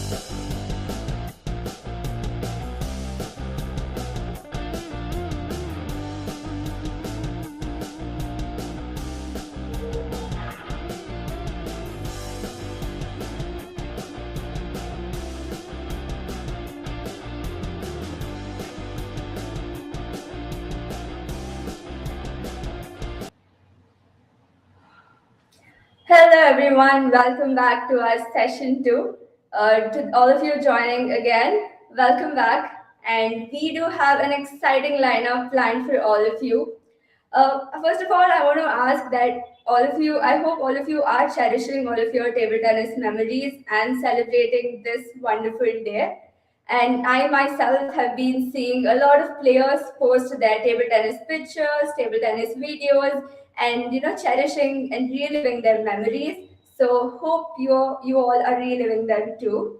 Hello, everyone. Welcome back to our session two. To all of you joining again, welcome back. And we do have an exciting lineup planned for all of you. First of all, I want to ask that I hope all of you are cherishing all of your table tennis memories and celebrating this wonderful day. And I myself have been seeing a lot of players post their table tennis pictures, table tennis videos, and cherishing and reliving their memories. So hope you all are reliving them too.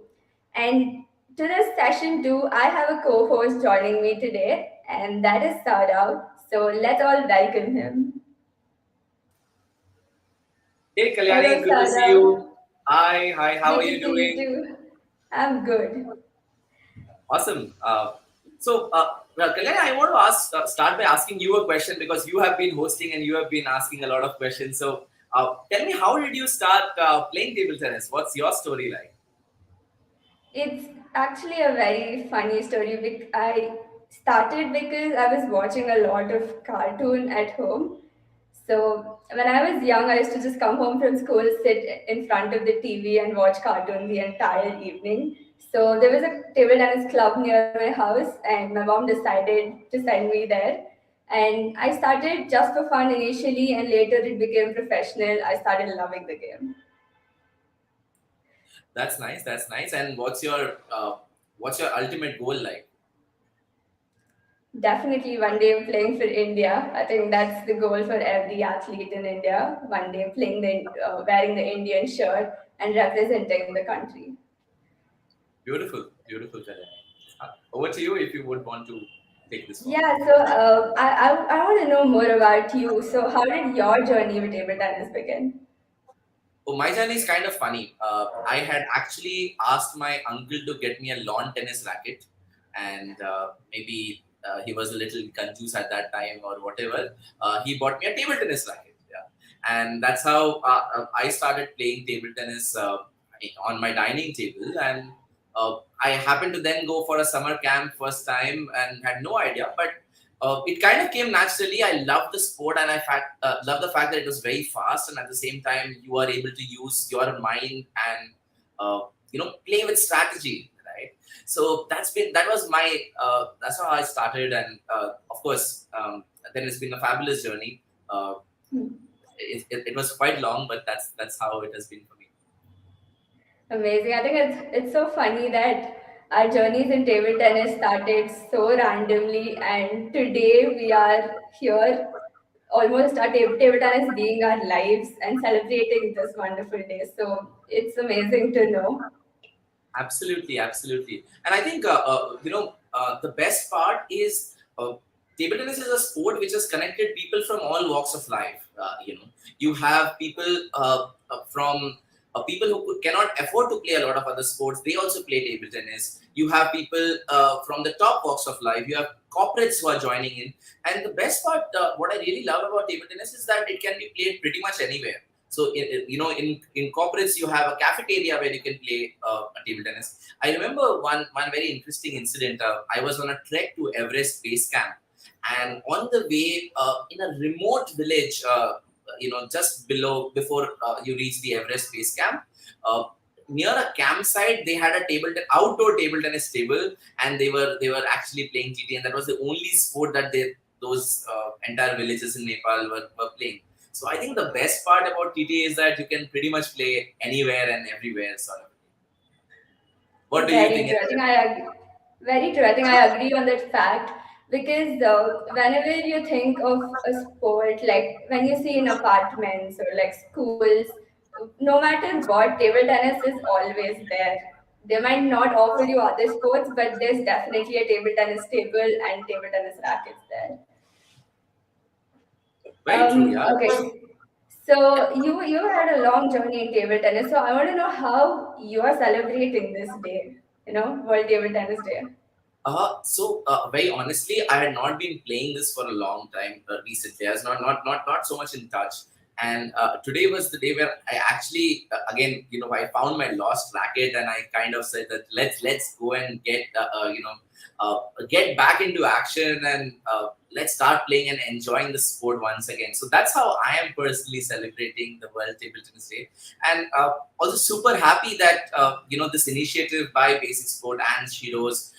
And to this session too, I have a co-host joining me today, and that is Saurav. So let's all welcome him. Hey Hello, Kalyani, good to see Saurav. you. Hi, how Good are to you see you doing? too. I'm good. Awesome. Kalyani, I want to start by asking you a question because you have been hosting and you have been asking a lot of questions. Tell me, how did you start playing table tennis? What's your story like? It's actually a very funny story. I started because I was watching a lot of cartoon at home. So when I was young, I used to just come home from school, sit in front of the TV and watch cartoon the entire evening. So there was a table tennis club near my house, and my mom decided to send me there. And I started just for fun initially, and later it became professional. I started loving the game. That's nice. That's nice. And what's your ultimate goal like? Definitely one day playing for India. I think that's the goal for every athlete in India. One day playing wearing the Indian shirt and representing the country. Beautiful, beautiful, Kalyani. Over to you if you would want to take this forward. Yeah, so I want to know more about you. So how did your journey with table tennis begin? Oh, my journey is kind of funny. I had actually asked my uncle to get me a lawn tennis racket, and maybe he was a little confused at that time or whatever. He bought me a table tennis racket. Yeah, and that's how I started playing table tennis on my dining table. And I happened to then go for a summer camp first time and had no idea, but it kind of came naturally. I love the sport, and love the fact that it was very fast, and at the same time, you are able to use your mind and play with strategy, right? So that's how I started, and of course, then it's been a fabulous journey. Hmm. It was quite long, but that's how it has been for me. Amazing. I think it's so funny that our journeys in table tennis started so randomly, and today we are here, almost our table tennis being our lives and celebrating this wonderful day. So it's amazing to know. Absolutely, absolutely. And I think the best part is table tennis is a sport which has connected people from all walks of life. You have people from people who cannot afford to play a lot of other sports. They also play table tennis. You have people from the top walks of life. You have corporates who are joining in. And the best part, what I really love about table tennis is that it can be played pretty much anywhere. So, in corporates, you have a cafeteria where you can play a table tennis. I remember one very interesting incident. I was on a trek to Everest Base Camp, and on the way, in a remote village, just before you reach the Everest Base Camp, uh, near a campsite, they had a outdoor table tennis table, and they were actually playing TT, and that was the only sport that those entire villages in Nepal were playing. So I think the best part about TTA is that you can pretty much play anywhere and everywhere, sort of. What do you Very think? true. I think I agree. Very true. I think I agree on that fact because whenever you think of a sport, like when you see in apartments or like schools, no matter what, table tennis is always there. They might not offer you other sports, but there's definitely a table tennis table and table tennis rackets there. Very true, yeah. Okay. So you had a long journey in table tennis. So I want to know how you are celebrating this day, World Table Tennis Day. Very honestly, I had not been playing this for a long time recently. I was not so much in touch. And today was the day where I actually, again, I found my lost racket, and I kind of said that let's go and get back into action, and let's start playing and enjoying the sport once again. So that's how I am personally celebrating the World Table Tennis Day, and also super happy that this initiative by Basic Sport and Shiro's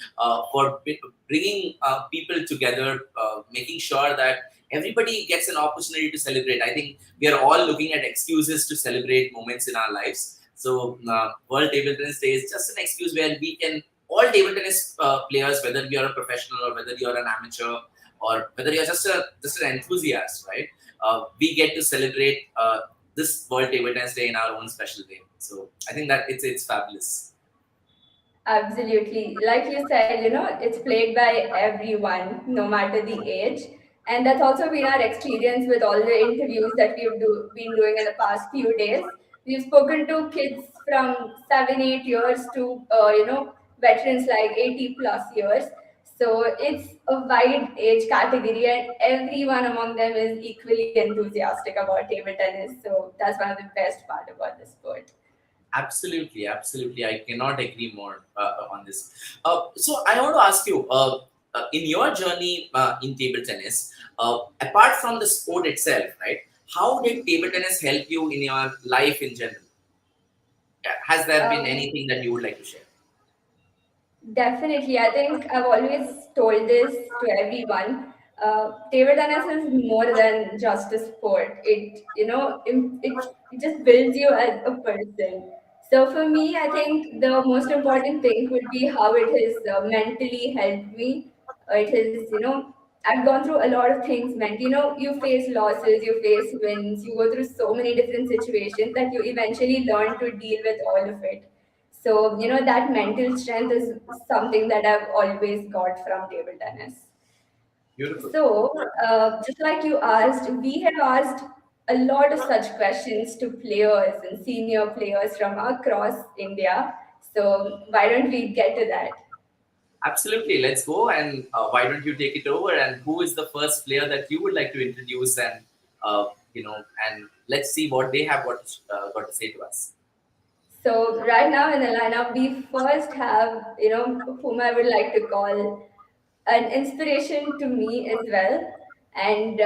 for bringing people together, making sure that everybody gets an opportunity to celebrate. I think we are all looking at excuses to celebrate moments in our lives. So World Table Tennis Day is just an excuse where we can, all table tennis players, whether you're a professional or whether you're an amateur or whether you're just an enthusiast, right? We get to celebrate this World Table Tennis Day in our own special way. So I think that it's fabulous. Absolutely. Like you said, it's played by everyone, no matter the age. And that's also been our experience with all the interviews that been doing in the past few days. We've spoken to kids from 7, 8 years to, veterans like 80 plus years. So it's a wide age category, and everyone among them is equally enthusiastic about table tennis. So that's one of the best part about the sport. Absolutely, absolutely. I cannot agree more on this. So I want to ask you, in your journey in table tennis, apart from the sport itself, right? How did table tennis help you in your life in general? Has there been Um, anything that you would like to share? Definitely. I think I've always told this to everyone. Table tennis is more than just a sport. It just builds you as a person. So for me, I think the most important thing would be how it has mentally helped me. It has, I've gone through a lot of things meant, you face losses, you face wins, you go through so many different situations that you eventually learn to deal with all of it. So, that mental strength is something that I've always got from table tennis. Beautiful. So, just like you asked, we have asked a lot of such questions to players and senior players from across India. So, why don't we get to that? Absolutely. Let's go. And why don't you take it over? And who is the first player that you would like to introduce? And and let's see what they have got to say to us. So right now in the lineup, we first have, whom I would like to call an inspiration to me as well. And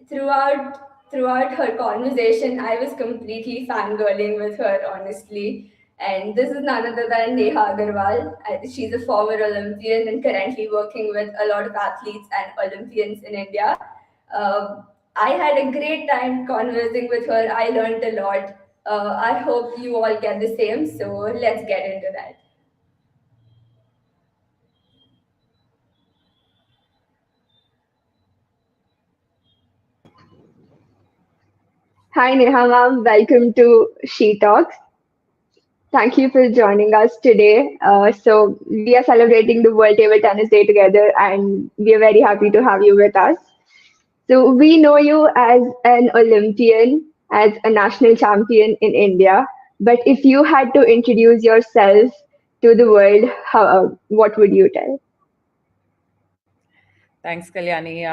throughout her conversation, I was completely fangirling with her, honestly. And this is none other than Neha Agarwal. She's a former Olympian and currently working with a lot of athletes and Olympians in India. Uh, I had a great time conversing with her. I learned a lot. I hope you all get the same. So let's get into that. Hi Neha ma'am, welcome to She Talks. Thank you for joining us today. So we are celebrating the World Table Tennis Day together, and we are very happy to have you with us. So we know you as an Olympian, as a national champion in India. But if you had to introduce yourself to the world, what would you tell? Thanks, Kalyani.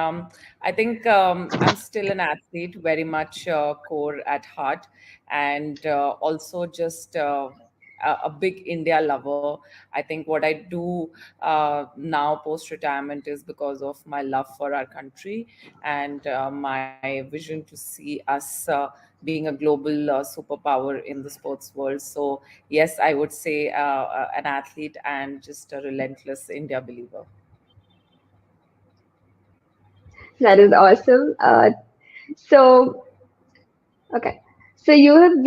I think I'm still an athlete, very much core at heart, and also just a big India lover. I think what I do now post retirement is because of my love for our country and my vision to see us being a global superpower in the sports world. So, yes, I would say an athlete and just a relentless India believer. That is awesome. So Okay. So you've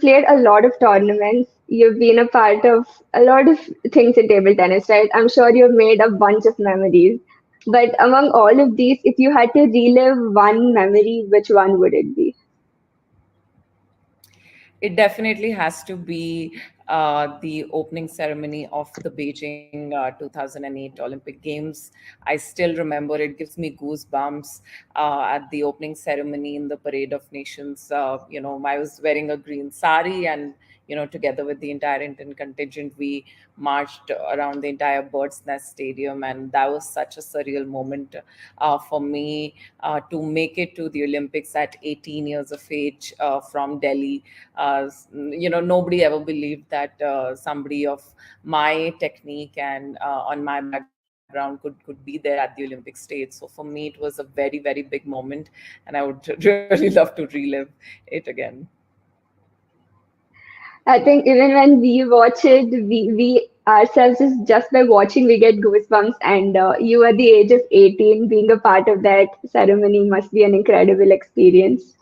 played a lot of tournaments. You've been a part of a lot of things in table tennis, right? I'm sure you've made a bunch of memories. But among all of these, if you had to relive one memory, which one would it be? It definitely has to be the opening ceremony of the Beijing 2008 Olympic Games. I still remember, it gives me goosebumps at the opening ceremony in the Parade of Nations. I was wearing a green sari, and together with the entire Indian contingent, we marched around the entire Bird's Nest Stadium, and that was such a surreal moment for me to make it to the Olympics at 18 years of age from Delhi. Nobody ever believed that somebody of my technique and on my background could be there at the Olympic stage. So for me, it was a very, very big moment, and I would really love to relive it again. I think even when we watch it, we ourselves just by watching we get goosebumps. And you at the age of 18, being a part of that ceremony must be an incredible experience.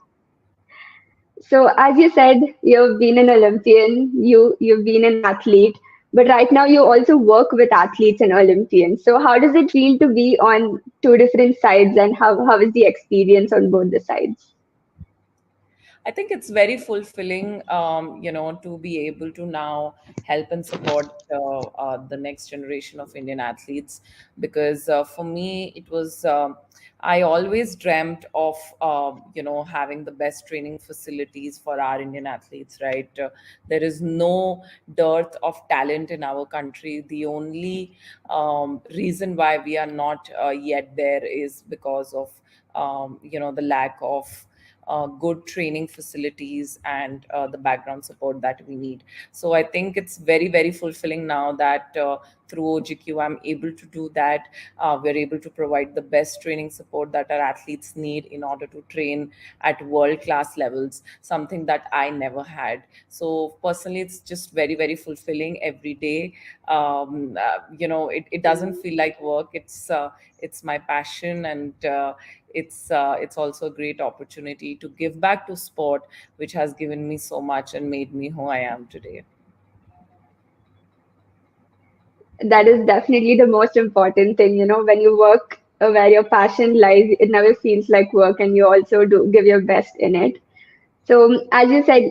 So as you said, you've been an Olympian, you've been an athlete, but right now you also work with athletes and Olympians. So how does it feel to be on two different sides, and how is the experience on both the sides? I think it's very fulfilling, to be able to now help and support the next generation of Indian athletes. Because for me, it was, I always dreamt of, having the best training facilities for our Indian athletes, right? There is no dearth of talent in our country. The only reason why we are not yet there is because of, the lack of good training facilities and the background support that we need. So I think it's very, very fulfilling now that through OGQ I'm able to do that. We're able to provide the best training support that our athletes need in order to train at world class levels, something that I never had. So personally, it's just very, very fulfilling every day. It doesn't feel like work. It's my passion, and it's also a great opportunity to give back to sport, which has given me so much and made me who I am today. That is definitely the most important thing, when you work where your passion lies, it never feels like work, and you also do give your best in it. So, as you said,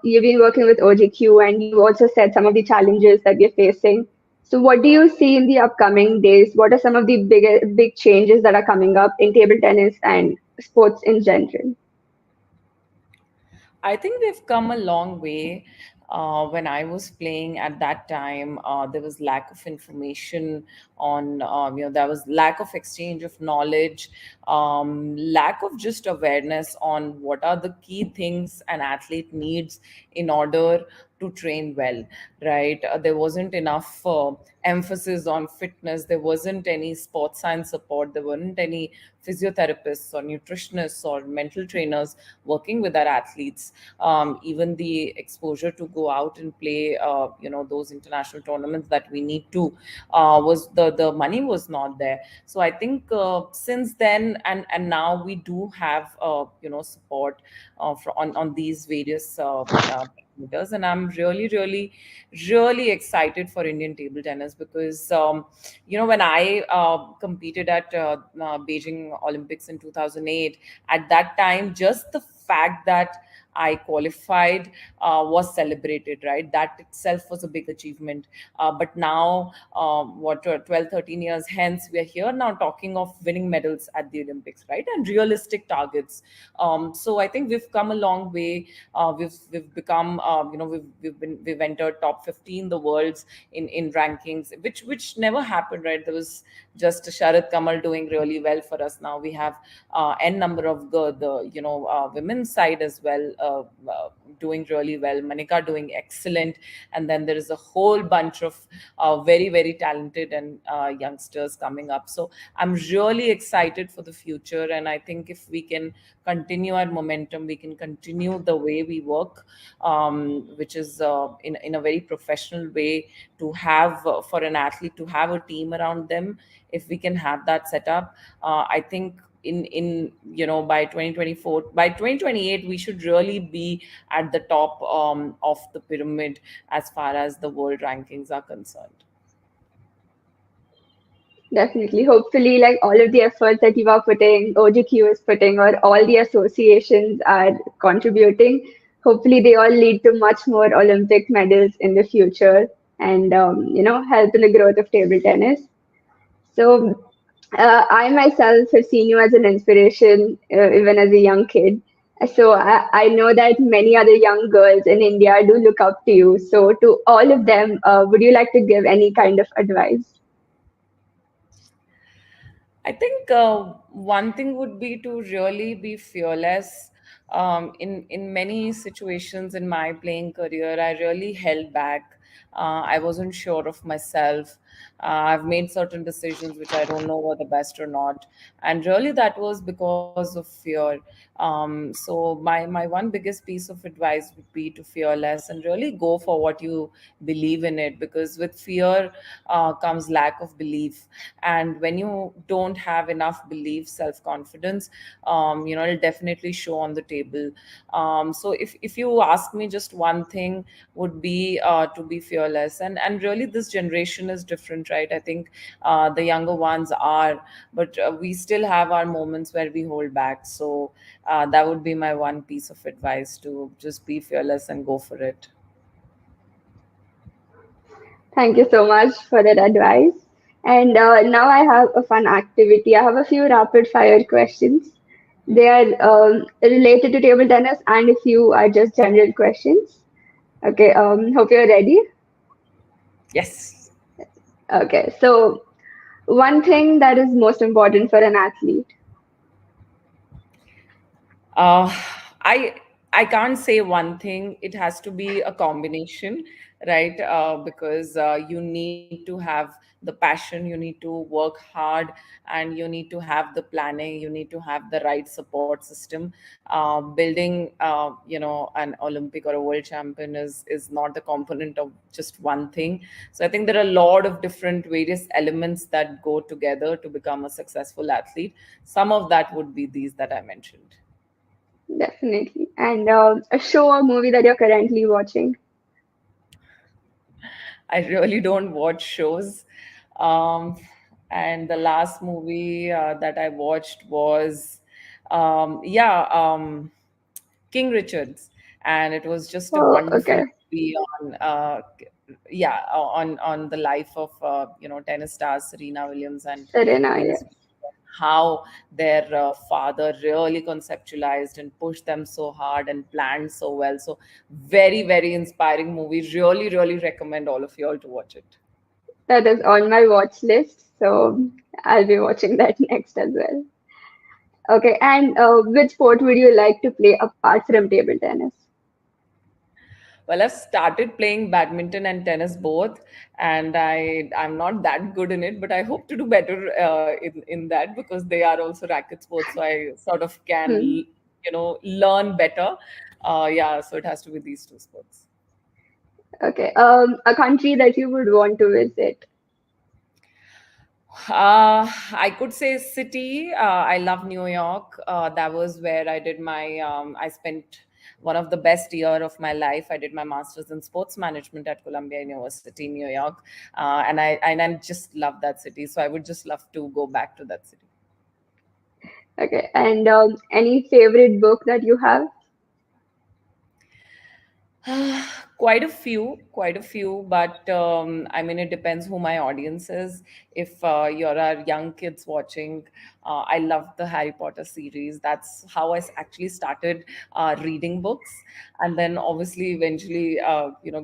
you've been working with OGQ, and you also said some of the challenges that we're facing. So, what do you see in the upcoming days? What are some of the big changes that are coming up in table tennis and sports in general? I think we've come a long way. When I was playing at that time, there was lack of information on, there was lack of exchange of knowledge, lack of just awareness on what are the key things an athlete needs in order to train well, right? There wasn't enough emphasis on fitness. There wasn't any sports science support. There weren't any physiotherapists or nutritionists or mental trainers working with our athletes. Even the exposure to go out and play, those international tournaments that we need to, was the money was not there. So I think since then and now we do have, support on these various parameters, and I'm really, really, really excited for Indian table tennis because, when I competed at Beijing Olympics in 2008, at that time, just the fact that I qualified was celebrated, right? That itself was a big achievement. But now, 12, 13 years hence, we are here now talking of winning medals at the Olympics, right? And realistic targets. So I think we've come a long way. We've become, we've entered top 15 the world's in rankings, which never happened, right? There was just Sharad Kamal doing really well for us. Now we have n number of the women's side as well doing really well. Manika doing excellent, and then there is a whole bunch of very, very talented and youngsters coming up. So I'm really excited for the future, and I think if we can continue our momentum, we can continue the way we work, which is in a very professional way, to have for an athlete to have a team around them. If we can have that set up, I think in by 2024, by 2028, we should really be at the top of the pyramid as far as the world rankings are concerned. Definitely. Hopefully, like all of the efforts that you are putting, OGQ is putting, or all the associations are contributing. hopefully they all lead to much more Olympic medals in the future and help in the growth of table tennis. So I myself have seen you as an inspiration even as a young kid. So I know that many other young girls in India do look up to you. So to all of them, would you like to give any kind of advice? I think one thing would be to really be fearless. In many situations in my playing career, I really held back. I wasn't sure of myself. I've made certain decisions which I don't know were the best or not, and really that was because of fear. So my one biggest piece of advice would be to fear less and really go for what you believe in it, because with fear comes lack of belief, and when you don't have enough belief, self confidence, it'll definitely show on the table. So if you ask me, just one thing would be to be fearless, and really this generation is different, right? I think the younger ones are, but we still have our moments where we hold back. So that would be my one piece of advice, to just be fearless and go for it. Thank you so much for that advice. And now I have a fun activity. I have a few rapid fire questions. They are related to table tennis, and a few are just general questions. Okay, hope you're ready. Yes. Okay, so one thing that is most important for an athlete. Uh, I I can't say one thing. It has to be a combination, right? Because you need to have the passion, you need to work hard, and you need to have the planning. You need to have the right support system. Building, an Olympic or a world champion is not the component of just one thing. So I think there are a lot of different various elements that go together to become a successful athlete. Some of that would be these that I mentioned. Definitely. And a show or movie that you're currently watching. I really don't watch shows. Um, and the last movie that I watched was, King Richards, and it was just a Oh, wonderful okay. movie on, on the life of tennis stars Serena Williams and Serena, Venus, yes. how their father really conceptualized and pushed them so hard and planned so well. So very, very inspiring movie. Really, really recommend all of you all to watch it. That is on my watch list, so I'll be watching that next as well. Okay, and which sport would you like to play apart from table tennis? Well, I've started playing badminton and tennis both, and I'm not that good in it, but I hope to do better in that, because they are also racket sports, so I sort of can Hmm. learn better. Yeah, so it has to be these two sports. Okay, a country that you would want to visit. I could say city. I love New York. That was where I did my. I spent one of the best year of my life. I did my master's in sports management at Columbia University, New York, and I just love that city. So I would just love to go back to that city. Okay, and any favorite book that you have? Quite a few, but I mean, it depends who my audience is. If you're our young kids watching, I love the Harry Potter series. That's how I actually started reading books, and then obviously eventually,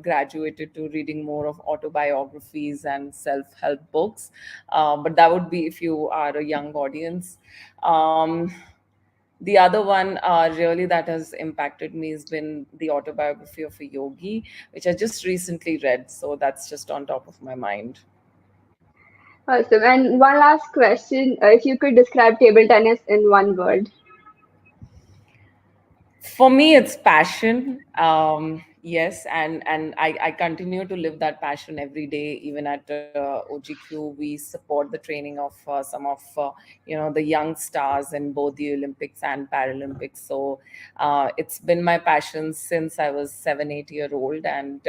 graduated to reading more of autobiographies and self-help books. But that would be if you are a young audience. Um, the other one really that has impacted me has been the autobiography of a yogi, which I just recently read. So that's just on top of my mind. Awesome. And one last question, if you could describe table tennis in one word. For me, it's passion. Yes, and I continue to live that passion every day. Even at OGQ, we support the training of some of the young stars in both the Olympics and Paralympics. So it's been my passion since I was 7, 8 year old, and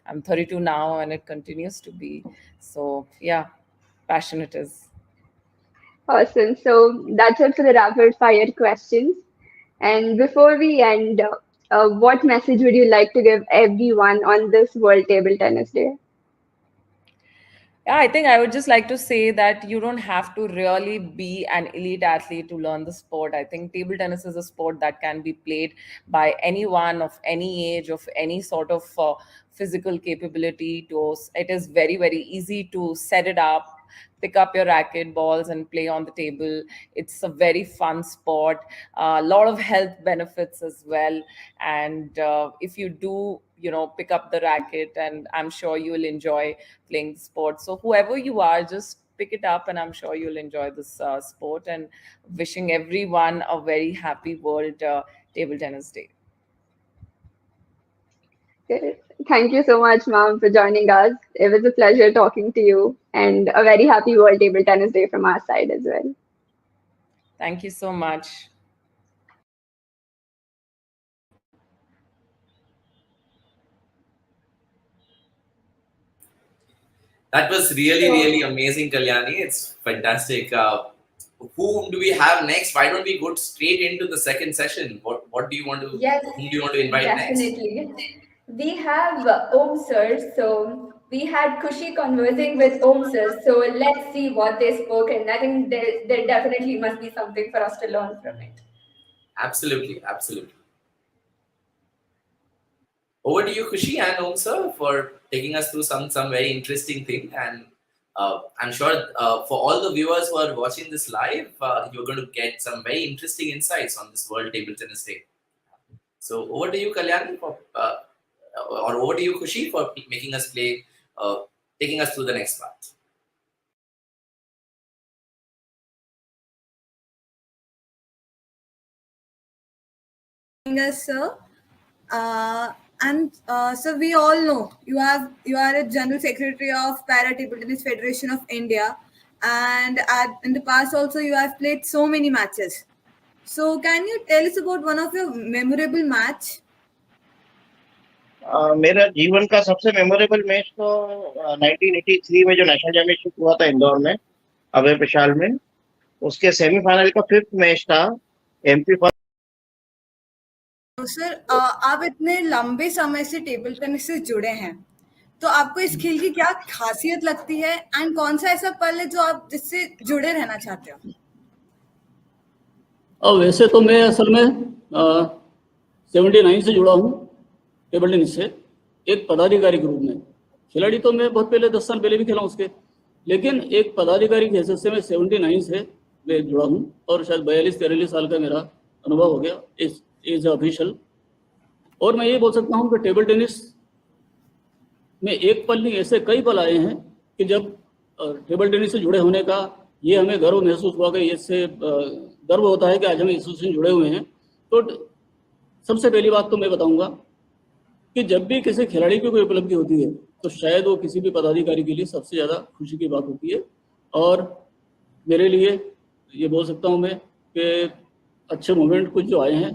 I'm 32 now, and it continues to be. So yeah, passion it is. Awesome. So that's it for the rapid fire questions. And before we end, what message would you like to give everyone on this World Table Tennis Day? Yeah, I think I would just like to say that you don't have to really be an elite athlete to learn the sport. I think table tennis is a sport that can be played by anyone of any age, of any sort of physical capability. It is very, very easy to set it up, pick up your racket, balls, and play on the table. It's a very fun sport, a lot of health benefits as well. And if you do, pick up the racket, and I'm sure you will enjoy playing the sport. So whoever you are, just pick it up, and I'm sure you'll enjoy this sport. And wishing everyone a very happy World Table Tennis Day. Okay. Thank you so much, ma'am, for joining us. It was a pleasure talking to you, and a very happy World Table Tennis Day from our side as well. Thank you so much. That was really, really So, amazing, Kalyani. It's fantastic. Whom do we have next? Why don't we go straight into the second session? What do you want to? yes, Whom do you want to invite next? definitely. We have Om sir. So we had Kushi conversing with Om sir. So let's see what they spoke, and I think there definitely must be something for us to learn from it. Absolutely, absolutely. Over to you, Kushi and Om sir, for taking us through some very interesting thing. And I'm sure for all the viewers who are watching this live, you're going to get some very interesting insights on this World Table Tennis Day. So over to you, Kalyani, or over to you, Kushi, for making us play, taking us through the next part. Us, sir. So we all know you are a general secretary of Para Table Tennis Federation of India, and in the past also you have played so many matches. So can you tell us about one of your memorable match? मेरा जीवन का सबसे memorable match तो 1983 में जो national championship हुआ था इंदौर में अभय प्रशाल में उसके सेमीफाइनल का 5th मैच था एमपी फर्स्ट। तो सर आप इतने लंबे समय से टेबल टेनिस से जुड़े हैं, तो आपको इस खेल की क्या खासियत लगती है एंड कौन सा ऐसा पल है जो आप जिससे जुड़े रहना चाहते हो? वैसे तो मैं असल में 79 से जुड़ा हूँ टेबल टेनिस से, एक पदाधिकारी के रूप में। खिलाड़ी तो मैं बहुत पहले 10 साल पहले भी खेला हूँ उसके, लेकिन एक पदाधिकारी की हैसियत से मैं 79 से मैं जुड़ा हूँ और शायद 42-43 साल का मेरा अनुभव हो गया एज ऑफिशियल। और मैं ये बोल सकता हूँ कि टेबल टेनिस में एक पल नहीं, ऐसे कई पल आए हैं कि जब टेबल टेनिस से जुड़े होने का ये हमें गर्व महसूस हुआ कि इससे गर्व होता है कि आज हम एसोसिएशन जुड़े हुए हैं। तो सबसे पहली बात तो मैं बताऊंगा कि जब भी किसी खिलाड़ी की कोई उपलब्धि होती है तो शायद वो किसी भी पदाधिकारी के लिए सबसे ज़्यादा खुशी की बात होती है। और मेरे लिए ये बोल सकता हूँ मैं कि अच्छे मोमेंट कुछ जो आए हैं।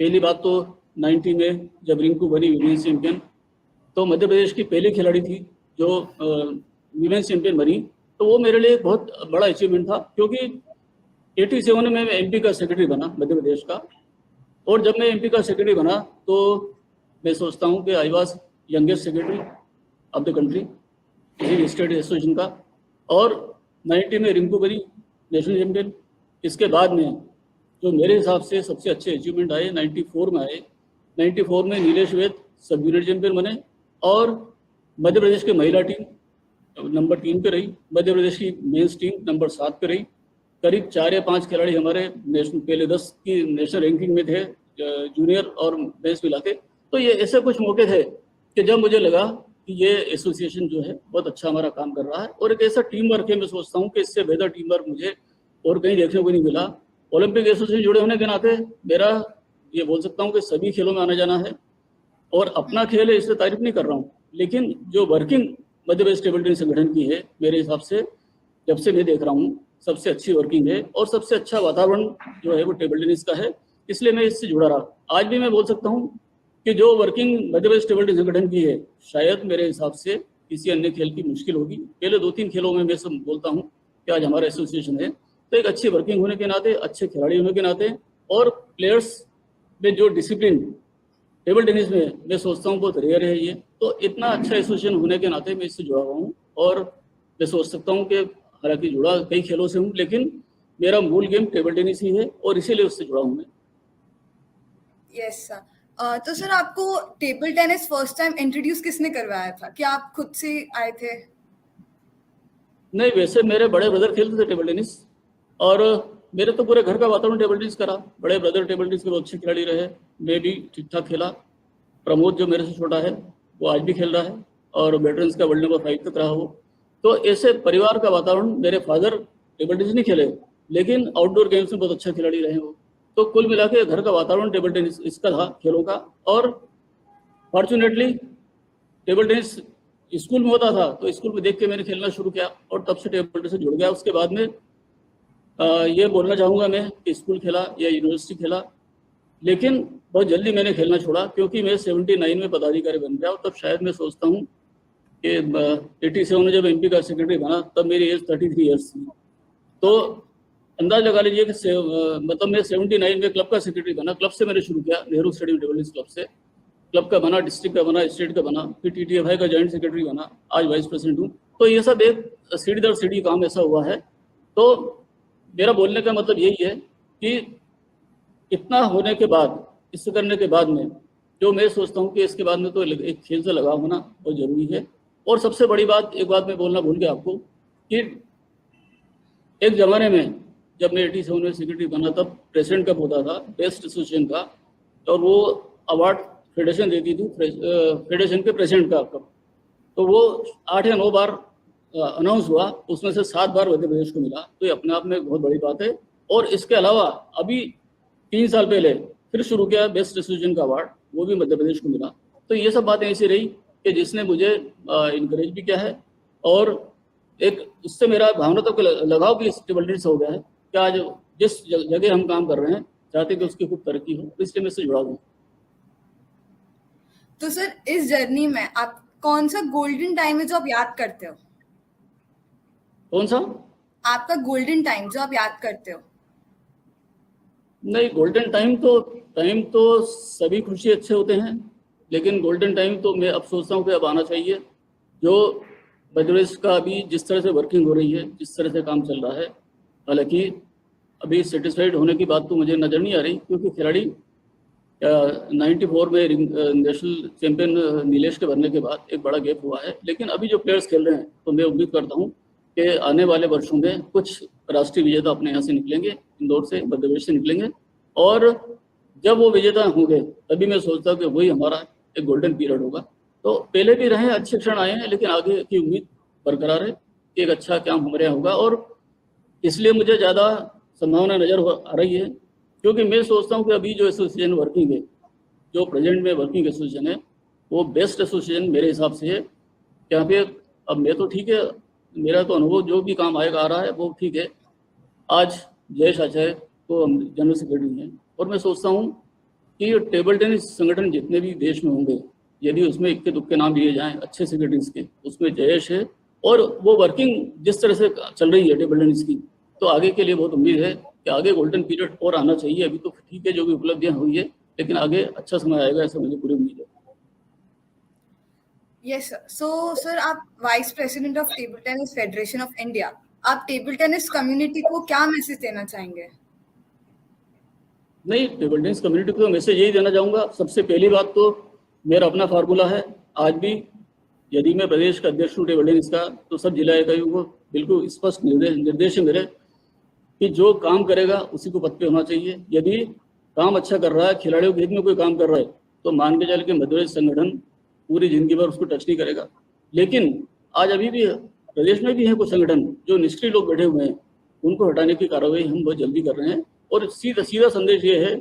पहली बात तो 90 में जब रिंकू बनी वीमेंस चैम्पियन, तो मध्य प्रदेश की पहली खिलाड़ी थी जो वीमेंस चैम्पियन बनी, तो वो मेरे लिए बहुत बड़ा अचीवमेंट था, क्योंकि 87 में मैं एमपी का सेक्रेटरी बना मध्य प्रदेश का। और जब मैं एमपी का सेक्रेटरी बना तो मैं सोचता हूँ कि I was youngest secretary of the country किसी स्टेट एसोसिएशन का। और 90 में रिंकू बनी नेशनल चैम्पियन। इसके बाद में जो मेरे हिसाब से सबसे अच्छे अचीवमेंट आए 94 में आए। 94 में नीलेश वैद सब जूनियर चैम्पियन बने और मध्य प्रदेश की महिला टीम नंबर 3 पे रही, मध्य प्रदेश की मेंस टीम नंबर 7 पे रही। करीब 4 या 5 खिलाड़ी हमारे नेशनल पहले 10 की नेशनल रैंकिंग में थे, जूनियर और मेंस मिला के। तो ये ऐसे कुछ मौके थे कि जब मुझे लगा कि ये एसोसिएशन जो है बहुत अच्छा हमारा काम कर रहा है और एक ऐसा टीम वर्क है, मैं सोचता हूँ कि इससे बेहतर टीम वर्क मुझे और कहीं देखने को नहीं मिला। ओलंपिक एसोसिएशन जुड़े होने के नाते मेरा ये बोल सकता हूँ कि सभी खेलों में आना जाना है और अपना खेल है, इससे तारीफ नहीं कर रहा हूँ, लेकिन जो working Madhya Pradesh table tennis संगठन की है मेरे हिसाब से जब से मैं देख रहा हूँ सबसे अच्छी वर्किंग है और सबसे अच्छा वातावरण जो है वो टेबल टेनिस का है, इसलिए मैं इससे जुड़ा रहा। आज भी मैं बोल सकता हूँ कि जो working Madhya Pradesh table tennis संगठन की है शायद मेरे हिसाब से किसी अन्य खेल की मुश्किल होगी। पहले 2-3 खेलों में मैं सब बोलता हूँ कि आज हमारा एसोसिएशन है, तो एक अच्छी वर्किंग होने के नाते, अच्छे खिलाड़ी होने के नाते और प्लेयर्स में जो डिसिप्लिन टेबल टेनिस में मैं सोचता हूँ बहुत रेयर है ये। तो इतना अच्छा एसोसिएशन होने के नाते मैं इससे जुड़ा हुआ हूँ, और मैं सोच सकता हूँ कि हालांकि जुड़ा कई खेलों से हूँ, लेकिन मेरा मूल गेम टेबल टेनिस ही है और इसीलिए उससे जुड़ा हूँ मैं। Yes sir. तो सर आपको table tennis first time introduce किसने करवाया था? क्या आप खुद से आए थे? नहीं, वैसे मेरे बड़े ब्रदर खेलते थे टेबल टेनिस, और मेरे तो पूरे घर का वातावरण टेबल टेनिस करा। बड़े ब्रदर टेबल टेनिस के बहुत अच्छे खिलाड़ी रहे, मैं भी ठीक ठाक खेला। प्रमोद जो मेरे से छोटा है वो आज भी खेल रहा है, और वेटरन्स का वर्ल्ड नंबर 5 तक रहा वो। तो ऐसे परिवार का वातावरण, मेरे फादर टेबल टेनिस नहीं खेले लेकिन आउटडोर गेम्स में बहुत अच्छा खिलाड़ी रहे वो। तो कुल मिला के घर का वातावरण टेबल टेनिस इसका था, खेलों का। और फॉर्चुनेटली टेबल टेनिस स्कूल में होता था, तो स्कूल में देख के मैंने खेलना शुरू किया और तब से टेबल टेनिस से जुड़ गया। उसके बाद में ये बोलना चाहूँगा मैं कि स्कूल खेला या यूनिवर्सिटी खेला, लेकिन बहुत जल्दी मैंने खेलना छोड़ा, क्योंकि मैं 79 में पदाधिकारी बन गया। और तब शायद मैं सोचता हूँ कि 87 में जब MP का सेक्रेटरी बना तब मेरी एज 33 ईयर्स थी। तो अंदाज लगा लीजिए कि मतलब मैं 79 में क्लब का सेक्रेटरी बना। क्लब से मैंने शुरू किया, Nehru stadium table tennis club से। क्लब का बना, डिस्ट्रिक्ट का बना, स्टेट का बना, फिर TTFI का जॉइंट सेक्रेटरी बना, आज वाइस प्रेसिडेंट हूँ। तो ये सब एक सीढ़ी दर सीढ़ी काम ऐसा हुआ है। तो मेरा बोलने का मतलब यही है कि इतना होने के बाद, इससे करने के बाद में जो मैं सोचता हूँ कि इसके बाद में तो एक खेल से लगाव होना बहुत जरूरी है। और सबसे बड़ी बात, एक बात मैं बोलना भूल गया आपको, कि एक जमाने में जब मैं 87 में सेक्रेटरी बना तब प्रेसिडेंट कप होता था बेस्ट एसोसिएशन का, और वो अवार्ड फेडरेशन देती थी, फेडरेशन के प्रेसिडेंट का कप। तो वो 8 या 9 बार अनाउंस हुआ, उसमें से 7 बार मध्य प्रदेश को मिला। तो ये अपने आप में एक बहुत बड़ी बात है। और इसके अलावा अभी 3 साल पहले फिर शुरू किया बेस्ट एसोसिएशन का अवार्ड, वो भी मध्य प्रदेश को मिला। तो ये सब बातें ऐसी रही कि जिसने मुझे इनकरेज भी किया है, और एक इससे मेरा भावनात्मक लगाव भी टेबल टेनिस हो गया है कि आज जिस जगह हम काम कर रहे हैं चाहते कि उसकी खूब तरक्की हो, इसलिए मैं इससे जुड़ा हूँ। तो सर इस जर्नी में आप कौन सा गोल्डन टाइम है जो आप याद करते हो? कौन सा? आपका गोल्डन टाइम जो आप याद करते हो? नहीं, गोल्डन टाइम तो सभी खुशी अच्छे होते हैं, लेकिन गोल्डन टाइम तो मैं अब सोचता हूँ कि अब आना चाहिए। जो मध्य प्रदेश का अभी जिस तरह से वर्किंग हो रही है, जिस तरह से काम चल रहा है, हालांकि अभी सेटिस्फाइड होने की बात तो मुझे नज़र नहीं आ रही, क्योंकि खिलाड़ी 94 में नेशनल चैंपियन नीलेश के बनने के बाद एक बड़ा गैप हुआ है। लेकिन अभी जो प्लेयर्स खेल रहे हैं, तो मैं उम्मीद करता हूँ कि आने वाले वर्षों में कुछ राष्ट्रीय विजेता अपने यहाँ से निकलेंगे, इंदौर से, मध्य प्रदेश से निकलेंगे। और जब वो विजेता होंगे तभी मैं सोचता हूँ कि वही हमारा एक गोल्डन पीरियड होगा। तो पहले भी रहे, अच्छे क्षण आए हैं, लेकिन आगे की उम्मीद बरकरार है कि एक अच्छा काम हमारे यहाँ होगा। और इसलिए मुझे ज़्यादा संभावना नज़र आ रही है, क्योंकि मैं सोचता हूँ कि अभी जो एसोसिएशन वर्किंग है, जो प्रेजेंट में वर्किंग एसोसिएशन है, वो बेस्ट एसोसिएशन मेरे हिसाब से है। यहाँ पे अब मैं तो ठीक है, मेरा तो अनुभव जो भी काम आएगा आ रहा है वो ठीक है। आज जयेश आचार्य तो जनरल सेक्रेटरी हैं, और मैं सोचता हूँ कि टेबल टेनिस संगठन जितने भी देश में होंगे, यदि उसमें इक्के दुक्के नाम लिए जाएं अच्छे सेक्रेटरीज के, उसमें जयेश है। और वो वर्किंग जिस तरह से चल रही है टेबल टेनिस की, तो आगे के लिए बहुत उम्मीद है कि आगे गोल्डन पीरियड और आना चाहिए। अभी तो ठीक है जो भी उपलब्धियां हुई है, लेकिन आगे अच्छा समय आएगा, ऐसा मुझे पूरी उम्मीद है। Yes sir. सो सर आप vice president of table tennis federation of India, आप टेबल टेनिस कम्युनिटी को क्या मैसेज देना चाहेंगे? नहीं, टेबल टेनिस कम्युनिटी को मैसेज यही देना चाहूँगा। सबसे पहली बात तो मेरा अपना फार्मूला है, आज भी यदि मैं प्रदेश का अध्यक्ष हूँ टेबल टेनिस का, तो सब जिला इकाइयों को बिल्कुल स्पष्ट निर्देश है मेरे कि जो काम करेगा उसी को पद पे होना चाहिए। यदि काम अच्छा कर रहा है, खिलाड़ियों के हित में कोई काम कर रहा है, तो मान के चल के मध्य प्रदेश संगठन पूरी जिंदगी भर उसको टच नहीं करेगा। लेकिन आज अभी भी प्रदेश में भी है कुछ संगठन जो निष्क्रिय लोग बैठे हुए हैं, उनको हटाने की कार्रवाई हम बहुत जल्दी कर रहे हैं। और सीधा संदेश ये है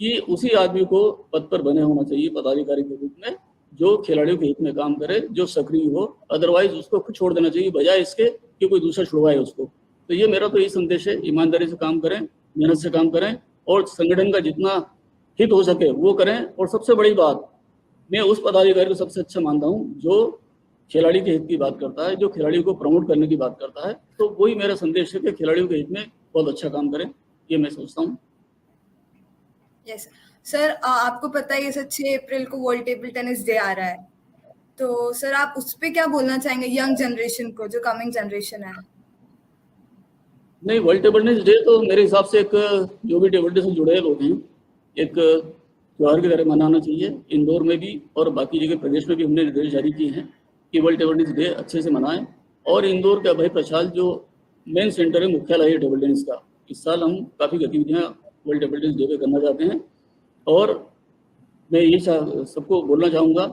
कि उसी आदमी को पद पर बने होना चाहिए पदाधिकारी के रूप में, जो खिलाड़ियों के हित में काम करे, जो सक्रिय हो। अदरवाइज उसको खुद छोड़ देना चाहिए, बजाय इसके कि कोई दूसरा छुड़वाए उसको। तो ये मेरा तो यही संदेश है, ईमानदारी से काम करें, मेहनत से काम करें, और संगठन का जितना हित हो सके वो करें। और सबसे बड़ी बात, मैं उस पदाधिकारी को सबसे अच्छा मानता हूँ जो खिलाड़ी के हित की बात करता है, जो खिलाड़ियों को प्रमोट करने की बात करता है। तो वही मेरा संदेश है कि खिलाड़ियों के हित में बहुत अच्छा काम करें, ये मैं सोचता हूँ। यस सर आपको पता है ये सर 6 अप्रैल को वर्ल्ड टेबल टेनिस डे आ रहा है, तो सर आप उस पे क्या बोलना चाहेंगे यंग जनरेशन को, जो कमिंग जनरेशन है? नहीं, वर्ल्ड टेबल टेनिस डे तो मेरे हिसाब से एक जो भी टेबल टेनिस से जुड़े लोग हैं, एक त्योहार की तरह मनाना चाहिए। इंदौर में भी और बाकी जगह प्रदेश में भी हमने निर्देश जारी किए हैं कि वर्ल्ड टेबल टेनिस डे अच्छे से मनाएं। और इंदौर के अभय प्रशाल जो मेन सेंटर है, मुख्यालय है टेबल टेनिस का, इस साल हम काफ़ी गतिविधियाँ वर्ल्ड टेबल टेनिस डे पे करना चाहते हैं। और मैं ये सबको बोलना चाहूँगा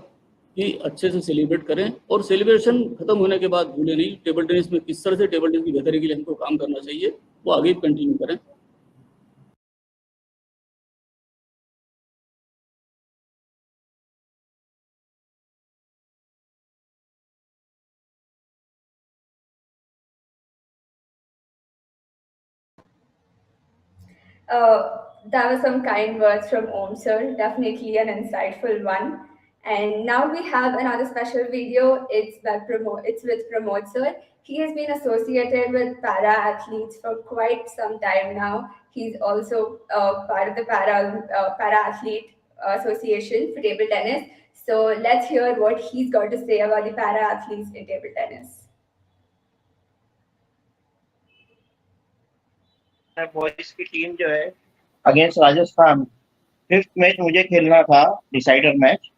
कि अच्छे से सेलिब्रेट करें, और सेलिब्रेशन खत्म होने के बाद भूले नहीं टेबल टेनिस में किस तरह से टेबल टेनिस की बेहतरी के लिए हमको काम करना चाहिए, वो आगे कंटिन्यू करें। That was some kind words from Om sir, definitely an insightful one. And now we have another special video. It's with Pramod sir. He has been associated with para athletes for quite some time now. He's also part of the para athlete association for table tennis. So let's hear what he's got to say about the para athletes in table tennis. Boys की team जो है against Rajasthan, 5th match मुझे खेलना था, decider match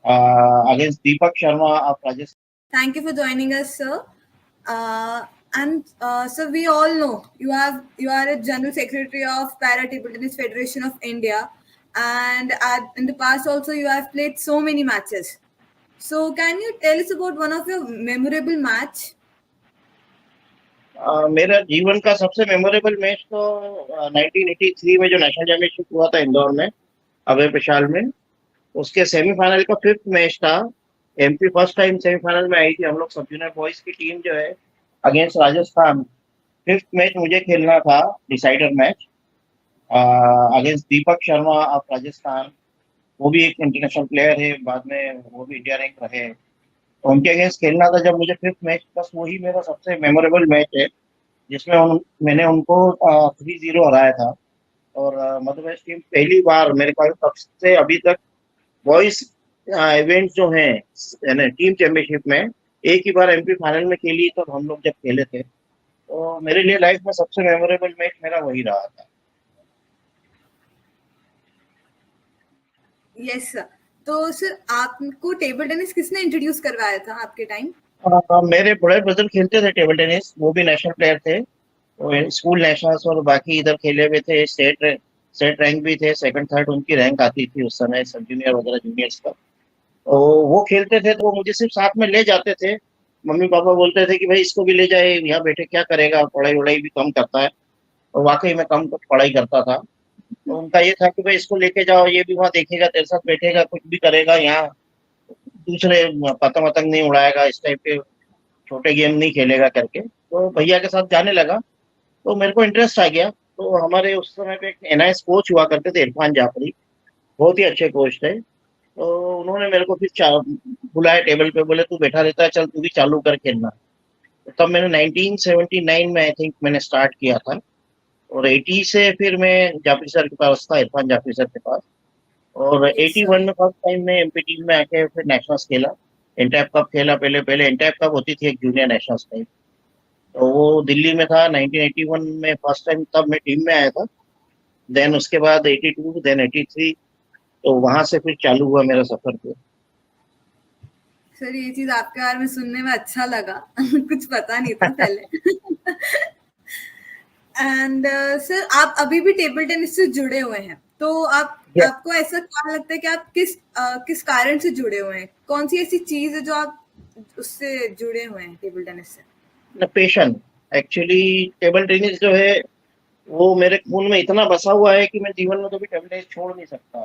against Deepak Sharma of Rajasthan. Thank you for joining us, sir. So we all know you are a general secretary of Para Table Tennis Federation of India, and in the past also you have played so many matches. So can you tell us about one of your memorable match? मेरा जीवन का सबसे memorable match तो 1983 में जो national championship हुआ था इंदौर में, अभय प्रशाल में, उसके सेमीफाइनल का 5th मैच था। एमपी फर्स्ट टाइम सेमीफाइनल में आई थी। हम लोग सब जूनियर बॉयज की टीम जो है अगेंस्ट राजस्थान, 5th मैच मुझे खेलना था, decider match against Deepak Sharma of Rajasthan. वो भी एक इंटरनेशनल प्लेयर है, बाद में वो भी इंडिया रैंक रहे। तो उनके अगेंस्ट खेलना था जब मुझे 5th मैच, बस वही मेरा सबसे मेमोरेबल मैच है जिसमें मैंने उनको 3-0 हराया था। और मध्य प्रदेश टीम पहली बार मेरे ख्याल तब से अभी तक बॉयज इवेंट जो है टीम चैंपियनशिप में एक ही बार एमपी फाइनल में खेली, तब हम लोग जब खेले थे। तो मेरे लिए लाइफ में सबसे मेमोरेबल मैच मेरा वही रहा था। Yes sir. तो सर आपको टेबल टेनिस किसने इंट्रोड्यूस करवाया था आपके टाइम? मेरे बड़े ब्रदर खेलते थे टेबल टेनिस, वो भी नेशनल प्लेयर थे। वो स्कूल नेशनल्स और बाकी इधर खेले हुए थे, स्टेट रैंक भी थे, 2nd 3rd उनकी रैंक आती थी उस समय, सब जूनियर वगैरह जूनियर्स का। तो वो खेलते थे तो वो मुझे सिर्फ साथ में ले जाते थे। मम्मी पापा बोलते थे कि भाई इसको भी ले जाए, यहाँ बैठे क्या करेगा, पढ़ाई वढ़ाई भी कम करता है। और वाकई में कम पढ़ाई करता था। तो उनका ये था कि भाई इसको लेके जाओ, ये भी वहाँ देखेगा, तेरे साथ बैठेगा, कुछ भी करेगा, यहाँ दूसरे पतंग वतंग नहीं उड़ाएगा, इस टाइप के छोटे गेम नहीं खेलेगा करके। तो भैया के साथ जाने लगा तो मेरे को इंटरेस्ट आ गया। तो हमारे उस समय पे एक एनआईएस कोच हुआ करते थे, इरफान जाफरी, बहुत ही अच्छे कोच थे। तो उन्होंने मेरे को फिर बुलाया टेबल पे, बोले तू बैठा रहता है, चल तू भी चालू कर खेलना। तो तब मैंने 1979 में आई थिंक मैंने स्टार्ट किया था। और 80 से फिर मैं जाफरी सर के पास था, इरफान जाफरी सर के पास। और 81 में फर्स्ट टाइम मैं एमपी टीम में आके फिर नेशनल्स खेला, एनटैप कप खेला। पहले एनटैप कप होती थी एक जूनियर नेशनल्स टाइप, तो वो दिल्ली में था 1981 में फर्स्ट टाइम, तब मैं टीम में आया था। देन उसके बाद 82, देन 83, तो वहां से फिर चालू हुआ मेरा सफर। पे सर ये चीज आपके बारे में सुनने में अच्छा लगा कुछ पता नहीं था पहले। एंड सर आप अभी भी टेबल टेनिस से जुड़े हुए हैं, तो आपको ऐसा क्या लगता है कि आप किस कारण से जुड़े हुए हैं? कौन सी ऐसी चीज है जो आप उससे जुड़े हुए हैं टेबल टेनिस से? पैशन, एक्चुअली टेबल टेनिस जो है वो मेरे खून में इतना बसा हुआ है कि मैं जीवन में कभी टेबल टेनिस छोड़ नहीं सकता।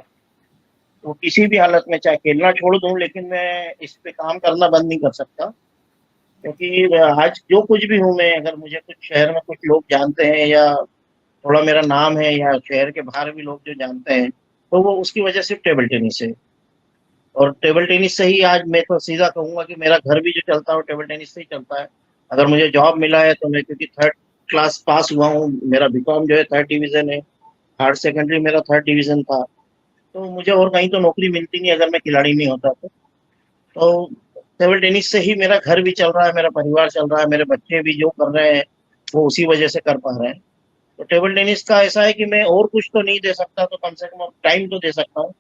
तो किसी भी हालत में चाहे खेलना छोड़ दूं, लेकिन मैं इस पे काम करना बंद नहीं कर सकता। क्योंकि आज जो कुछ भी हूँ मैं, अगर मुझे कुछ शहर में कुछ लोग जानते हैं या थोड़ा मेरा नाम है, या शहर के बाहर भी लोग जो जानते हैं, तो वो उसकी वजह सिर्फ टेबल टेनिस है। और टेबल टेनिस से ही आज मैं तो सीधा कहूंगा कि मेरा घर भी जो चलता है वो टेबल टेनिस से ही चलता है। अगर मुझे जॉब मिला है तो मैं, क्योंकि 3rd क्लास पास हुआ हूँ, मेरा बीकॉम जो है 3rd डिवीजन है, हायर सेकेंडरी मेरा 3rd डिवीजन था। तो मुझे और कहीं तो नौकरी मिलती नहीं अगर मैं खिलाड़ी नहीं होता तो टेबल टेनिस से ही मेरा घर भी चल रहा है, मेरा परिवार चल रहा है, मेरे बच्चे भी जो कर रहे हैं वो उसी वजह से कर पा रहे हैं। तो टेबल टेनिस का ऐसा है कि मैं और कुछ तो नहीं दे सकता, तो कम से कम टाइम तो दे सकता हूँ।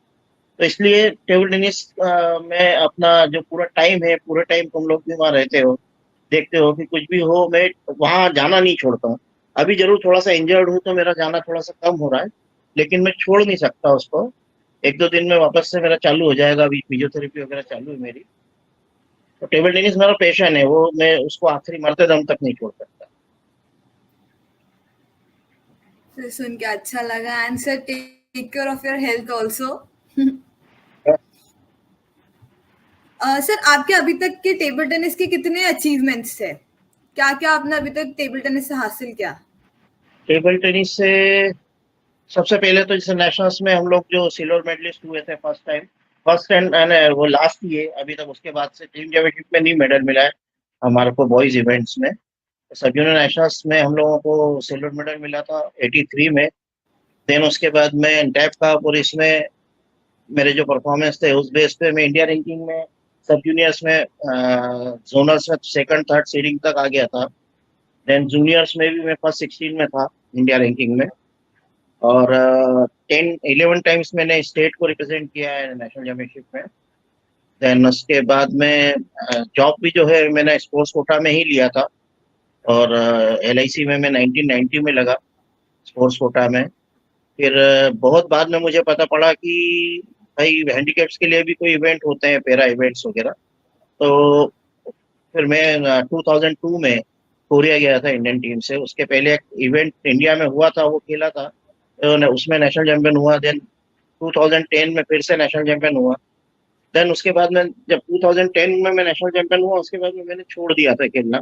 तो इसलिए टेबल टेनिस में अपना जो पूरा टाइम है, पूरे टाइम तुम लोग भी वहाँ रहते हो, देखते हो कि कुछ भी हो, मैं वहाँ जाना नहीं छोड़ता हूँ। अभी जरूर थोड़ा सा इंजर्ड हूँ तो मेरा जाना थोड़ा सा कम हो रहा है, लेकिन मैं छोड़ नहीं सकता उसको। एक दो दिन में वापस से मेरा चालू हो जाएगा, अभी फिजियोथेरेपी वगैरह चालू है मेरी। तो टेबल टेनिस मेरा पैशन है, वो मैं उसको आखिरी मरते दम तक नहीं छोड़ सकता। सर सुन के अच्छा लगा and sir take care of your health also. Sir आपके अभी तक के टेबल टेनिस के कितने अचीवमेंट्स थे? क्या क्या आपने अभी तक टेबल टेनिस से हासिल किया? टेबल टेनिस से सबसे पहले तो जैसे नेशनल्स में हम लोग जो सिल्वर मेडलिस्ट हुए थे फर्स्ट एंड वो लास्ट ही है अभी तक। उसके बाद से टीम चैंपियनशिप में नहीं मेडल मिला है हमारे को बॉयज इवेंट्स में। सब जूनियर नेशनल्स में हम लोगों को सिल्वर मेडल मिला था 83 में। देन उसके बाद में टैप कप और इसमें मेरे जो परफॉर्मेंस थे उस बेस पे मैं इंडिया रैंकिंग में सब जूनियर्स में जोनल्स में सेकंड थर्ड सीडिंग तक आ गया था। देन जूनियर्स में भी मैं फर्स्ट 16 में था इंडिया रैंकिंग में। और 11 टाइम्स मैंने स्टेट को रिप्रेजेंट किया है नेशनल चैंपियनशिप में। देन उसके बाद में जॉब भी जो है मैंने स्पोर्ट्स कोटा में ही लिया था, और LIC में मैं 1990 में लगा स्पोर्ट्स कोटा में। फिर बहुत बाद में मुझे पता पड़ा कि भाई हैंडीकैप्स के लिए भी कोई इवेंट होते हैं, पैरा इवेंट्स वगैरह। तो फिर मैं 2002 में कोरिया गया था इंडियन टीम से। उसके पहले एक इवेंट इंडिया में हुआ था, वो खेला था, तो उसमें नेशनल चैंपियन हुआ। देन 2010 में फिर से नेशनल चैंपियन हुआ। देन उसके बाद में जब 2010 में मैं नेशनल चैंपियन हुआ, उसके बाद में मैंने छोड़ दिया था खेलना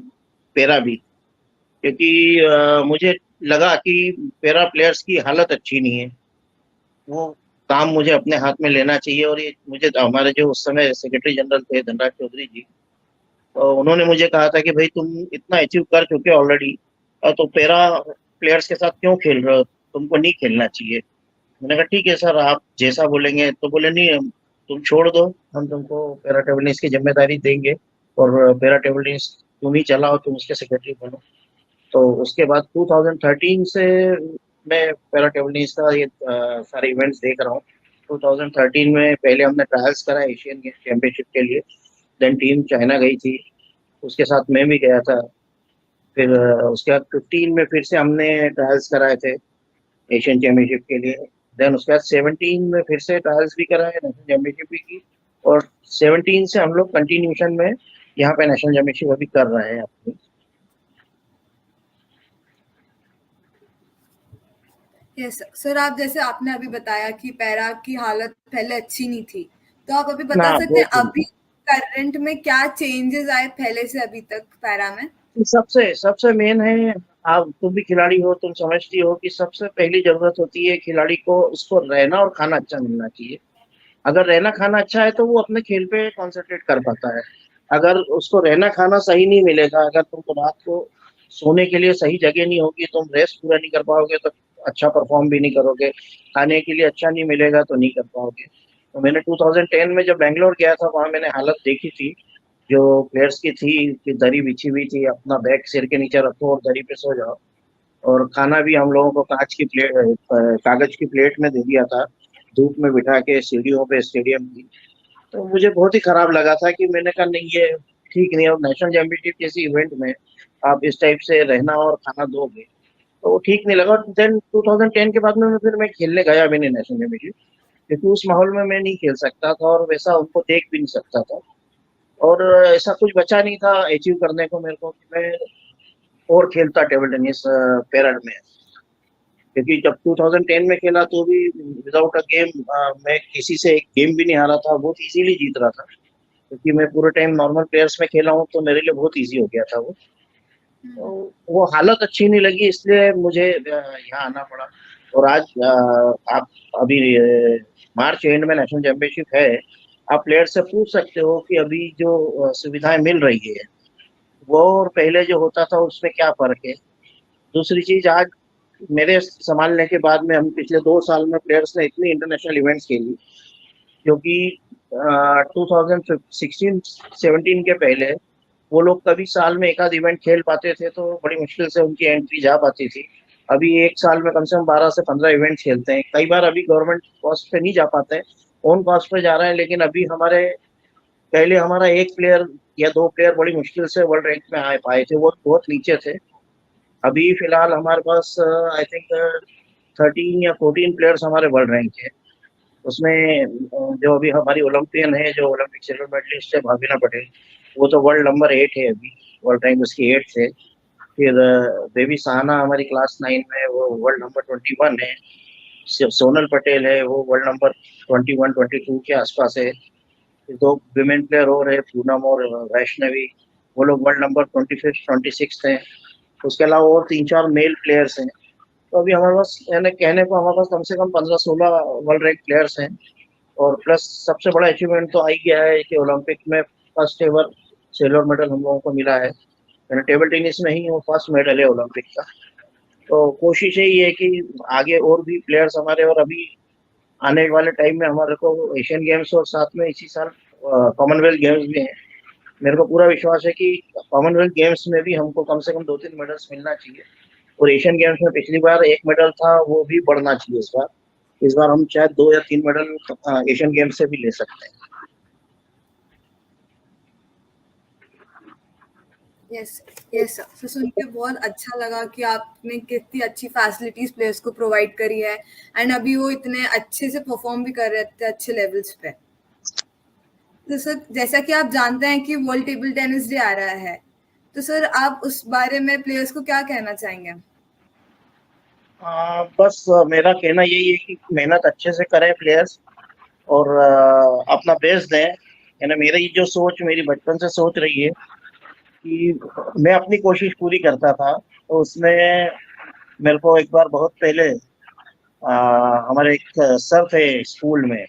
पैरा भी, क्योंकि मुझे लगा कि पैरा प्लेयर्स की हालत अच्छी नहीं है। वो काम मुझे अपने हाथ में लेना चाहिए। और ये मुझे हमारे जो उस समय सेक्रेटरी जनरल थे धनराज चौधरी जी, तो उन्होंने मुझे कहा था कि भाई तुम इतना अचीव कर चुके हो ऑलरेडी, तो पैरा प्लेयर्स के साथ क्यों खेल रहे हो, तुमको नहीं खेलना चाहिए। मैंने कहा ठीक है सर, आप जैसा बोलेंगे। तो बोले नहीं, तुम छोड़ दो, हम तुमको पैरा टेबल टेनिस की जिम्मेदारी देंगे और पैरा टेबल टेनिस तुम ही चलाओ, तुम उसके सेक्रेटरी बनो। तो उसके बाद 2013 से मैं पैरा टेबल टेनिस का ये सारे इवेंट्स देख रहा हूँ। 2013 में पहले हमने ट्रायल्स करा एशियन चैंपियनशिप के लिए। देन टीम चाइना गई थी, उसके साथ मैं भी गया था। फिर उसके बाद 15 में फिर से हमने ट्रायल्स कराए थे एशियन चैंपियनशिप के लिए। देन उसके बाद 17 में फिर से ट्रायल्स भी कराए, नेशनल चैंपियनशिप भी की। और 17 से हम लोग कंटिन्यूशन में यहाँ पे नेशनल चैंपियनशिप अभी कर रहे हैं अपनी। यस सर, आप जैसे आपने अभी बताया कि पैरा की हालत पहले अच्छी नहीं थी, तो आप अभी बता ना सकते हैं बहुत अभी करंट में क्या चेंजेस आए पहले से अभी तक पैरा में? सबसे सबसे मेन है, आप तुम भी खिलाड़ी हो, तुम समझती हो कि सबसे पहली जरूरत होती है खिलाड़ी को, उसको रहना और खाना अच्छा मिलना चाहिए। अगर रहना खाना अच्छा है तो वो अपने खेल पे कंसंट्रेट कर पाता है। अगर उसको रहना खाना सही नहीं मिलेगा, अगर तुमको रात को सोने के लिए सही जगह नहीं होगी, तुम रेस्ट पूरा नहीं कर पाओगे तो अच्छा परफॉर्म भी नहीं करोगे। खाने के लिए अच्छा नहीं मिलेगा तो नहीं कर पाओगे। तो मैंने 2010 में जब बैंगलोर गया था, वहाँ मैंने हालत देखी थी जो प्लेयर्स की थी कि दरी बिछी हुई थी, अपना बैग सिर के नीचे रखो और दरी पे सो जाओ। और खाना भी हम लोगों को कागज की प्लेट में दे दिया था, धूप में बिठा के सीढ़ियों पे स्टेडियम की। तो मुझे बहुत ही खराब लगा था कि मैंने कहा नहीं, ये ठीक नहीं है। और नेशनल चैंपियनशिप जैसी इवेंट में आप इस टाइप से रहना और खाना दोगे तो वो ठीक नहीं लगा। देन 2010 के बाद में फिर मैं खेलने गया भी नहीं नेशनल चैंपियनशिप, क्योंकि उस माहौल में मैं नहीं खेल सकता था और वैसा उनको देख भी नहीं सकता था। और ऐसा कुछ बचा नहीं था अचीव करने को मेरे को कि मैं और खेलता टेबल टेनिस पैरा में। क्योंकि जब 2010 में खेला तो भी विदाउट अ गेम मैं किसी से एक गेम भी नहीं हारा था, बहुत इजीली जीत रहा था। क्योंकि मैं पूरे टाइम नॉर्मल प्लेयर्स में खेला हूँ तो मेरे लिए बहुत इजी हो गया था वो। तो वो हालत अच्छी नहीं लगी, इसलिए मुझे यहाँ आना पड़ा। और आज आप अभी मार्च एंड में नेशनल चैंपियनशिप है, आप प्लेयर से पूछ सकते हो कि अभी जो सुविधाएं मिल रही है वो और पहले जो होता था उसमें क्या फर्क है। दूसरी चीज, आज मेरे संभालने के बाद में हम पिछले 2 साल में प्लेयर्स ने इतनी इंटरनेशनल इवेंट्स खेली, क्योंकि 2016-17 के पहले वो लोग कभी साल में एक आध इवेंट खेल पाते थे, तो बड़ी मुश्किल से उनकी एंट्री जा पाती थी। अभी एक साल में कम से कम 12 से 15 इवेंट्स खेलते हैं। कई बार अभी गवर्नमेंट कॉस्ट पे नहीं जा पाते, ओन कॉस्ट पे जा रहे हैं, लेकिन अभी पहले हमारा एक प्लेयर या 2 प्लेयर बड़ी मुश्किल से वर्ल्ड रैंक में आ पाए थे, वो बहुत नीचे थे। अभी फिलहाल हमारे पास आई थिंक 13 या 14 प्लेयर्स हमारे वर्ल्ड रैंक है। उसमें जो अभी हमारी ओलंपियन है, जो ओलंपिक सिल्वर मेडलिस्ट है, भाविना पटेल, वो तो वर्ल्ड नंबर 8 है अभी, वर्ल्ड रैंक उसकी 8 है। फिर बेबी साहना हमारी क्लास 9 में, वो वर्ल्ड नंबर 21 है। सोनल पटेल है, वो वर्ल्ड नंबर 21-22 के आसपास है। फिर 2 विमेन प्लेयर और है, पूनम और वैष्णवी, वो लोग वर्ल्ड नंबर 25-26 है। उसके अलावा और 3-4 मेल प्लेयर्स हैं। तो अभी हमारे पास, यानी कहने को हमारे पास कम से कम 15-16 वर्ल्ड रैंक प्लेयर्स हैं। और प्लस सबसे बड़ा अचीवमेंट तो आई गया है कि ओलंपिक में फर्स्ट एवर सिल्वर मेडल हम लोगों को मिला है। यानी टेबल टेनिस में ही वो फर्स्ट मेडल है ओलंपिक का। तो कोशिश यही है कि आगे और भी प्लेयर्स हमारे, और अभी आने वाले टाइम में हमारे को एशियन गेम्स और साथ में इसी साल कॉमनवेल्थ गेम्स भी हैं। मेरे को पूरा विश्वास है कि कॉमनवेल्थ गेम्स में भी हमको कम से कम 2-3 मेडल्स मिलना चाहिए। और एशियन गेम्स में पिछली बार 1 मेडल था, वो भी बढ़ना चाहिए इस बार। इस बार हम शायद 2 या 3 मेडल एशियन गेम्स से भी ले सकते हैं। यस यस सर, तो सुन के बहुत अच्छा लगा कि आपने कितनी अच्छी फैसिलिटीज प्लेयर्स को प्रोवाइड करी है, एंड अभी वो इतने अच्छे से परफॉर्म भी कर रहे थे अच्छे लेवल्स पे। तो सर, जैसा कि आप जानते हैं कि वर्ल्ड टेबल टेनिस डे आ रहा है, तो सर आप उस बारे में प्लेयर्स को क्या कहना चाहेंगे? बस मेरा कहना यही है कि मेहनत अच्छे से करें प्लेयर्स, और अपना बेस्ट दें। यानी मेरी जो सोच, मेरी बचपन से सोच रही है कि मैं अपनी कोशिश पूरी करता था। तो उसमें मेरे को एक बार बहुत पहले हमारे एक सर थे स्कूल में,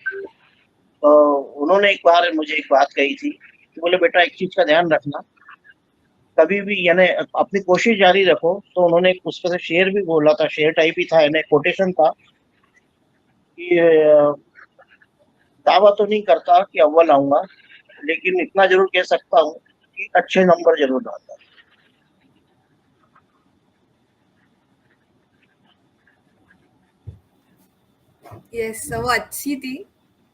तो उन्होंने एक बार मुझे एक बात कही थी कि बोले, बेटा एक चीज का ध्यान रखना, कभी भी यानी अपनी कोशिश जारी रखो। तो उन्होंने उस पर से शेर भी बोला था, शेर टाइप ही था, यानी कोटेशन था कि दावा तो नहीं करता कि अव्वल आऊंगा, लेकिन इतना जरूर कह सकता हूँ कि अच्छे नंबर जरूर लाऊंगा। यस सर, वो अच्छी थी,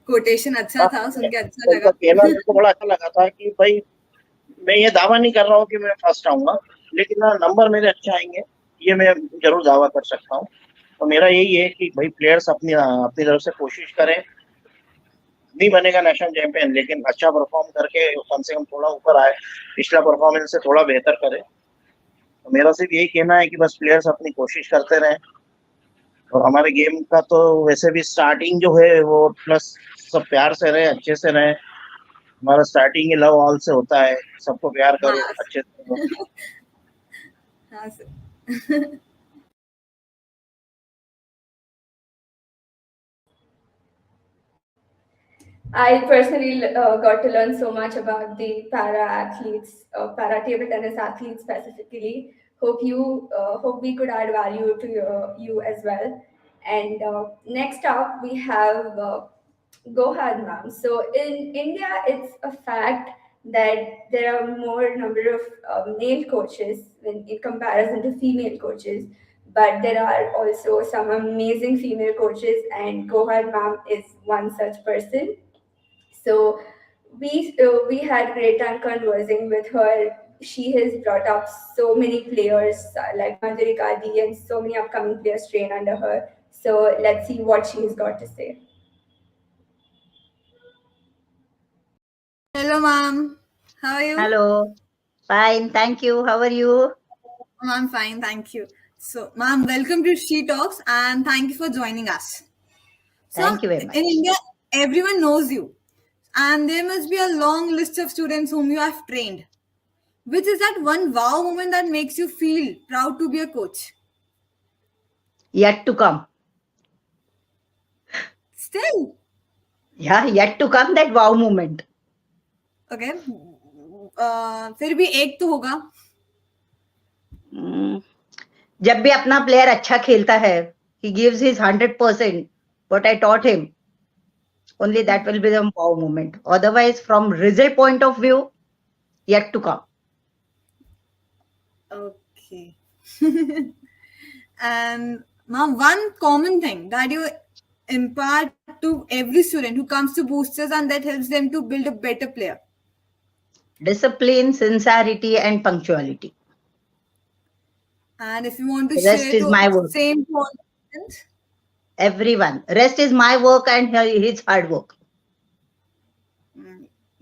कोटेशन अच्छा था, सुन के अच्छा उनका लगा। कहना मेरे को बड़ा अच्छा लगा था कि भाई, मैं ये दावा नहीं कर रहा हूँ कि मैं फर्स्ट आऊंगा, लेकिन नंबर मेरे अच्छे आएंगे, ये मैं जरूर दावा कर सकता हूँ। तो मेरा यही है कि भाई प्लेयर्स अपनी अपनी तरफ से कोशिश करें। नहीं बनेगा नेशनल चैंपियन, लेकिन अच्छा परफॉर्म करके कम से कम थोड़ा ऊपर आए, पिछला परफॉर्मेंस से थोड़ा बेहतर करे। तो मेरा सिर्फ यही कहना है कि बस प्लेयर्स अपनी कोशिश करते रहें। और हमारे गेम का तो वैसे भी स्टार्टिंग जो है वो प्लस सब प्यार से रहे, अच्छे से रहे। हमारा स्टार्टिंग ही लव ऑल से होता है, सबको प्यार करो, हाँ अच्छे से रहो। हाँ sir. I personally got to learn so much about the para athletes, para table tennis athletes specifically. Hope we could add value to you as well. And next up, we have Gohad ma'am. So in India, it's a fact that there are more number of male coaches in comparison to female coaches. But there are also some amazing female coaches, and Gohad ma'am is one such person. So we had great time conversing with her. She has brought up so many players like Madhuri Kadi and so many upcoming players train under her. So let's see what she's got to say. Hello ma'am, how are you? Hello, fine, thank you. How are you? I'm fine, thank you. So ma'am, welcome to She Talks, and thank you for joining us. So Thank you very in much. India, everyone knows you, and there must be a long list of students whom you have trained. Which is that one wow moment that makes you feel proud to be a coach? Yet to come. Still, Yeah, yet to come that wow moment. okay. फिर भी एक तो होगा. Mm, जब भी अपना player अच्छा खेलता है, he gives his 100%, what I taught him, only that will be the wow moment. Otherwise, from result point of view, yet to come. Okay. And now, one common thing that you impart to every student who comes to boosters and that helps them to build a better player. Discipline, sincerity, and punctuality. And if you want to The rest share is to my work. same to all students, Everyone. Rest is my work and his hard work.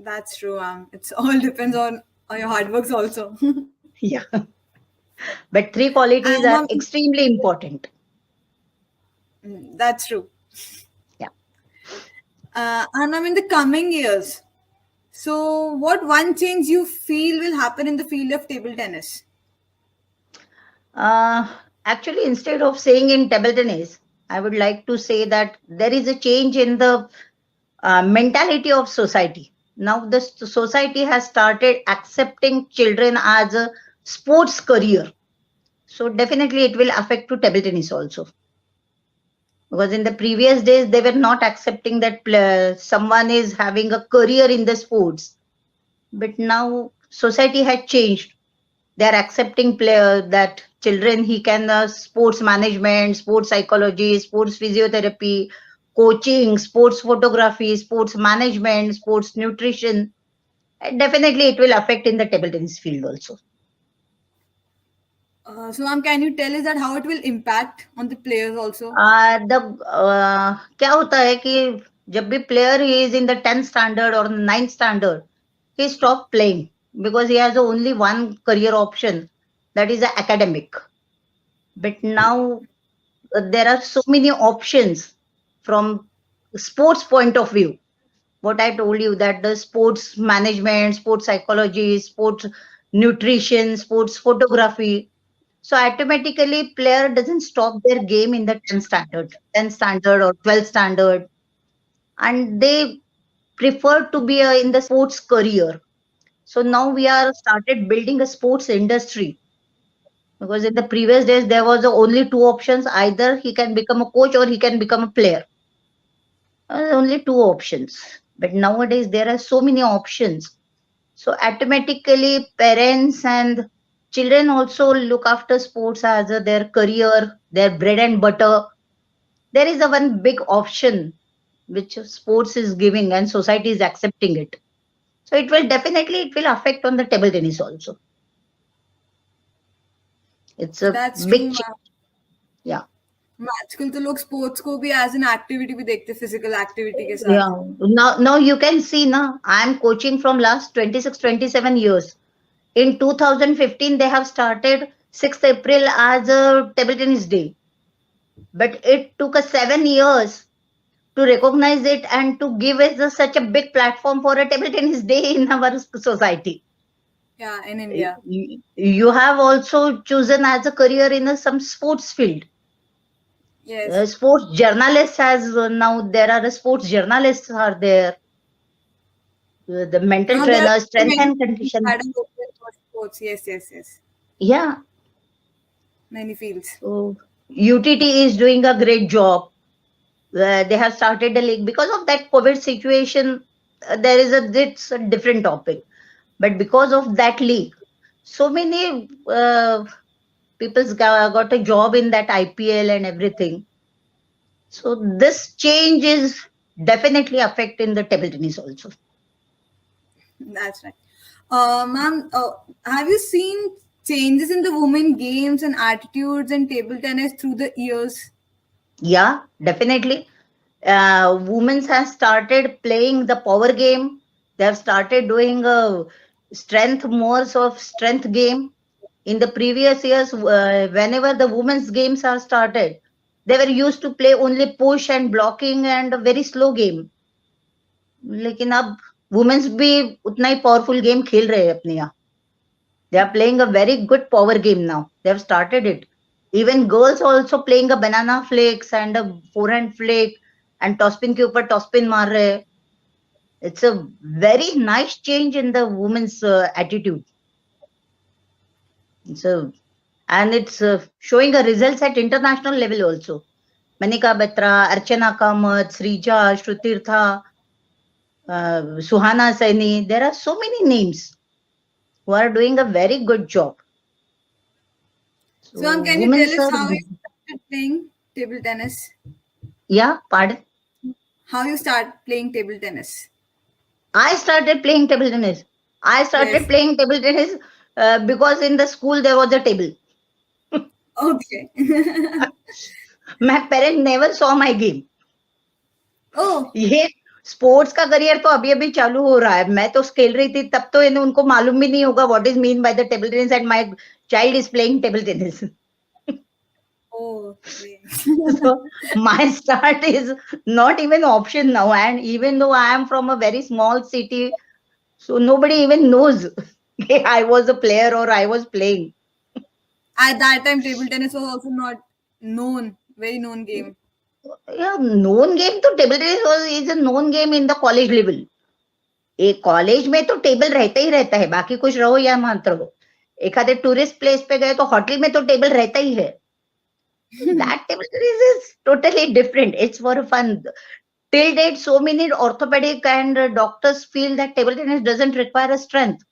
that's true. It's all depends on your hard works also. Yeah. But three qualities And are extremely important. that's true. Yeah. And in the coming years, so what one change you feel will happen in the field of table tennis? Actually, instead of saying in table tennis, I would like to say that there is a change in the mentality of society. Now, the society has started accepting children as a sports career. So definitely, it will affect to table tennis also. Because in the previous days, they were not accepting that someone is having a career in the sports. But now society had changed. They are accepting that children he can sports management, sports psychology, sports physiotherapy, coaching, sports photography, sports management, sports nutrition. Definitely, it will affect in the table tennis field also. So, can you tell us that how it will impact on the players also? क्या होता है कि जब भी player he is in the 10th standard or 9th standard, he stop playing because he has only one career option, that is academic. But now there are so many options from sports point of view. What I told you, that the sports management, sports psychology, sports nutrition, sports photography. So automatically player doesn't stop their game in the 10th standard or 12th standard, and they prefer to be in the sports career. So now we are started building a sports industry, because in the previous days there was only two options: either he can become a coach or he can become a player. Only two options. But nowadays there are so many options. So automatically parents and children also look after sports as their career, their bread and butter. There is a one big option which sports is giving and society is accepting it. So it will definitely, it will affect on the table tennis also. It's a That's big true. change. Yeah. आजकल तो लोग sports को भी as an activity भी देखते physical activity के साथ. Yeah. Now you can see now, I am coaching from last 26, 27 years. In 2015, they have started 6th April as a table tennis day. But it took us 7 years to recognize it and to give us such a big platform for a table tennis day in our society. Yeah, in India. You have also chosen as a career in some sports field. Yes. Sports journalists now there are sports journalists are there. The mental Now there are trainer, strength many and fields condition. that are open for sports. Yes. Yeah. Many fields. So UTT is doing a great job. They have started a league because of that COVID situation. It's a different topic, but because of that league, so many people's got a job in that IPL and everything. So this change is definitely affecting the table tennis also. That's right. Ma'am, have you seen changes in the women games and attitudes in table tennis through the years? Yeah, definitely. Women have started playing the power game. They have started doing more of strength game. In the previous years, whenever the women's games are started, they were used to play only push and blocking and a very slow game. लेकिन अब women's भी उतना ही powerful game खेल रहे हैं अपने यहाँ. They are playing a very good power game now. They have started it. Even girls also playing a banana flakes and a forehand flake and topspin के ऊपर topspin मार रहे हैं. It's a very nice change in the women's attitude. So and it's showing a results at international level also. Manika Batra, Archana Kamath, Srija, Shrutirtha, Suhana Saini. There are so many names who are doing a very good job. So, So, can you women's tell us are, how you started playing table tennis? yeah, pardon. How you start playing table tennis? I started playing table tennis. I started Yes. playing table tennis because in the school there was a table. Okay. My parents never saw my game. Oh, ये sports का career तो अभी अभी चालू हो रहा है. मैं तो खेल रही थी तब तो इन्हें उनको मालूम भी नहीं होगा what is mean by the table tennis and my child is playing table tennis. oh, yes. So my start is not even option now, and even though I am from a very small city, so nobody even knows I was a player or I was playing. At that time, table tennis was also not known, very known game. Yeah, known game तो table tennis is a known game in the college level. एक college में तो table रहता ही रहता है, बाकी कुछ रहो या मत रहो. एखादे टूरिस्ट प्लेस पे गए तो होटल में तो टेबल रहता ही है. That table tennis is totally different. It's for fun. Till date, so many orthopedic and doctors feel that table tennis doesn't require a strength.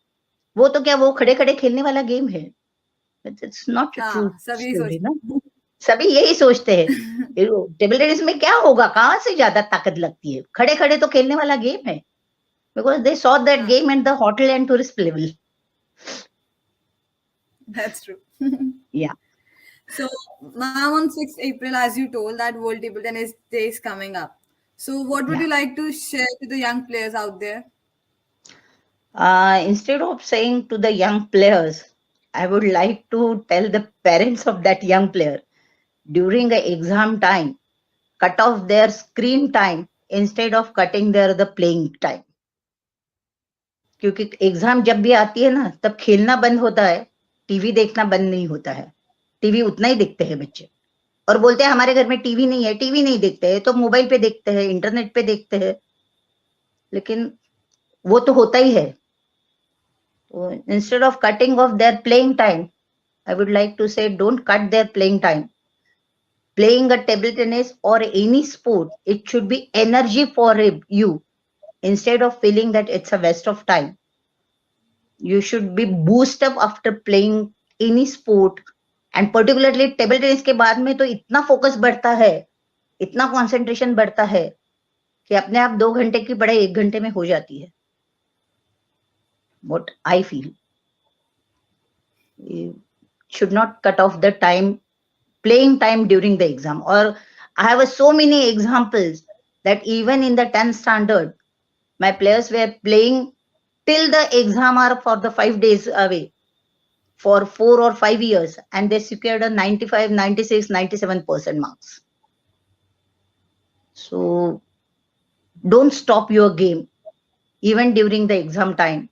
वो तो क्या वो खड़े खड़े खेलने वाला गेम है. It's not a हाँ, true सभी story, ना. सोचते सभी यही सोचते हैं टेबल टेनिस में क्या होगा, कहाँ से ज्यादा ताकत लगती है, खड़े खड़े तो खेलने वाला गेम है. Because they saw that game at the hotel and tourist level. That's true. Yeah. So now on 6th April, as you told, that World Table Tennis Day is coming up. So what would Yeah. you like to share to the young players out there? Instead of saying to the young players, I would like to tell the parents of that young player during the exam time, cut off their screen time instead of cutting their the playing time. क्योंकि exam जब भी आती है ना तब खेलना बंद होता है, टीवी देखना बंद नहीं होता है. टीवी उतना ही देखते हैं बच्चे और बोलते हैं हमारे घर में टीवी नहीं है, टीवी नहीं देखते हैं तो मोबाइल पे देखते हैं, इंटरनेट पे देखते हैं, लेकिन वो तो होता ही है. So instead of cutting off their playing time, I would like to say don't cut their playing time. Playing a table tennis or any sport, it should be energy for you instead of feeling that it's a waste of time. You should be boosted up after playing any sport, and particularly table tennis के बाद में तो इतना focus बढ़ता है, इतना concentration बढ़ता है कि अपने आप 2 घंटे की पढ़ाई 1 घंटे में हो जाती है. What I feel, you should not cut off the time, playing time during the exam. Or I have so many examples that even in the 10th standard, my players were playing till the exam are for the 5 days away for 4 or 5 years, and they secured a 95, 96, 97% marks. So don't stop your game even during the exam time,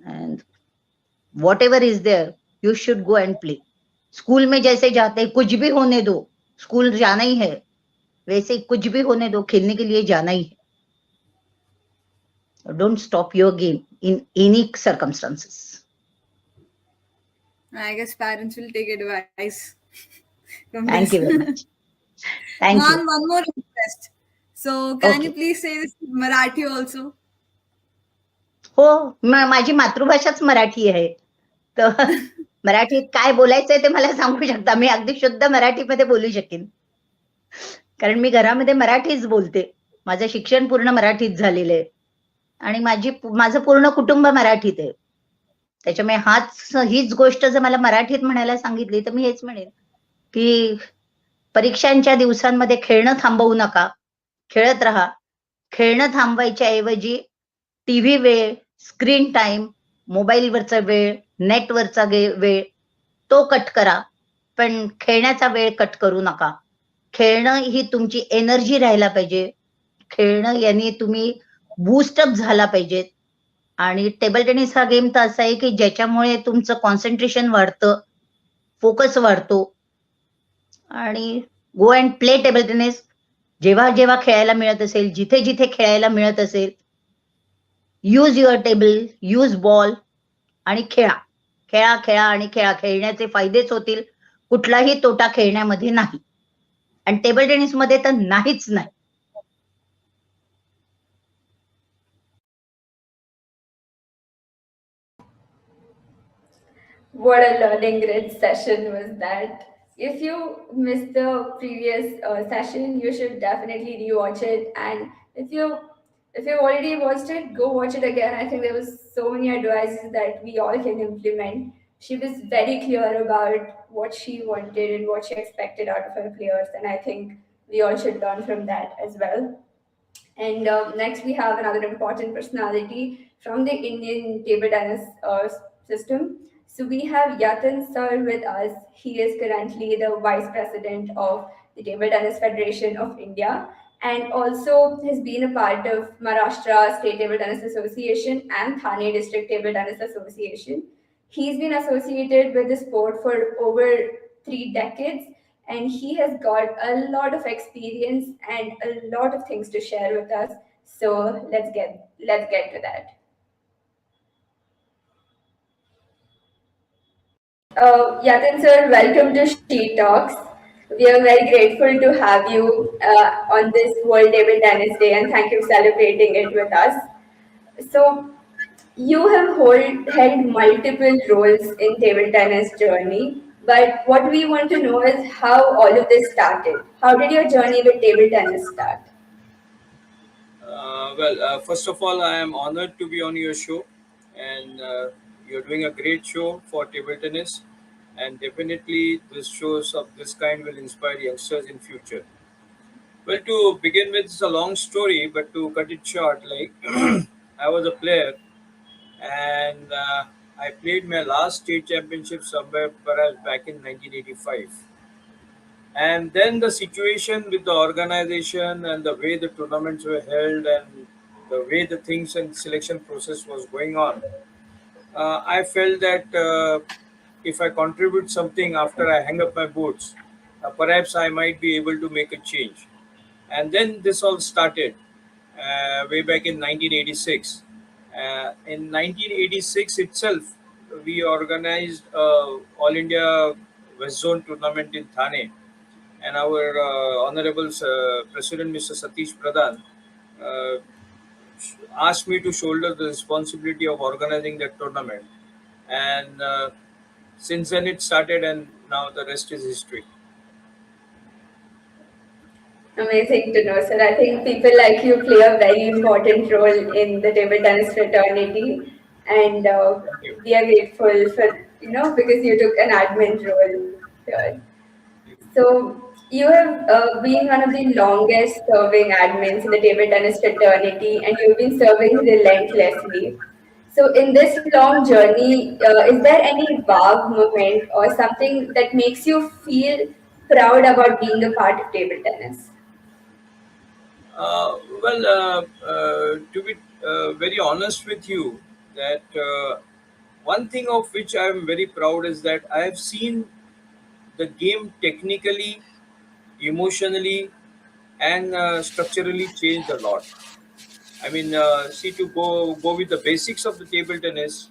and whatever is there, you should go and play. School में जैसे जाते हैं कुछ भी होने दो, school जाना ही है, वैसे ही कुछ भी होने दो, खेलने के लिए जाना ही है. Don't stop your game in any circumstances. I guess parents will take advice from Thank this. you very much. Thank Ma'am, you. one more request. So can you Okay. please say this in Marathi also? हो, माझी मातृभाषाच मराठी आहे, तर मराठीत काय बोलायचंय ते मला सांगू शकता. मी अगदी शुद्ध मराठीमध्ये बोलू शकेन, कारण मी घरामध्ये मराठीच बोलते. माझं शिक्षण पूर्ण मराठीत झालेलं आहे आणि माझं पूर्ण कुटुंब मराठीत आहे. त्याच्यामुळे हीच गोष्ट जर मला मराठीत म्हणायला सांगितली तर मी हेच म्हणेन की परीक्षांच्या दिवसांमध्ये खेळणं थांबवू नका, खेळत राहा. खेळणं थांबवायच्या ऐवजी टीव्ही वेळ, स्क्रीन टाइम, मोबाईलवरचा वेळ, नेटवरचा वेळ तो कट करा, पण खेळण्याचा वेळ कट करू नका. खेळणं ही तुमची एनर्जी राहायला पाहिजे. खेळणं याने तुम्ही बूस्टअप झाला पाहिजेत. आणि टेबल टेनिस हा गेम तर असा आहे की ज्याच्यामुळे तुमचं कॉन्सन्ट्रेशन वाढतं, फोकस वाढतो. आणि go and play table tennis. जेव्हा जेव्हा खेळायला मिळत असेल, जिथे जिथे खेळायला मिळत असेल, use your table, use ball आणि खेळा. खेळा खेळा आणि खेळा, खेळण्याचे फायदेच होतील, कुठलाही तोटा खेळण्यामध्ये नाही. आणि टेबल टेनिसमध्ये तर नाहीच नाही. What a learning rich session was that. If you missed the previous session, you should definitely rewatch it. And if you already watched it, go watch it again. I think there was so many advices that we all can implement. She was very clear about what she wanted and what she expected out of her players, and I think we all should learn from that as well. And next, we have another important personality from the Indian table tennis system. So we have Yatin Sir with us. He is currently the vice president of the Table Tennis Federation of India, and also has been a part of Maharashtra State Table Tennis Association and Thane District Table Tennis Association. He's been associated with the sport for over 3 decades, and he has got a lot of experience and a lot of things to share with us. So let's get to that. Yatin sir, welcome to She Talks. We are very grateful to have you on this World Table Tennis Day, and thank you for celebrating it with us. So, you have held multiple roles in table tennis journey, but what we want to know is how all of this started. How did your journey with table tennis start? First of all, I am honored to be on your show, and you're doing a great show for table tennis. And definitely, this shows of this kind will inspire youngsters in future. Well, to begin with, it's a long story, but to cut it short, like I was a player, and I played my last state championship somewhere perhaps back in 1985. And then the situation with the organization and the way the tournaments were held and the way the things and selection process was going on, I felt that if I contribute something after I hang up my boots, perhaps I might be able to make a change. And then this all started way back in 1986. In 1986 itself, we organized All India West Zone tournament in Thane, and our honorable President, Mr. Satish Pradhan, uh, asked me to shoulder the responsibility of organizing that tournament. And since then it started, and now the rest is history. Amazing to know, sir. I think people like you play a very important role in the table tennis fraternity, and Thank you. we are grateful for because you took an admin role here. So you have been one of the longest serving admins in the table tennis fraternity, and you've been serving relentlessly. So in this long journey, is there any wow moment or something that makes you feel proud about being a part of table tennis? To be very honest with you, that one thing of which I am very proud is that I have seen the game technically, emotionally, and structurally changed a lot. I mean, see, to go with the basics of the table tennis.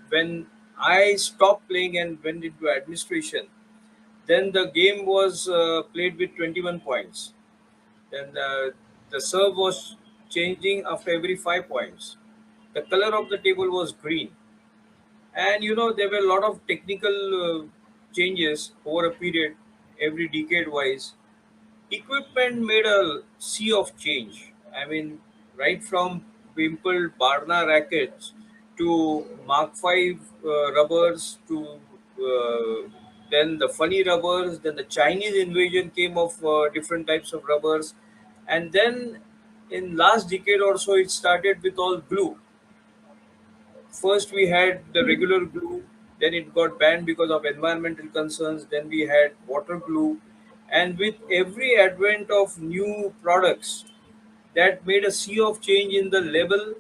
When I stopped playing and went into administration, then the game was played with 21 points. Then the serve was changing after every 5 points. The color of the table was green, and there were a lot of technical changes over a period, every decade wise. Equipment made a sea of change. I mean, right from pimpled Barna rackets to Mark V rubbers to then the funny rubbers, then the Chinese invasion came of different types of rubbers, and then in last decade or so it started with all glue. First we had the regular glue, then it got banned because of environmental concerns, then we had water glue, and with every advent of new products, that made a sea of change in the level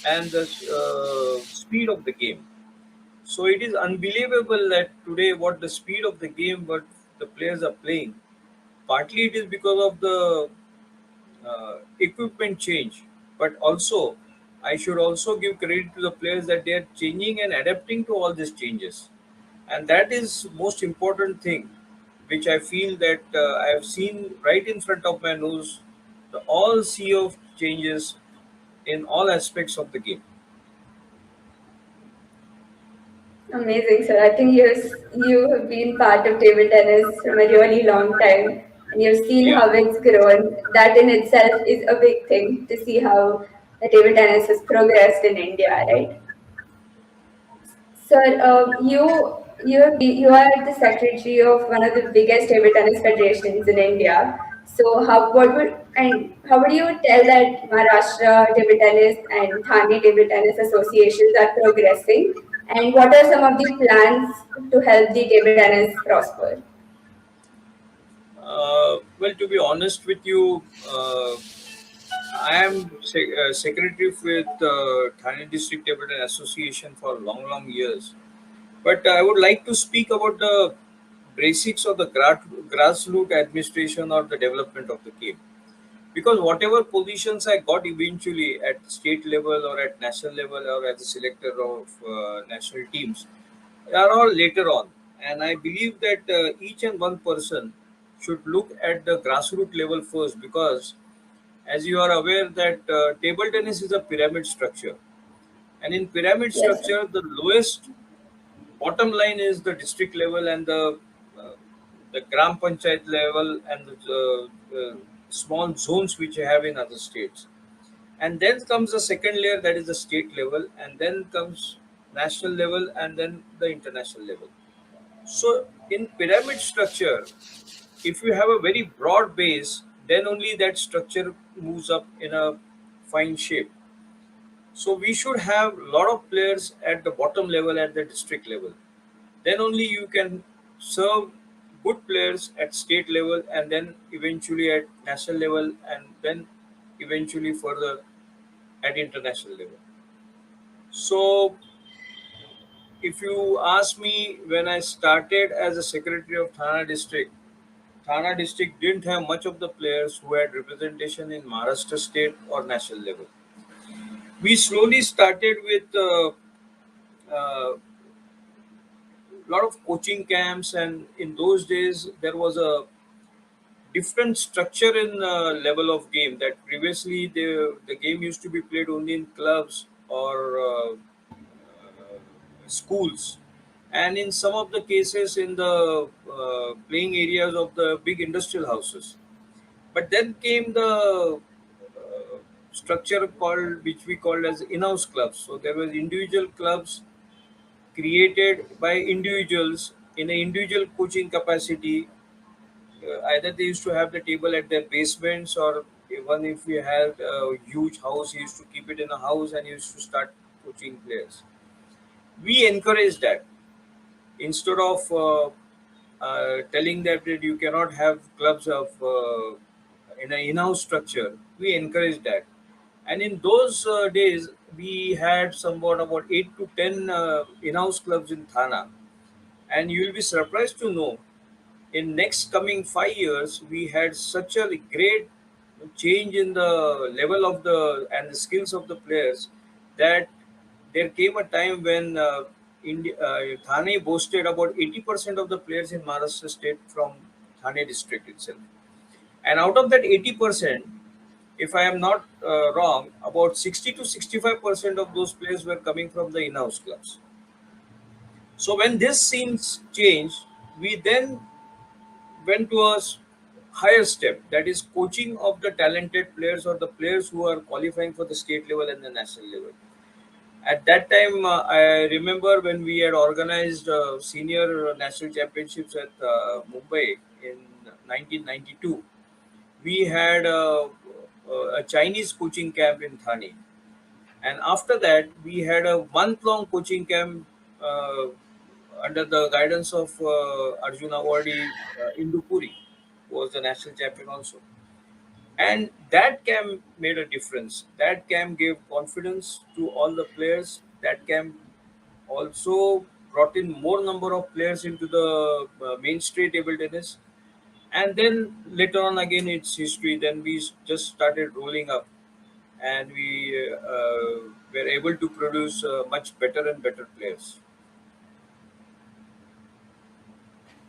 and the speed of the game. So it is unbelievable that today what the speed of the game, what the players are playing, partly it is because of the equipment change, but also I should also give credit to the players that they are changing and adapting to all these changes, and that is most important thing, which I feel that I have seen right in front of my nose, the all sea of changes in all aspects of the game. Amazing, sir. I think you have been part of table tennis from a really long time, and you've seen Yeah. how it's grown. That in itself is a big thing to see how the table tennis has progressed in India, right? Sir, you are the secretary of one of the biggest table tennis federations in India. So how would you tell that Maharashtra table tennis and Thane table tennis associations are progressing? And what are some of the plans to help the table tennis prosper? Well, to be honest with you, I am secretary with Thane District Table Tennis Association for long, long years. But I would like to speak about the basics of the grassroots administration or the development of the game. Because whatever positions I got eventually at state level or at national level or as a selector of national teams, they are all later on. And I believe that each and one person should look at the grassroots level first, because as you are aware that table tennis is a pyramid structure, and in pyramid Yes, sir. structure the lowest bottom line is the district level and uh, the gram panchayat level and the small zones which you have in other states, and then comes the second layer, that is the state level, and then comes national level and then the international level. So in pyramid structure, if you have a very broad base, then only that structure moves up in a fine shape. So we should have a lot of players at the bottom level, at the district level. Then only you can serve good players at state level, and then eventually at national level, and then eventually further at international level. So if you ask me, when I started as a secretary of Thana district didn't have much of the players who had representation in Maharashtra state or national level. We slowly started with lot of coaching camps, and in those days there was a different structure in level of game, that previously the game used to be played only in clubs or schools, and in some of the cases in the playing areas of the big industrial houses. But then came the structure called, which we called as in-house clubs. So there was individual clubs created by individuals in an individual coaching capacity. Either they used to have the table at their basements, or even if we had a huge house, he used to keep it in a house and he used to start coaching players. We encourage that, instead of telling that you cannot have clubs of in an in-house structure. We encourage that, and in those days we had somewhat about 8 to 10 in-house clubs in Thana, and you will be surprised to know, in next coming 5 years we had such a great change in the level of the and the skills of the players, that there came a time when Thane boasted about 80% of the players in Maharashtra state from Thane district itself, and out of that 80%, if I am not wrong, about 60 to 65% of those players were coming from the in-house clubs. So when this scenes changed, we then went to a higher step, that is coaching of the talented players or the players who are qualifying for the state level and the national level. At that time, I remember when we had organized senior national championships at Mumbai in 1992, we had a Chinese coaching camp in Thane. And after that, we had a month-long coaching camp uh, under the guidance of Arjun Awadi Indupuri, who was the national champion also. And that camp made a difference. That camp gave confidence to all the players. That camp also brought in more number of players into the mainstream table tennis. And then later on, again, it's history. Then we just started rolling up. and we were able to produce much better and better players.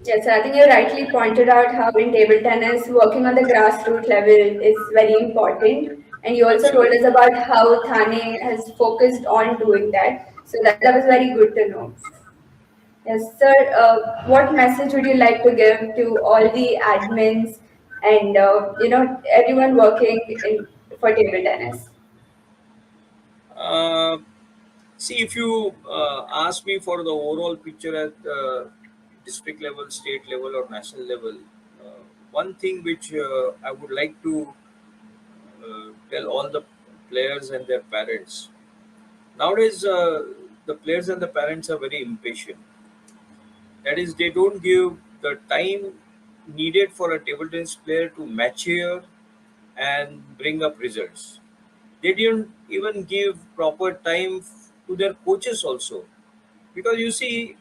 Yes, I think you rightly pointed out how in table tennis, working on the grassroots level is very important. And you also told us Absolutely. about how Thane has focused on doing that. So that was very good to know. Yes, sir. What message would you like to give to all the admins and everyone working in for table tennis? Uh, See, if you ask me for the overall picture at district level, state level, or national level, one thing which I would like to tell all the players and their parents. Nowadays, the players and the parents are very impatient. That is, they don't give the time needed for a table tennis player to mature and bring up results. They didn't even give proper time to their coaches also. Because you see,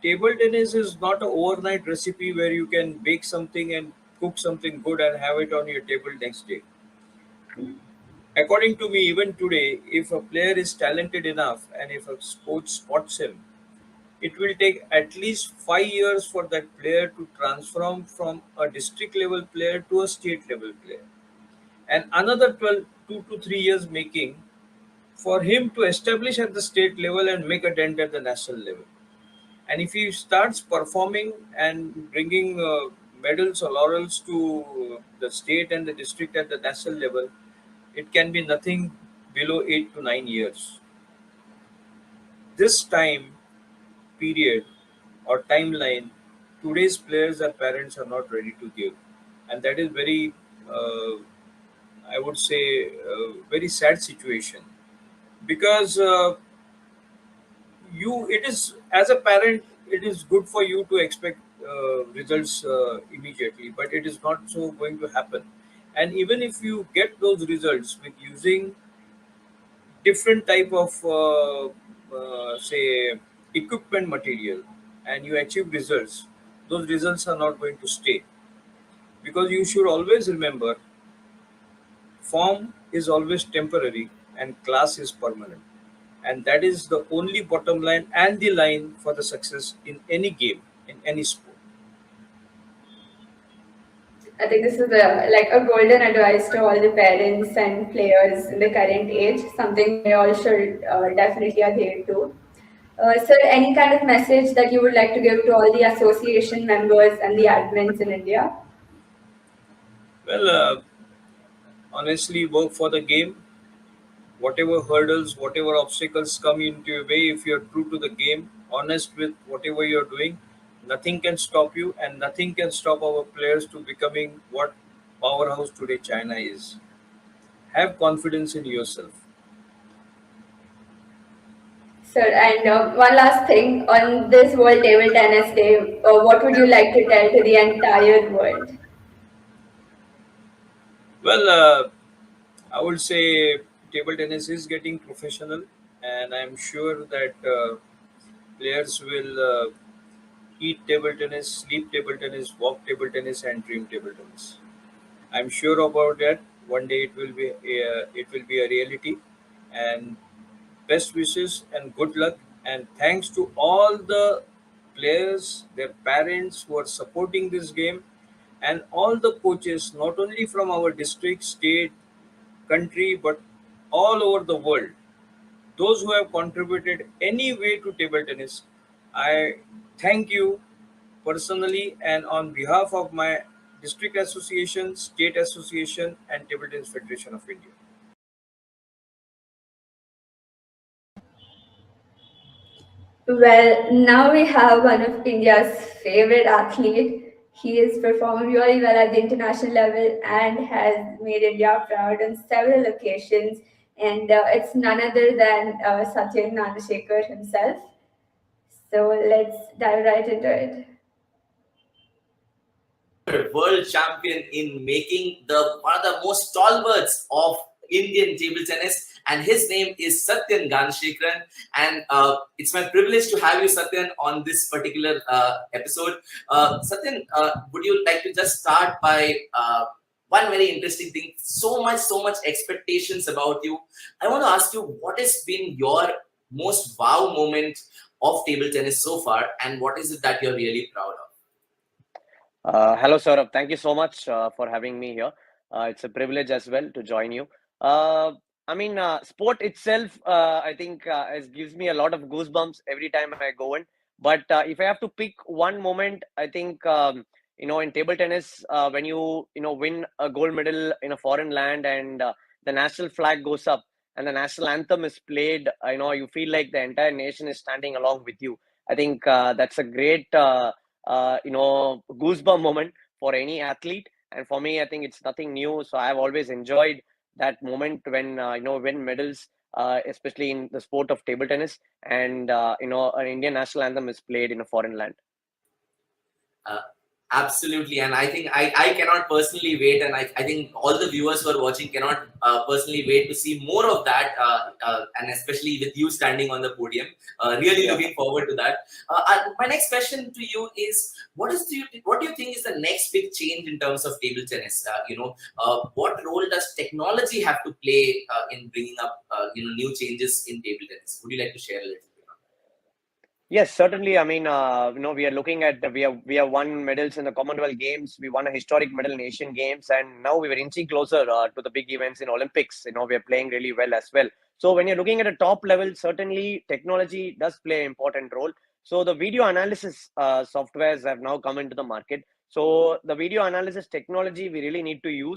table tennis is not an overnight recipe where you can bake something and cook something good and have it on your table next day. According to me, even today, if a player is talented enough and if a coach spots him, it will take at least 5 years for that player to transform from a district level player to a state level player. And another 12, 2 to 3 years making for him to establish at the state level and make a dent at the national level. And if he starts performing and bringing medals or laurels to the state and the district at the national level, it can be nothing below 8 to 9 years. This time period or timeline, today's players or parents are not ready to give, and that is very, I would say, very sad situation because it is as a parent, it is good for you to expect results immediately, but it is not so going to happen. And even if you get those results with using different type of say equipment material and you achieve results, those results are not going to stay, because you should always remember form is always temporary and class is permanent, and that is the only bottom line and the line for the success in any game, in any sport. I think this is like a golden advice to all the parents and players in the current age, something they all should definitely adhere to. Sir, any kind of message that you would like to give to all the association members and the admins in India? Well, honestly, work for the game. Whatever hurdles, whatever obstacles come into your way, if you're true to the game, honest with whatever you're doing, nothing can stop you, and nothing can stop our players to becoming what powerhouse today China is. Have confidence in yourself. Sir, and one last thing on this World Table Tennis Day, what would you like to tell to the entire world? Well, I would say table tennis is getting professional, and I'm sure that players will eat table tennis, sleep table tennis, walk table tennis, and dream table tennis. I'm sure about that. One day it will be a reality, and best wishes and good luck. And thanks to all the players, their parents who are supporting this game, and all the coaches, not only from our district, state, country, but all over the world. Those who have contributed any way to table tennis, I thank you personally and on behalf of my district association, state association, and Table Tennis Federation of India. Well, now we have one of India's favorite athlete. He is performing really well at the international level and has made India proud on several occasions. And it's none other than Satyan Nanashekhar himself. So let's dive right into it. World champion in making the one of the most stalwarts of Indian table tennis, and his name is Satyan Ganashekharan. And it's my privilege to have you, Satyan, on this particular episode. Satyan, would you like to just start by one very interesting thing, so much expectations about you. I want to ask you, what has been your most wow moment of table tennis so far, and what is it that you're really proud of? Hello, Saurabh. Thank you so much for having me here. It's a privilege as well to join you. Sport itself, I think, gives me a lot of goosebumps every time I go in. But if I have to pick one moment, I think, in table tennis, when you win a gold medal in a foreign land and the national flag goes up and the national anthem is played, you feel like the entire nation is standing along with you. I think that's a great goosebump moment for any athlete. And for me, I think it's nothing new. So I've always enjoyed that moment when win medals, especially in the sport of table tennis, and an Indian national anthem is played in a foreign land. Uh, Absolutely, and I think I cannot personally wait, and I think all the viewers who are watching cannot personally wait to see more of that, and especially with you standing on the podium. Really Yeah. looking forward to that. My next question to you is, what do you think is the next big change in terms of table tennis? What role does technology have to play in bringing up new changes in table tennis? Would you like to share a little bit? Yes, certainly. I mean, we are looking at we have won medals in the Commonwealth Games. We won a historic medal in Asian Games, and now we were inching closer to the big events in Olympics. We are playing really well as well. So when you're looking at a top level, certainly technology does play an important role. So the video analysis softwares have now come into the market. So the video analysis technology we really need to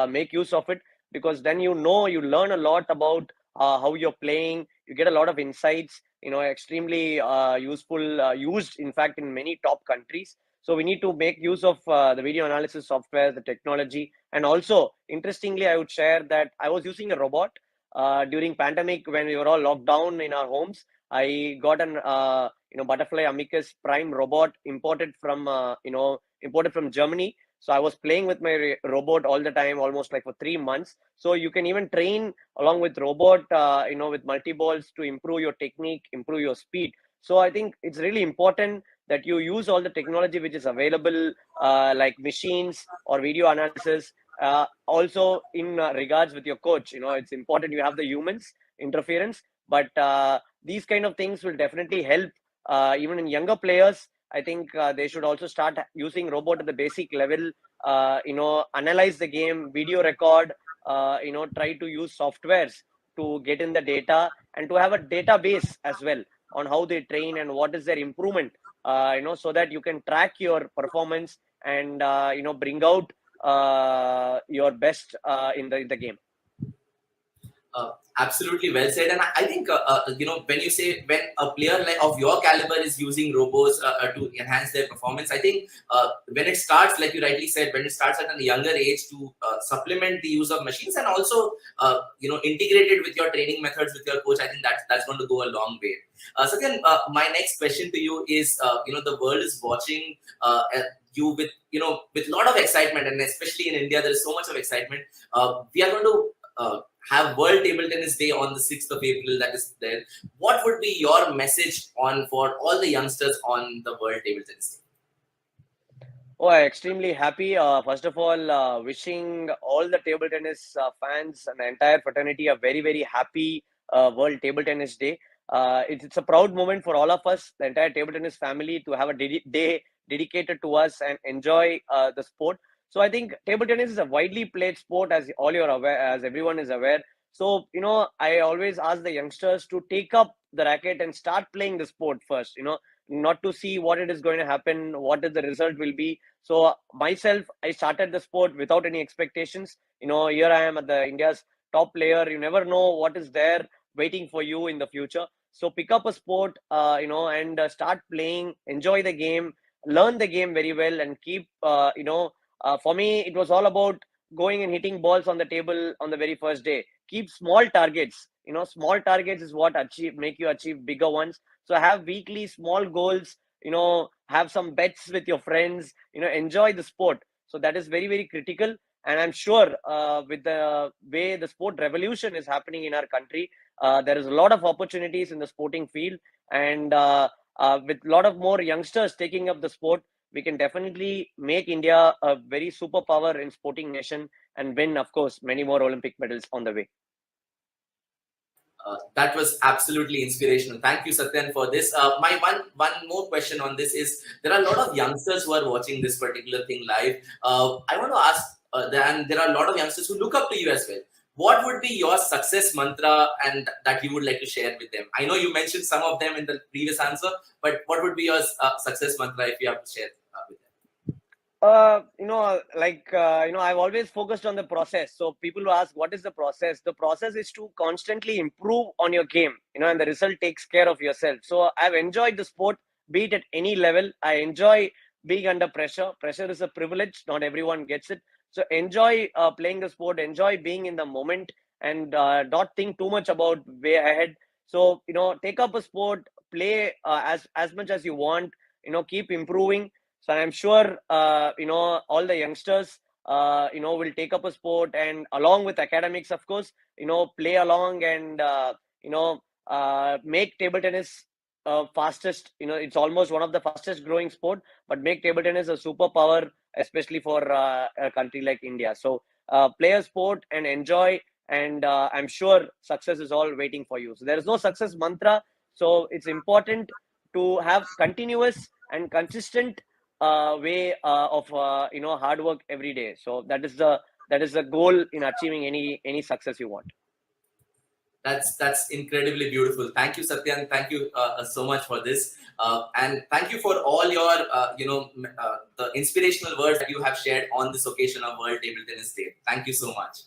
make use of it, because then you learn a lot about how you're playing. You get a lot of insights, extremely useful, used in fact in many top countries. So we need to make use of the video analysis software, the technology. And also, interestingly, I would share that I was using a robot during pandemic when we were all locked down in our homes. I got an butterfly amicus prime robot imported from Germany. So I was playing with my robot all the time, almost like for 3 months. So you can even train along with robot, with multi balls to improve your technique, improve your speed. So I think it's really important that you use all the technology which is available, like machines or video analysis. Also, in regards with your coach, it's important you have the humans interference, but these kind of things will definitely help even in younger players. I think they should also start using robot at the basic level. Analyze the game, video record. Try to use softwares to get in the data and to have a database as well on how they train and what is their improvement. So that you can track your performance and bring out your best in the game. Absolutely well said. And I think when you say when a player like of your caliber is using robots to enhance their performance, I think when it starts, like you rightly said, when it starts at a younger age to supplement the use of machines and also integrate it with your training methods with your coach, I think that's going to go a long way. Satyan, my next question to you is, the world is watching you with with a lot of excitement, and especially in India, there is so much of excitement. We are going to have World Table Tennis Day on the 6th of April. That is there. What would be your message for all the youngsters on the World Table Tennis Day? Oh, I'm extremely happy. First of all, wishing all the table tennis fans and the entire fraternity a very, very happy World Table Tennis Day. It's a proud moment for all of us, the entire table tennis family, to have a day dedicated to us and enjoy the sport. So I think table tennis is a widely played sport, as all you're aware, as everyone is aware. So, I always ask the youngsters to take up the racket and start playing the sport first, not to see what it is going to happen, what is the result will be. So myself, I started the sport without any expectations. Here I am at the India's top player. You never know what is there waiting for you in the future. So pick up a sport, and start playing, enjoy the game, learn the game very well, and keep, for me, it was all about going and hitting balls on the table on the very first day. Keep small targets. Small targets is what make you achieve bigger ones. So have weekly small goals. Have some bets with your friends. Enjoy the sport. So that is very, very critical. And I'm sure with the way the sport revolution is happening in our country, there is a lot of opportunities in the sporting field, and with a lot of more youngsters taking up the sport, we can definitely make India a very superpower in sporting nation and win, of course, many more Olympic medals on the way. That was absolutely inspirational. Thank you, Satyan, for this. My one more question on this is there are a lot of youngsters who are watching this particular thing live. I want to ask, and there are a lot of youngsters who look up to you as well. What would be your success mantra and that you would like to share with them? I know you mentioned some of them in the previous answer, but what would be your success mantra if you have to share with them? I've always focused on the process. So people who ask, what is the process? The process is to constantly improve on your game, and the result takes care of yourself. So I've enjoyed the sport, be it at any level. I enjoy being under pressure. Pressure is a privilege. Not everyone gets it. So enjoy playing the sport, enjoy being in the moment, and not think too much about way ahead. So, take up a sport, play as much as you want, keep improving. So I'm sure, all the youngsters, will take up a sport, and along with academics, of course, play along and, make table tennis fastest. It's almost one of the fastest growing sport, but make table tennis a superpower, especially for a country like India. So play a sport and enjoy, and I'm sure success is all waiting for you. So there is no success mantra. So it's important to have continuous and consistent way of hard work every day. So that is the goal in achieving any success you want. That's incredibly beautiful. Thank you, Satyan. Thank you so much for this, and thank you for all your the inspirational words that you have shared on this occasion of World Table Tennis Day. Thank you so much.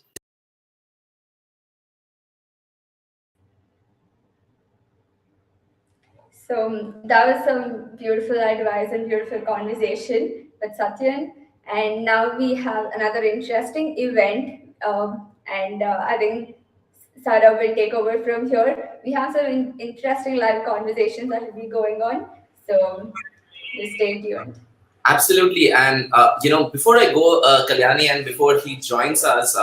So that was some beautiful advice and beautiful conversation with Satyan. And now we have another interesting event. And I think Sarah will take over from here. We have some interesting live conversations that will be going on. So just stay tuned. Absolutely, and before I go, Kalyani, and before he joins us,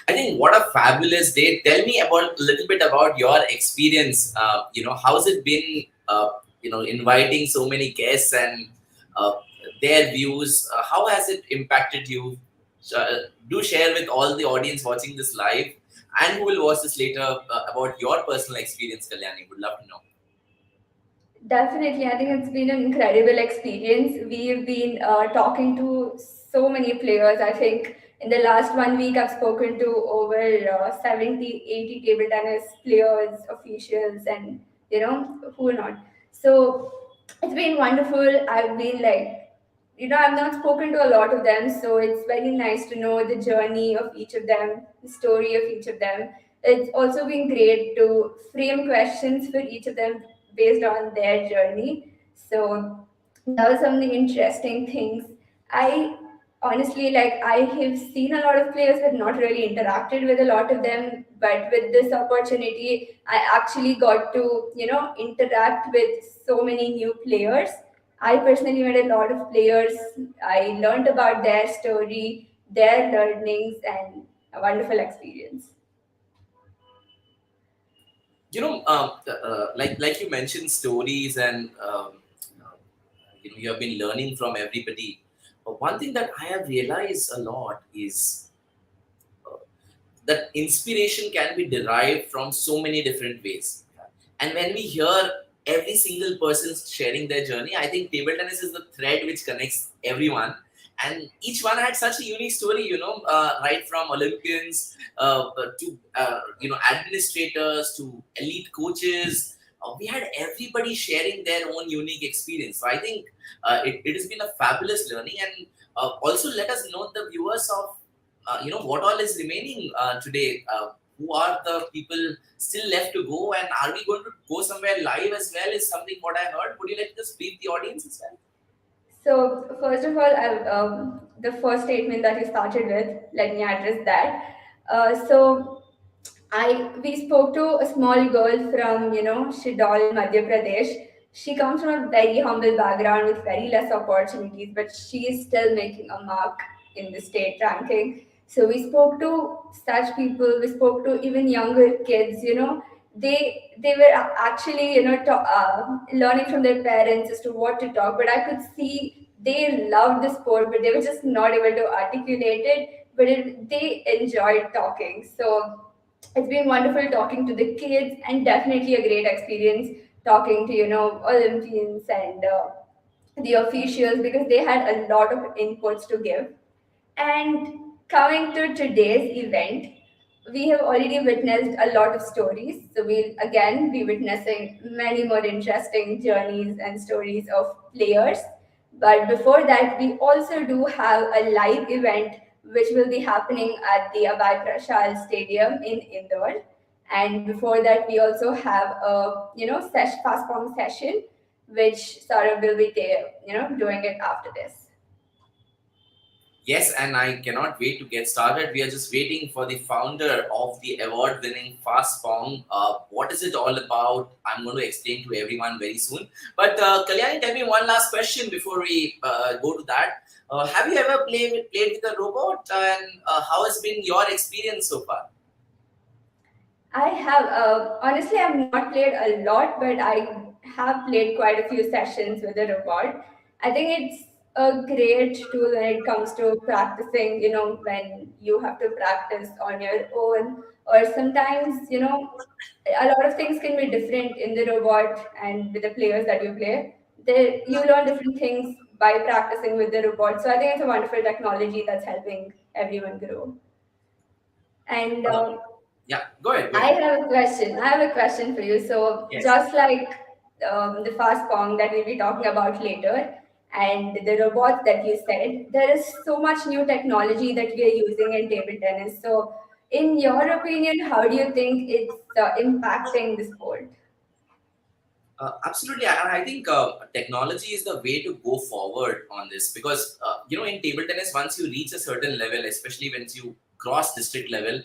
I think what a fabulous day. Tell me about a little bit about your experience. How's it been? Inviting so many guests and uh, their views. How has it impacted you? Do share with all the audience watching this live and who will watch this later about your personal experience, Kalyani. Would love to know. Definitely, I think it's been an incredible experience. We've been talking to so many players. I think in the last 1 week, I've spoken to over 70, 80 table tennis players, officials, and who not. So it's been wonderful. I've been I've not spoken to a lot of them, so it's very nice to know the journey of each of them, the story of each of them. It's also been great to frame questions for each of them based on their journey. So that was some of the interesting things. I honestly I have seen a lot of players but not really interacted with a lot of them. But with this opportunity, I actually got to, interact with so many new players. I personally met a lot of players. I learned about their story, their learnings, and a wonderful experience. Like you mentioned stories and you have been learning from everybody. One thing that I have realized a lot is that inspiration can be derived from so many different ways. And when we hear every single person sharing their journey, I think table tennis is the thread which connects everyone. And each one had such a unique story, right from Olympians to, administrators to elite coaches. We had everybody sharing their own unique experience. So I think it has been a fabulous learning. And also let us know the viewers of, what all is remaining today. Who are the people still left to go, and are we going to go somewhere live as well? Is something what I heard. Would you like to just brief the audience as well? So first of all, the first statement that you started with, let me address that. So we spoke to a small girl from Shidol, Madhya Pradesh. She comes from a very humble background with very less opportunities, but she is still making a mark in the state ranking. So we spoke to such people. We spoke to even younger kids. They were actually learning from their parents as to what to talk. But I could see they loved the sport, but they were just not able to articulate it. But they enjoyed talking. So it's been wonderful talking to the kids, and definitely a great experience talking to Olympians and the officials, because they had a lot of inputs to give. And coming to today's event, we have already witnessed a lot of stories. So we'll again be witnessing many more interesting journeys and stories of players. But before that, we also do have a live event which will be happening at the Abhay Prashal Stadium in Indore. And before that, we also have a fast form session, which Saurabh will be doing it after this. Yes, and I cannot wait to get started. We are just waiting for the founder of the award-winning Fast Pong. What is it all about? I'm going to explain to everyone very soon. But Kalyani, tell me one last question before we go to that. Have you ever played with a robot, and how has been your experience so far? I have honestly, I've not played a lot, but I have played quite a few sessions with a robot. I think it's a great tool when it comes to practicing. When you have to practice on your own, or sometimes a lot of things can be different in the robot and with the players that you play. You learn different things by practicing with the robot. So I think it's a wonderful technology that's helping everyone grow. And Yeah, go ahead. Go I ahead. have a question. I have a question for you. So, Yes. just like the fast pong that we'll be talking about later, and the robots that you said, there is so much new technology that we are using in table tennis. So, in your opinion, how do you think it's impacting the sport? Absolutely, and I think technology is the way to go forward on this, because in table tennis, once you reach a certain level, especially once you cross district level,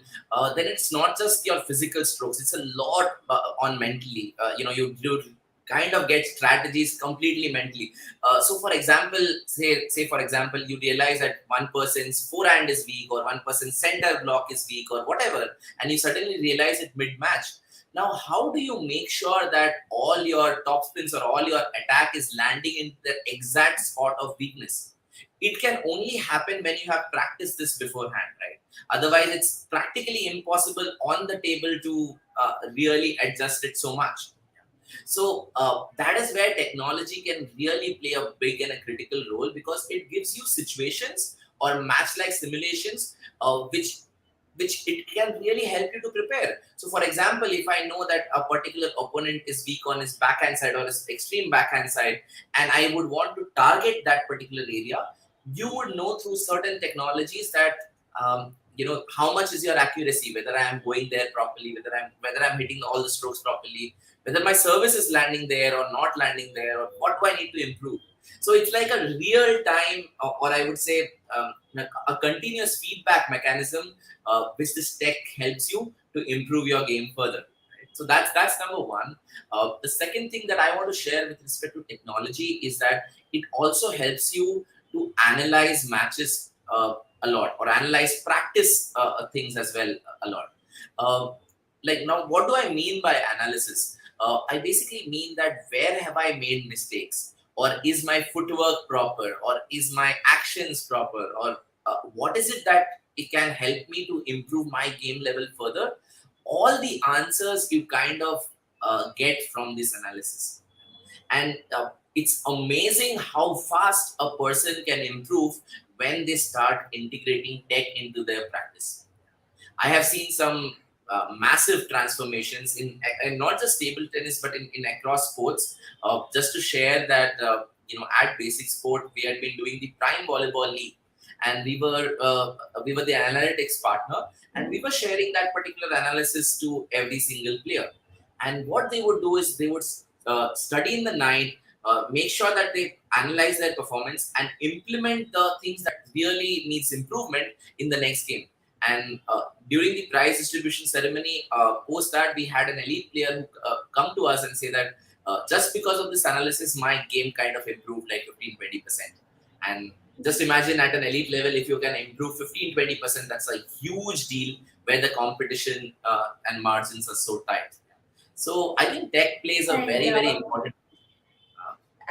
then it's not just your physical strokes; it's a lot on mentally. You kind of get strategies completely mentally. So, for example, say for example, you realize that one person's forehand is weak, or one person's center block is weak, or whatever, and you suddenly realize it mid match. Now, how do you make sure that all your top spins or all your attack is landing in the exact spot of weakness? It can only happen when you have practiced this beforehand, right? Otherwise, it's practically impossible on the table to really adjust it so much. So that is where technology can really play a big and a critical role, because it gives you situations or match-like simulations which it can really help you to prepare. So, for example, if I know that a particular opponent is weak on his backhand side or his extreme backhand side, and I would want to target that particular area, you would know through certain technologies that how much is your accuracy, whether I am going there properly, whether I'm hitting all the strokes properly, whether my service is landing there or not landing there, or what do I need to improve. So it's like a real time, or I would say a continuous feedback mechanism, which this tech helps you to improve your game further. Right? So that's number one. The second thing that I want to share with respect to technology is that it also helps you to analyze matches a lot, or analyze practice things as well a lot. Like, now, what do I mean by analysis? I basically mean that where have I made mistakes, or is my footwork proper, or is my actions proper, or what is it that it can help me to improve my game level further. All the answers you kind of get from this analysis, and it's amazing how fast a person can improve when they start integrating tech into their practice. I have seen some massive transformations in not just table tennis, but in across sports. Just to share that, at Basic Sport, we had been doing the Prime Volleyball League, and we were the analytics partner, and we were sharing that particular analysis to every single player. And what they would do is they would study in the night, make sure that they analyze their performance and implement the things that really needs improvement in the next game. And during the prize distribution ceremony, post that, we had an elite player who come to us and say that just because of this analysis, my game kind of improved like 15-20%. And just imagine, at an elite level, if you can improve 15-20%, that's a huge deal, where the competition and margins are so tight. So I think tech plays a And very, very important.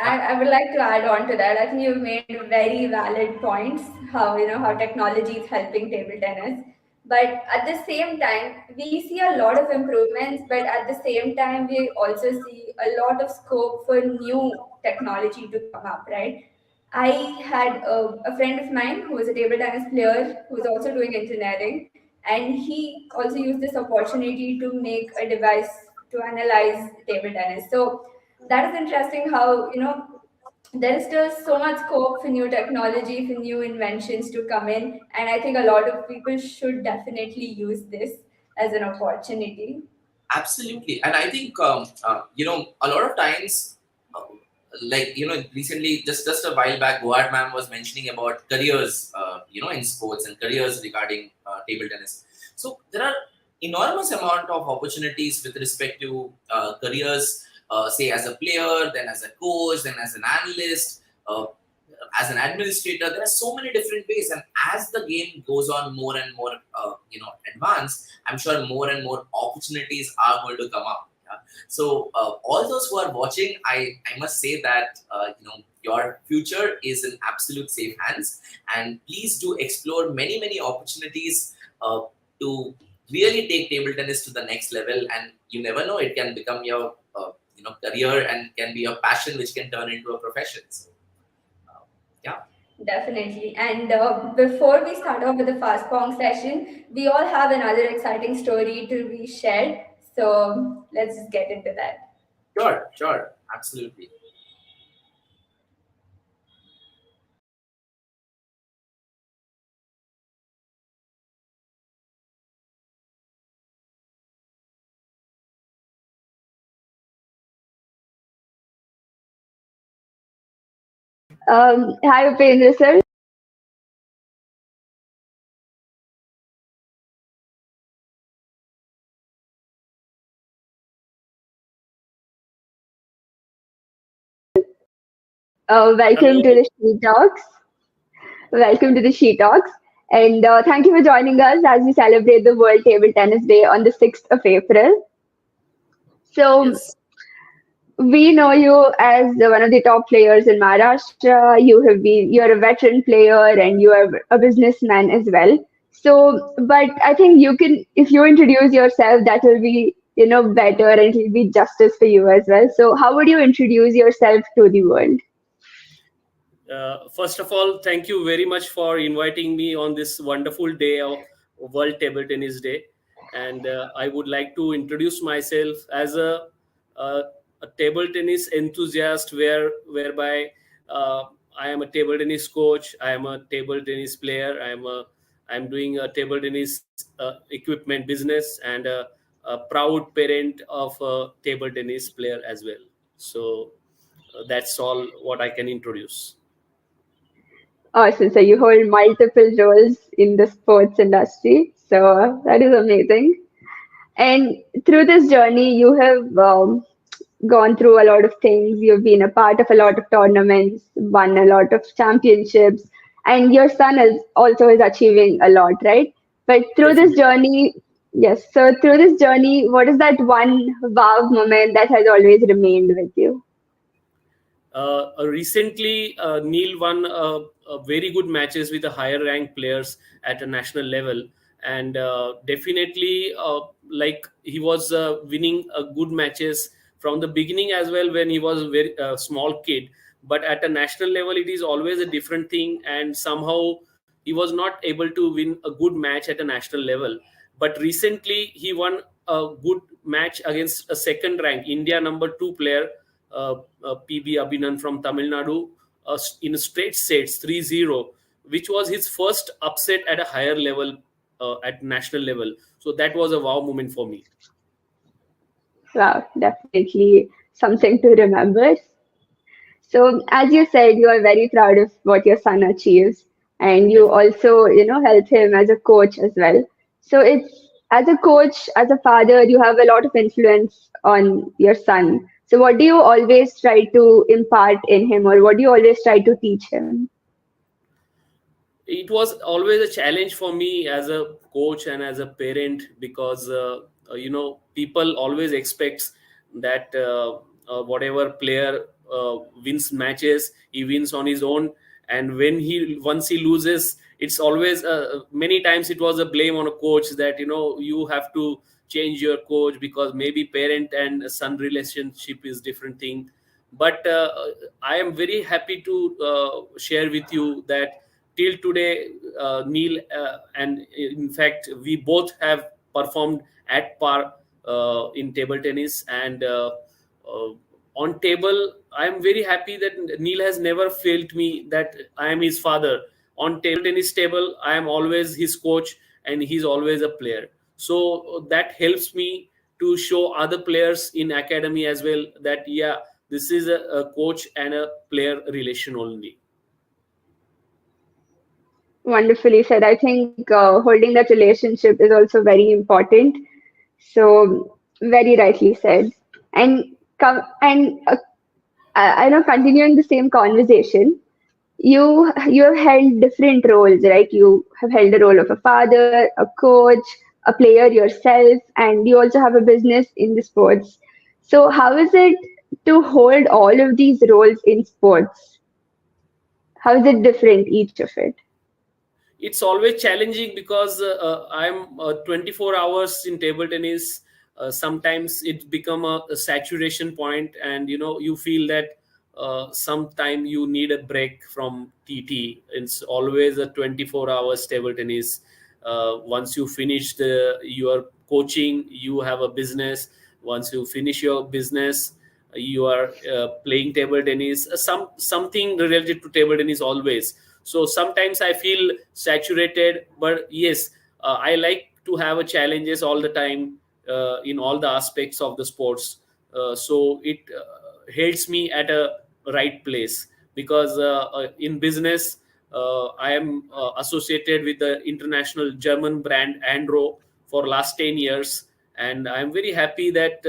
I would like to add on to that. I think you've made very valid points. How technology is helping table tennis, but at the same time, we see a lot of improvements. But at the same time, we also see a lot of scope for new technology to come up. Right? I had a friend of mine who was a table tennis player who was also doing engineering, and he also used this opportunity to make a device to analyze table tennis. So that is interesting how there is still so much scope for new technology, for new inventions to come in, and I think a lot of people should definitely use this as an opportunity. Absolutely, and I think a lot of times, uh, recently, just a while back, Goad ma'am was mentioning about careers, in sports and careers regarding table tennis. So there are enormous amount of opportunities with respect to careers, say as a player, then as a coach, then as an analyst. As an administrator, there are so many different ways, and as the game goes on more and more advanced, I'm sure more and more opportunities are going to come up. Yeah? So all those who are watching, I must say that your future is in absolute safe hands, and please do explore many opportunities to really take table tennis to the next level. And you never know, it can become your career and can be a passion which can turn into a profession. So, yeah. Definitely. And before we start off with the fast pong session, we all have another exciting story to be shared. So let's just get into that. Sure, absolutely. Hi, Upendra sir. Welcome to Hello. the She Talks. Welcome to the She Talks. And thank you for joining us as we celebrate the World Table Tennis Day on the 6th of April. So, Yes. we know you as one of the top players in Maharashtra. You're a veteran player and you are a businessman as well. So, but I think if you introduce yourself, that will be, better and it will be justice for you as well. So, how would you introduce yourself to the world? First of all, thank you very much for inviting me on this wonderful day of World Table Tennis Day. And I would like to introduce myself as a, a table tennis enthusiast, whereby uh, I am a table tennis coach. I am a table tennis player. I'm doing a table tennis equipment business, and a proud parent of a table tennis player as well. So that's all what I can introduce. Awesome. So, you hold multiple roles in the sports industry. So, that is amazing. And through this journey, you have gone through a lot of things. You've been a part of a lot of tournaments, won a lot of championships, and your son is also is achieving a lot, right? But through this Definitely. journey, yes. So through this journey, what is that one wow moment that has always remained with you? Recently, Neil won very good matches with the higher ranked players at a national level, and definitely, like he was winning good matches from the beginning as well when he was a very small kid. But at a national level, it is always a different thing, and somehow he was not able to win a good match at a national level. But recently, he won a good match against a second rank India number two player, PB Abhinan from Tamil Nadu, in straight sets 3-0, which was his first upset at a higher level, at national level. So that was a wow moment for me. Wow, definitely something to remember. So, as you said, you are very proud of what your son achieves, and you Definitely. also, help him as a coach as well. So, it's as a coach, as a father, you have a lot of influence on your son. So, what do you always try to impart in him, or what do you always try to teach him? It was always a challenge for me as a coach and as a parent, because people always expects that whatever player wins matches, he wins on his own. And when once he loses, it's always many times it was a blame on a coach that you have to change your coach because maybe parent and son relationship is different thing. But I am very happy to share with you that till today, Neil and in fact we both have performed at par in table tennis. And uh, on table, I am very happy that Neil has never failed me that I am his father. On table tennis table, I am always his coach and he's always a player. So that helps me to show other players in academy as well that yeah, this is a coach and a player relation only. Wonderfully said. I think holding that relationship is also very important. So very rightly said. And I know, continuing the same conversation, you have held different roles, right? You have held the role of a father, a coach, a player yourself, and you also have a business in the sports. So how is it to hold all of these roles in sports? How is it different, each of it? It's always challenging because I'm 24 hours in table tennis. Sometimes it become a saturation point, and you feel that sometime you need a break from TT. It's always a 24 hours table tennis. Once you finish your coaching, you have a business. Once you finish your business, you are playing table tennis. Something related to table tennis always. So sometimes I feel saturated, but yes, I like to have a challenges all the time in all the aspects of the sports. So it helps me at a right place because in business, I am associated with the international German brand Andro for last 10 years. And I'm very happy that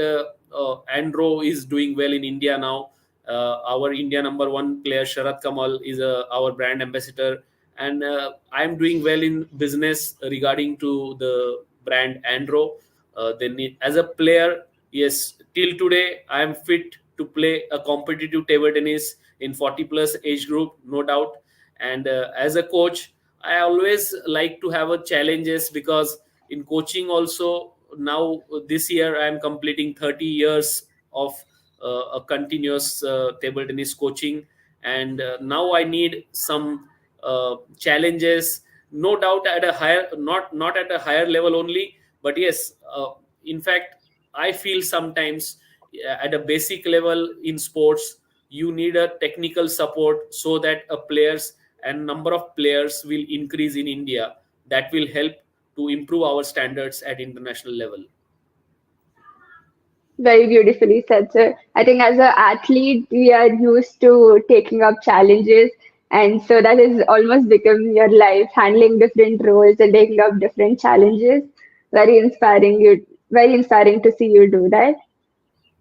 Andro is doing well in India now. Our India number one player Sharat Kamal is our brand ambassador, and I am doing well in business regarding to the brand Andro. As a player, yes, till today I am fit to play a competitive table tennis in 40 plus age group, no doubt. And as a coach, I always like to have a challenges because in coaching also now this year I am completing 30 years of a continuous table tennis coaching. And now I need some challenges, no doubt at a higher, not at a higher level only, but yes, in fact I feel sometimes at a basic level in sports you need a technical support so that a players and number of players will increase in India. That will help to improve our standards at international level. Very beautifully said, sir. I think as an athlete, we are used to taking up challenges, and so that has almost become your life, handling different roles and taking up different challenges. Very inspiring. Very inspiring to see you do that.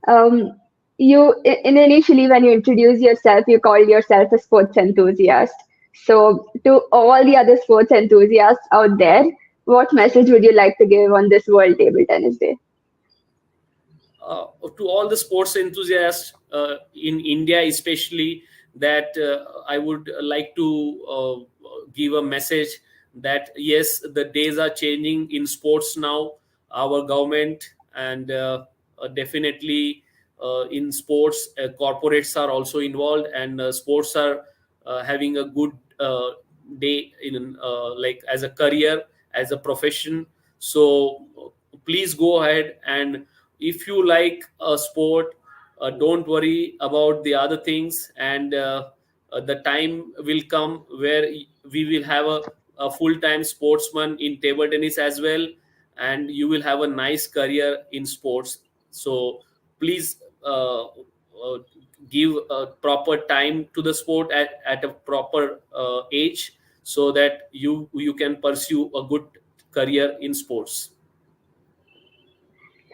Um, initially, when you introduced yourself, you called yourself a sports enthusiast. So, to all the other sports enthusiasts out there, what message would you like to give on this World Table Tennis Day? To all the sports enthusiasts in India, especially, that I would like to give a message that yes, the days are changing in sports now. Our government and definitely in sports, corporates are also involved, and sports are having a good day in like as a career, as a profession. So please go ahead, and if you like a sport, don't worry about the other things. And the time will come where we will have a full-time sportsman in table tennis as well, and you will have a nice career in sports. So please give a proper time to the sport at a proper age so that you can pursue a good career in sports.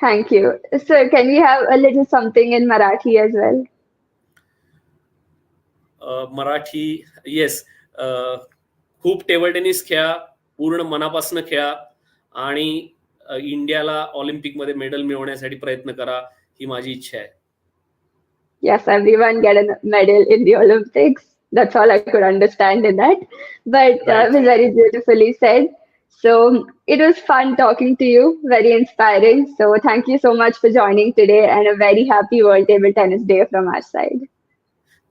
Thank you. Sir, can we have a little something in Marathi as well? Marathi, yes. खूप table tennis खेळा, पूर्ण मनापासून खेळा, आणि इंडियाला ऑलिम्पिकमध्ये medal मिळवण्यासाठी प्रयत्न करा, ही माझी इच्छा आहे. yes, everyone get a medal in the Olympics. That's all I could understand in that. But Right. it was very beautifully said. So it was fun talking to you, very inspiring. So thank you so much for joining today and a very happy World Table Tennis Day from our side.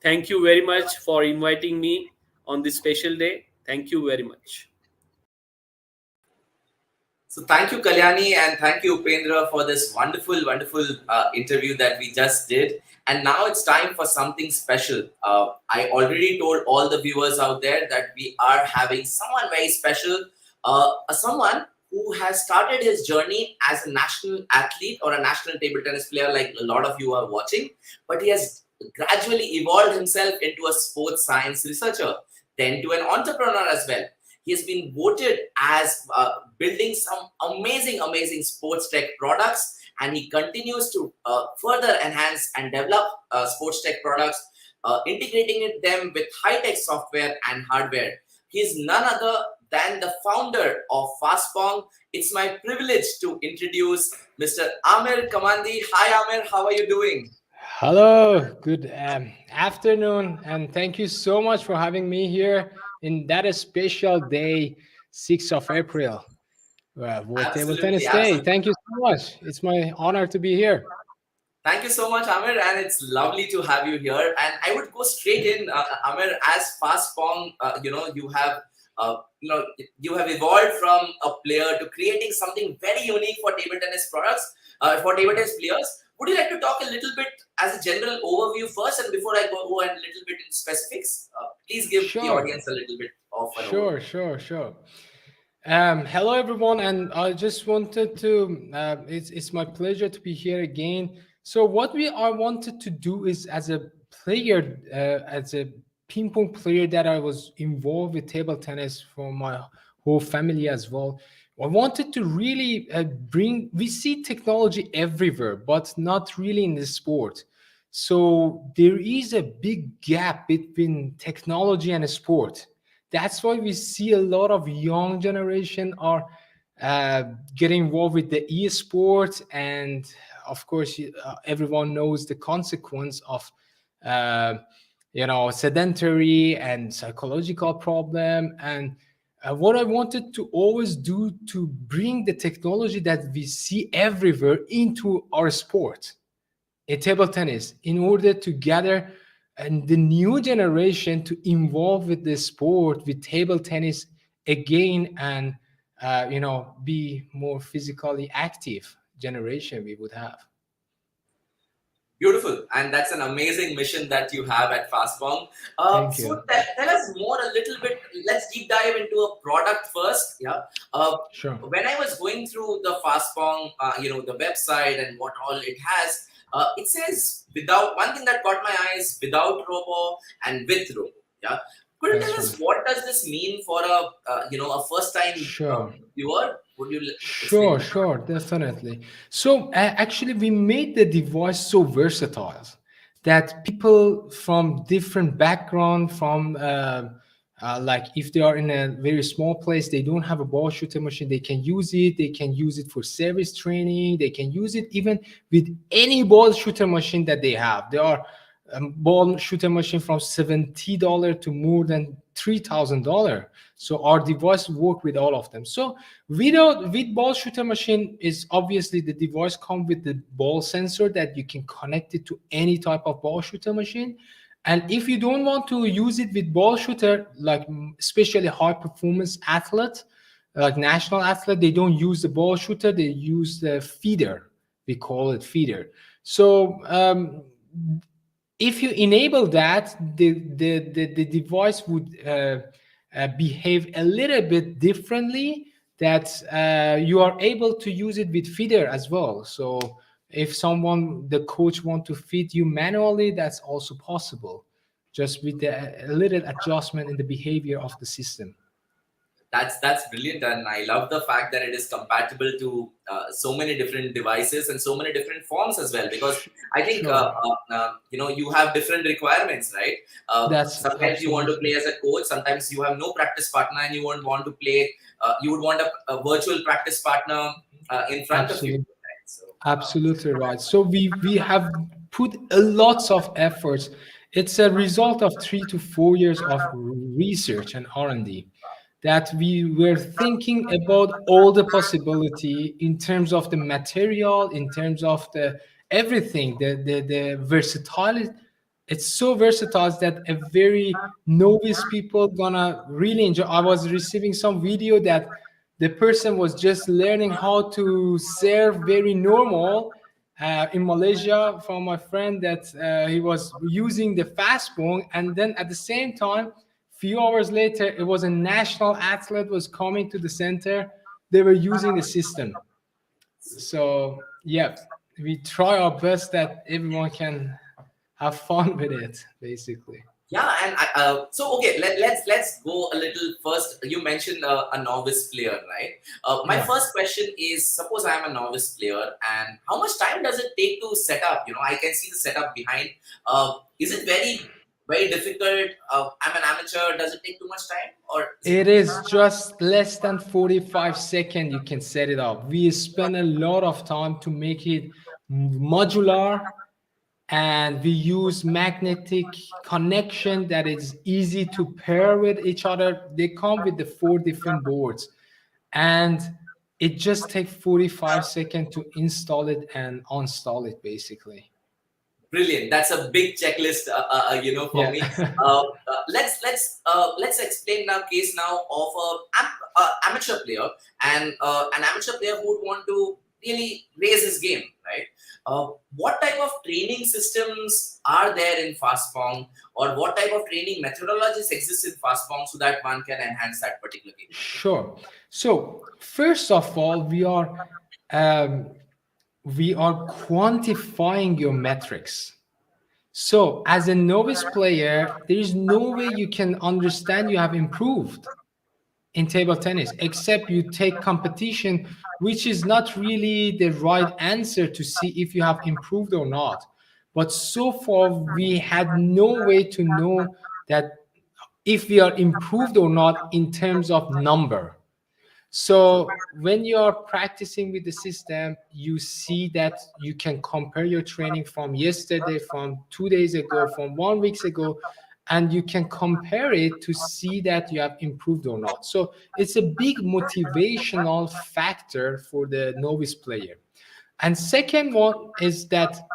Thank you very much for inviting me on this special day. Thank you very much. So thank you, Kalyani, and thank you, Upendra, for this wonderful, wonderful interview that we just did. And now it's time for something special. I already told all the viewers out there that we are having someone very special, someone who has started his journey as a national athlete or a national table tennis player, like a lot of you are watching, but he has gradually evolved himself into a sports science researcher, then to an entrepreneur as well. He has been voted as building some amazing, amazing sports tech products, and he continues to further enhance and develop sports tech products, integrating them with high-tech software and hardware. He is none other than the founder of Fastpong. It's my privilege to introduce Mr. Amir Kamandi. Hi, Amir. How are you doing? Hello, good afternoon, and thank you so much for having me here in that special day, 6th of April, World Table Absolutely, Tennis Day. absolutely. Thank you so much. It's my honor to be here. Thank you so much, Amir, and it's lovely to have you here. And I would go straight in, Amir, as Fast Pong. You have evolved from a player to creating something very unique for table tennis products, for table tennis players. Would you like to talk a little bit as a general overview first, and before I go a little bit in specifics, please give the Sure, audience a little bit of an sure, overview. sure, sure. Hello, everyone, and I just wanted to. It's my pleasure to be here again. So, what we are wanted to do is, as a player, as a ping pong player, that I was involved with table tennis for my whole family as well. I wanted to really bring. We see technology everywhere, but not really in the sport. So there is a big gap between technology and sport. That's why we see a lot of young generation are getting involved with the e-sport, and of course everyone knows the consequence of uh, sedentary and psychological problem. And what I wanted to always do to bring the technology that we see everywhere into our sport, a table tennis, in order to gather and the new generation to involve with the sport, with table tennis again, and be more physically active generation we would have. Beautiful, and that's an amazing mission that you have at Fastpong. Thank So you. tell us more a little bit. Let's deep dive into a product first. Yeah. Sure. When I was going through the Fastpong, the website and what all it has, it says without one thing that caught my eyes: without robo and with robo. Yeah. Could you That's tell right. us what does this mean for a first time Sure. viewer? Would you explain Sure, more? sure, definitely. So actually, we made the device so versatile that people from different background, from like if they are in a very small place, they don't have a ball shooter machine, they can use it. They can use it for service training. They can use it even with any ball shooter machine that they have. There are ball shooter machine from $70 to more than $3,000. So our device work with all of them. So with ball shooter machine is obviously the device come with the ball sensor that you can connect it to any type of ball shooter machine. And if you don't want to use it with ball shooter, like especially high performance athlete, like national athlete, they don't use the ball shooter, they use the feeder. We call it feeder. So if you enable that, the device would behave a little bit differently, that you are able to use it with feeder as well. So if the coach want to feed you manually, that's also possible, just with a little adjustment in the behavior of the system. That's brilliant, and I love the fact that it is compatible to so many different devices and so many different forms as well. Because I think Sure. you have different requirements, right? That's Sometimes you want to play absolutely. as a coach. Sometimes you have no practice partner, and you won't want to play. You would want a virtual practice partner in front of you. Absolutely. Right? So Absolutely right. So we have put a lots of efforts. It's a result of 3 to 4 years of research and R&D, that we were thinking about all the possibility in terms of the material, in terms of the everything, the versatility. It's so versatile that a very novice people gonna really enjoy. I was receiving some video that the person was just learning how to serve very normal in Malaysia from my friend, that he was using the fast bone, and then at the same time, few hours later, it was a national athlete was coming to the center. They were using the system. So yeah, we try our best that everyone can have fun with it, basically. Yeah, and so okay, let's go a little first. You mentioned a novice player, right? My Right. first question is: suppose I am a novice player, and how much time does it take to set up? I can see the setup behind. Is it very difficult? I'm an amateur. Does it take too much time, or is it? It is just less than 45 seconds you can set it up. We spend a lot of time to make it modular, and we use magnetic connection that is easy to pair with each other. They come with the 4 different boards, and it just takes 45 seconds to install it and install it, basically. Brilliant. That's a big checklist, for Yeah. me. Let's explain now case now of a amateur player and an amateur player who would want to really raise his game, right? What type of training systems are there in fast pong, or what type of training methodologies exist in fast pong so that one can enhance that particular game? Sure. So first of all, we are quantifying your metrics. So as a novice player, there is no way you can understand you have improved in table tennis, except you take competition, which is not really the right answer to see if you have improved or not. But so far, we had no way to know that if we are improved or not in terms of number. So when you are practicing with the system, you see that you can compare your training from yesterday, from 2 days ago, from 1 week ago, and you can compare it to see that you have improved or not. So it's a big motivational factor for the novice player. And second one is that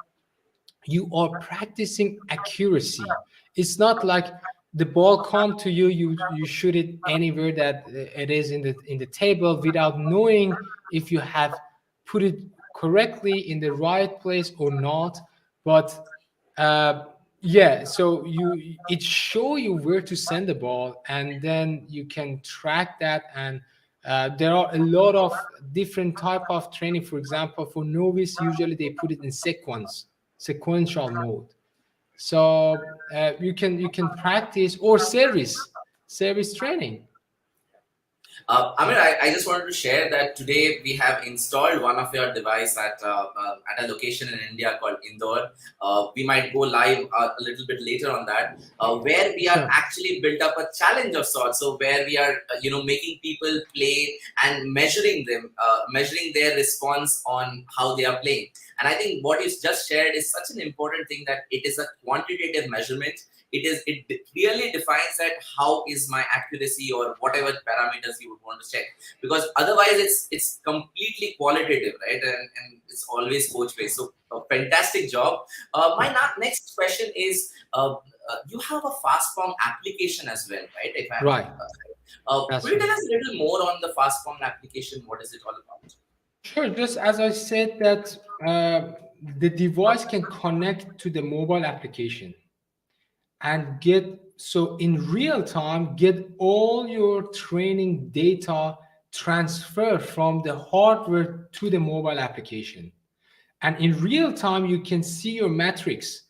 you are practicing accuracy. It's not like the ball come to you, you shoot it anywhere that it is in the table without knowing if you have put it correctly in the right place or not. But uh, yeah, so it show you where to send the ball, and then you can track that. And there are a lot of different type of training. For example, for novice, usually they put it in sequential mode. So you can practice, or service training. I just wanted to share that today we have installed one of your device at a location in India called Indore. We might go live a little bit later on that, where we are Sure. actually built up a challenge of sorts. So where we are, making people play and measuring their response on how they are playing. And I think what you just shared is such an important thing, that it is a quantitative measurement. It really defines that how is my accuracy or whatever parameters you would want to check, because otherwise it's completely qualitative, right? And it's always coach based. So a fantastic job. My next question is, you have a fast pong application as well, right? If I'm Right. That's Could you right. tell us a little more on the fast pong application? What is it all about? Sure. Just as I said, that the device can connect to the mobile application and in real time get all your training data transferred from the hardware to the mobile application. And in real time, you can see your metrics.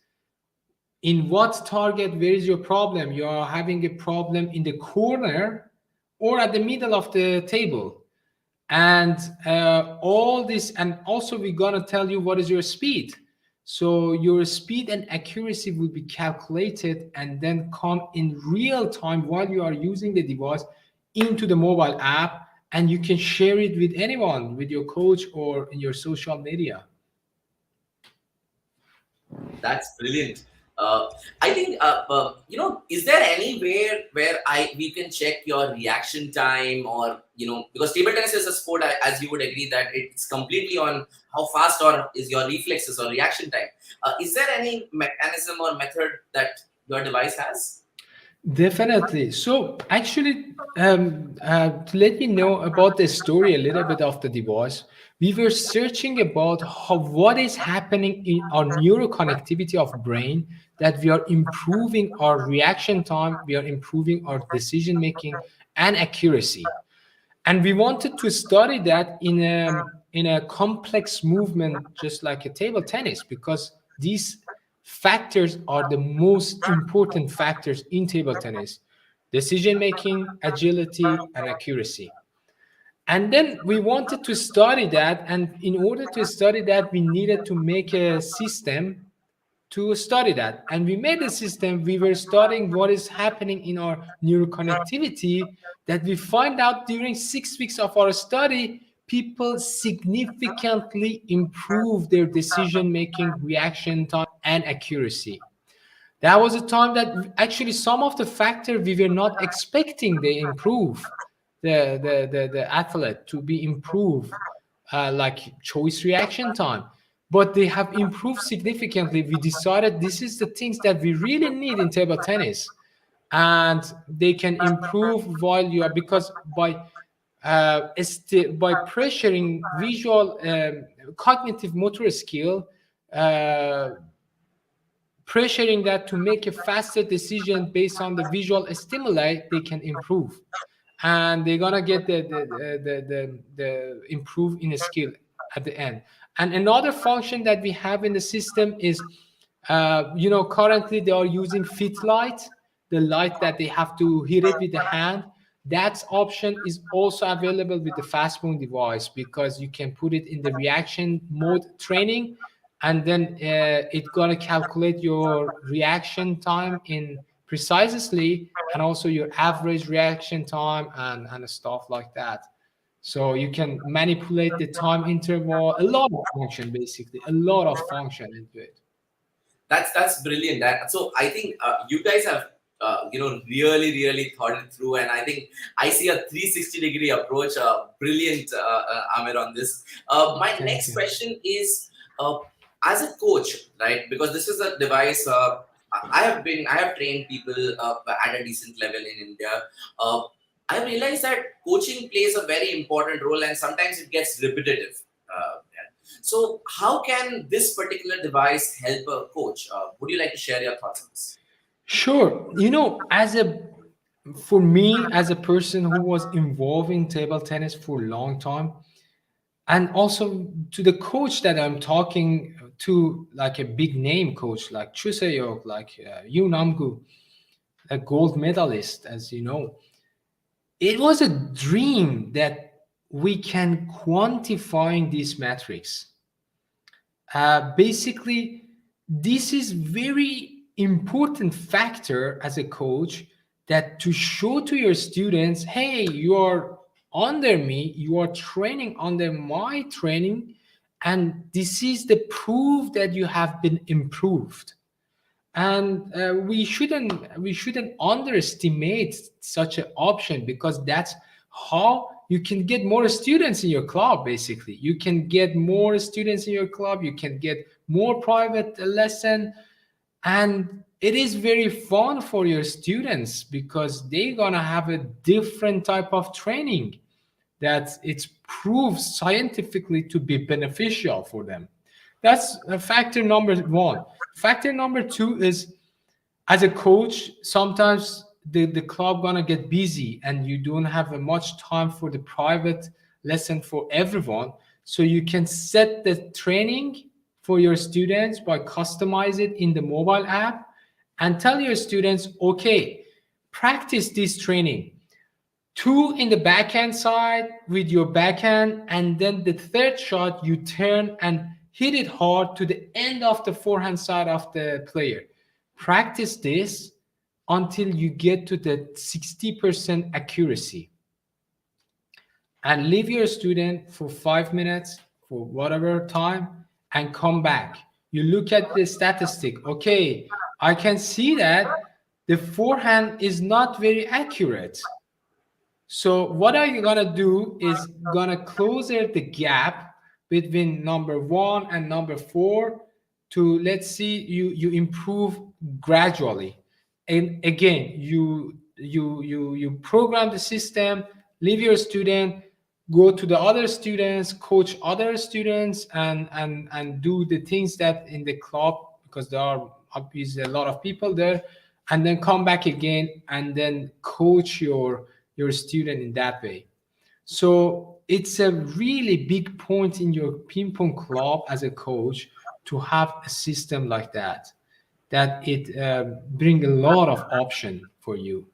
In what target, where is your problem? You are having a problem in the corner or at the middle of the table. And all this, and also we're gonna tell you what is your speed. So your speed and accuracy will be calculated and then come in real time while you are using the device into the mobile app, and you can share it with anyone, with your coach or in your social media. That's brilliant. I think is there anywhere where we can check your reaction time, or because table tennis is a sport, as you would agree, that it's completely on how fast or is your reflexes or reaction time. Is there any mechanism or method that your device has? Definitely. So, actually, to let you know about the story a little bit of the device, we were searching about what is happening in our neuroconnectivity of brain, that we are improving our reaction time, we are improving our decision making and accuracy. And we wanted to study that in a complex movement just like a table tennis, because these factors are the most important factors in table tennis: decision making, agility, and accuracy. And then we wanted to study that, and in order to study that we needed to make a system to study that. And we made a system. We were studying what is happening in our neuroconnectivity, that we find out during 6 weeks of our study, people significantly improve their decision making, reaction time, and accuracy. That was a time that actually some of the factors we were not expecting they improve the athlete to be improved, like choice reaction time, but they have improved significantly. We decided this is the things that we really need in table tennis, and they can improve while you are, because by pressuring visual, cognitive motor skill, uh, pressuring that to make a faster decision based on the visual stimuli, they can improve, and they're gonna get the improve in a skill at the end. And another function that we have in the system is, currently they are using fit light, the light that they have to hit it with the hand. That option is also available with the fastbone device, because you can put it in the reaction mode training, and then it's gonna calculate your reaction time in precisely, and also your average reaction time, and stuff like that. So you can manipulate the time interval, a lot of function, basically a lot of function into it. That's brilliant. So I think you guys have really thought it through, and I think I see a 360-degree approach. Brilliant, Amir, on this. My Thank next you. question is, as a coach, right? Because this is a device. I have trained people at a decent level in India. Uh, I realize that coaching plays a very important role, and sometimes it gets repetitive. So, how can this particular device help a coach? Would you like to share your thoughts on this? Sure. For me, as a person who was involved in table tennis for a long time, and also to the coach that I'm talking to, like a big name coach like Chuseyok, like Yu Namgu, a gold medalist, as you know, it was a dream that we can quantifying these metrics. Basically, this is very important factor as a coach, that to show to your students, hey, you are under me, you are training under my training, and this is the proof that you have been improved. And we shouldn't underestimate such an option, because that's how you can get more students in your club. Basically, you can get more students in your club, you can get more private lesson, and it is very fun for your students, because they're gonna have a different type of training that it's proved scientifically to be beneficial for them. That's factor number one. Factor number two is, as a coach, sometimes the club gonna get busy, and you don't have much time for the private lesson for everyone. So you can set the training for your students by customize it in the mobile app, and tell your students, okay, practice this training, two in the backhand side with your backhand, and then the third shot you turn and hit it hard to the end of the forehand side of the player. Practice this until you get to the 60% accuracy, and leave your student for 5 minutes, for whatever time, and come back. You look at the statistic. Okay, I can see that the forehand is not very accurate. So what are you gonna do is gonna close the gap between number one and number four to, let's see, you improve gradually. And again, you program the system, leave your student, go to the other students, coach other students, and do the things that in the club, because there are obviously a lot of people there, and then come back again and then coach your student in that way. So it's a really big point in your ping pong club as a coach to have a system like that, that it bring a lot of option for you.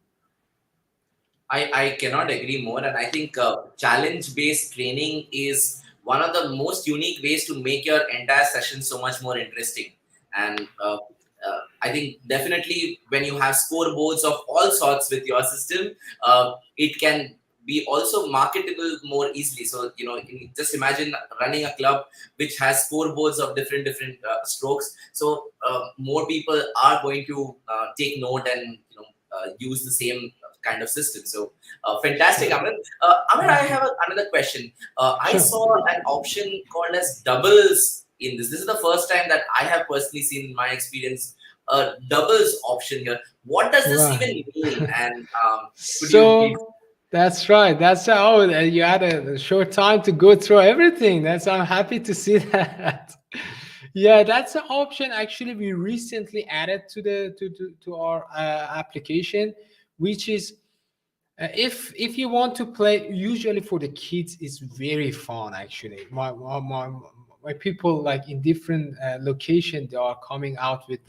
I cannot agree more, and I think challenge-based training is one of the most unique ways to make your entire session so much more interesting. And I think definitely when you have scoreboards of all sorts with your system, it can be also marketable more easily. So just imagine running a club which has scoreboards of different strokes. So more people are going to take note and use the same kind of system. So fantastic, Sure. Amar. Amar, I have another question. I Sure. saw an option called as doubles in this. This is the first time that I have personally seen in my experience a doubles option here. What does this Right. even mean? And could you please? So that's right. That's oh, you had a short time to go through everything. That's I'm happy to see that. Yeah, that's an option. Actually, we recently added to our application, which is if you want to play. Usually for the kids, it's very fun. Actually, my people like in different location, they are coming out with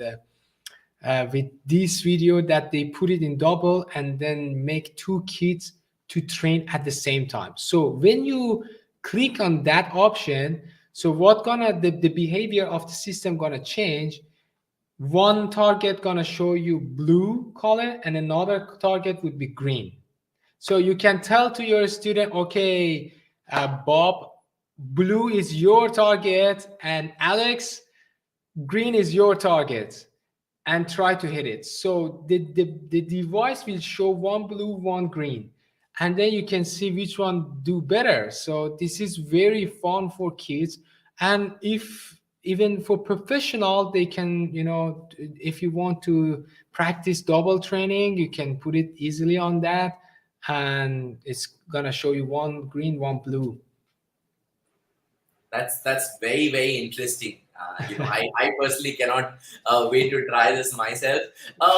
this video that they put it in double and then make two kids to train at the same time. So when you click on that option, so what gonna the behavior of the system gonna change. One target gonna show you blue color and another target would be green. So you can tell to your student, okay, Bob, blue is your target, and Alex, green is your target, and try to hit it. So the device will show one blue, one green, and then you can see which one do better. So this is very fun for kids. And if even for professional, they can, if you want to practice double training, you can put it easily on that, and it's gonna show you one green, one blue. That's very interesting. I personally cannot wait to try this myself.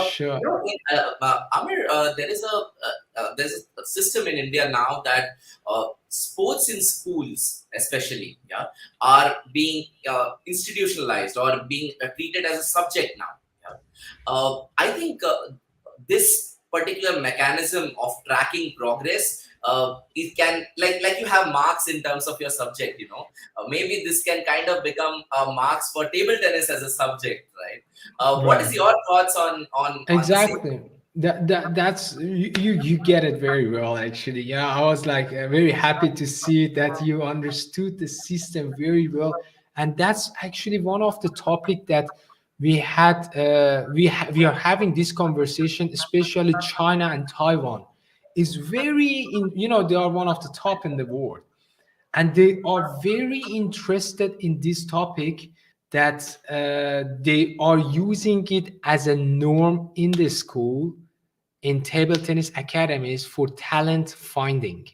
Sure. Amir, there's a system in India now that sports in schools, especially, yeah, are being institutionalized or being treated as a subject now. Yeah. I think this particular mechanism of tracking progress, it can like you have marks in terms of your subject. Maybe this can kind of become marks for table tennis as a subject, right? What is Right. your thoughts on the same? Exactly. That's you get it very well, actually. Yeah, I was like very happy to see that you understood the system very well, and that's actually one of the topic that we are having this conversation, especially China and Taiwan is very in, they are one of the top in the world, and they are very interested in this topic, that they are using it as a norm in the school, in table tennis academies, for talent finding.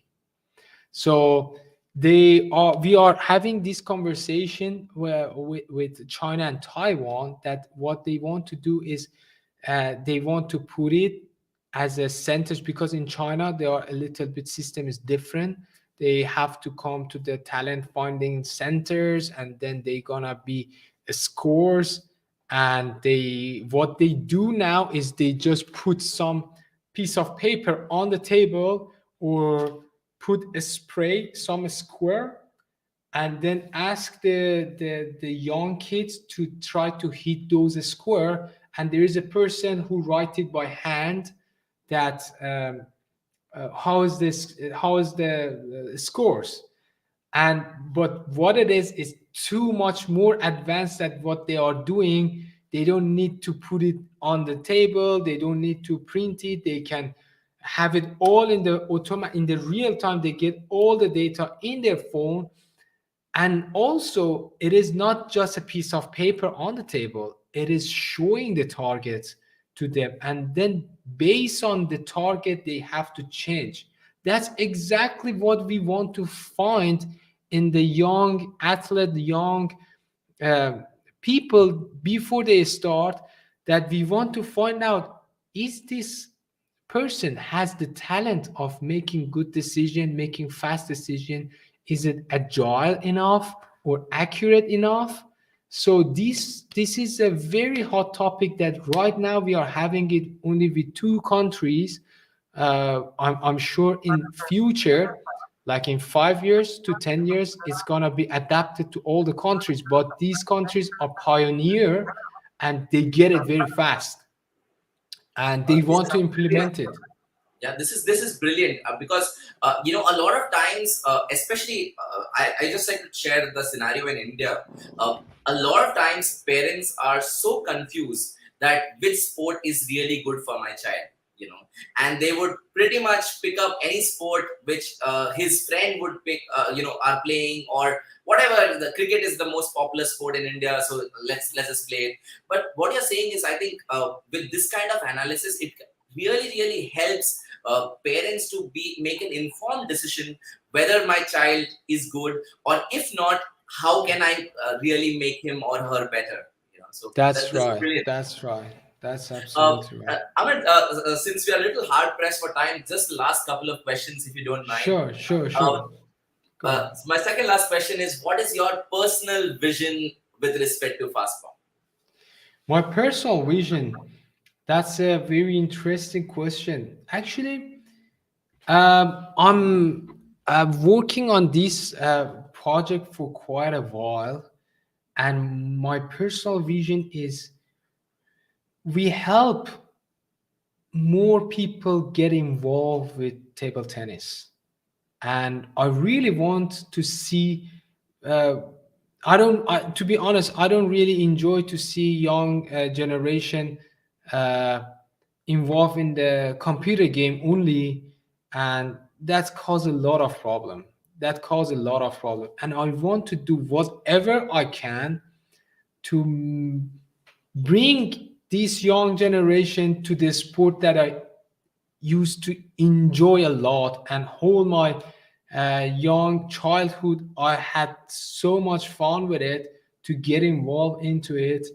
So we are having this conversation with China and Taiwan, that what they want to do is they want to put it as a centers, because in China they are a little bit system is different. They have to come to the talent finding centers, and then they gonna be scores. And they what they do now is they just put some piece of paper on the table, or put a spray, some square, and then ask the young kids to try to hit those square. And there is a person who write it by hand, that how is the scores. And but what it is too much more advanced than what they are doing. They don't need to put it on the table, they don't need to print it, they can have it all in the in the real time. They get all the data in their phone. And also, it is not just a piece of paper on the table, it is showing the targets to them. And then, based on the target, they have to change. That's exactly what we want to find in the young athlete, the young uh, people before they start. That we want to find out, is this person has the talent of making good decision, making fast decision? Is it agile enough or accurate enough? So this is a very hot topic that right now we are having it only with two countries. I'm sure in future, like in 5 years to 10 years, it's gonna be adapted to all the countries. But these countries are pioneer, and they get it very fast, and they This want to is brilliant. implement it. Yeah, this is brilliant, because a lot of times, especially, I just like to share the scenario in India. A lot of times parents are so confused that which sport is really good for my child, and they would pretty much pick up any sport which his friend would pick, are playing, or whatever. The cricket is the most popular sport in India, so let's just play it. But what you're saying is, I think, with this kind of analysis, it really helps parents to make an informed decision whether my child is good, or if not, how can I really make him or her better. So That's this is right. brilliant. That's right. That's uh, absolutely right. Ahmed, since we are a little hard pressed for time, just the last couple of questions, if you don't mind. Sure, sure, uh, sure. Go ahead. my second last question is, what is your personal vision with respect to fastball? My personal vision. That's a very interesting question. Actually, I'm working on this project for quite a while, and my personal vision is we help more people get involved with table tennis. And I really want to see. Uh, to be honest, I don't really enjoy to see young generation uh, involved in the computer game only, and that's caused a lot of problem. That caused a lot of problem, and I want to do whatever I can to bring this young generation to the sport that I used to enjoy a lot. And whole my young childhood, I had so much fun with it, to get involved into it.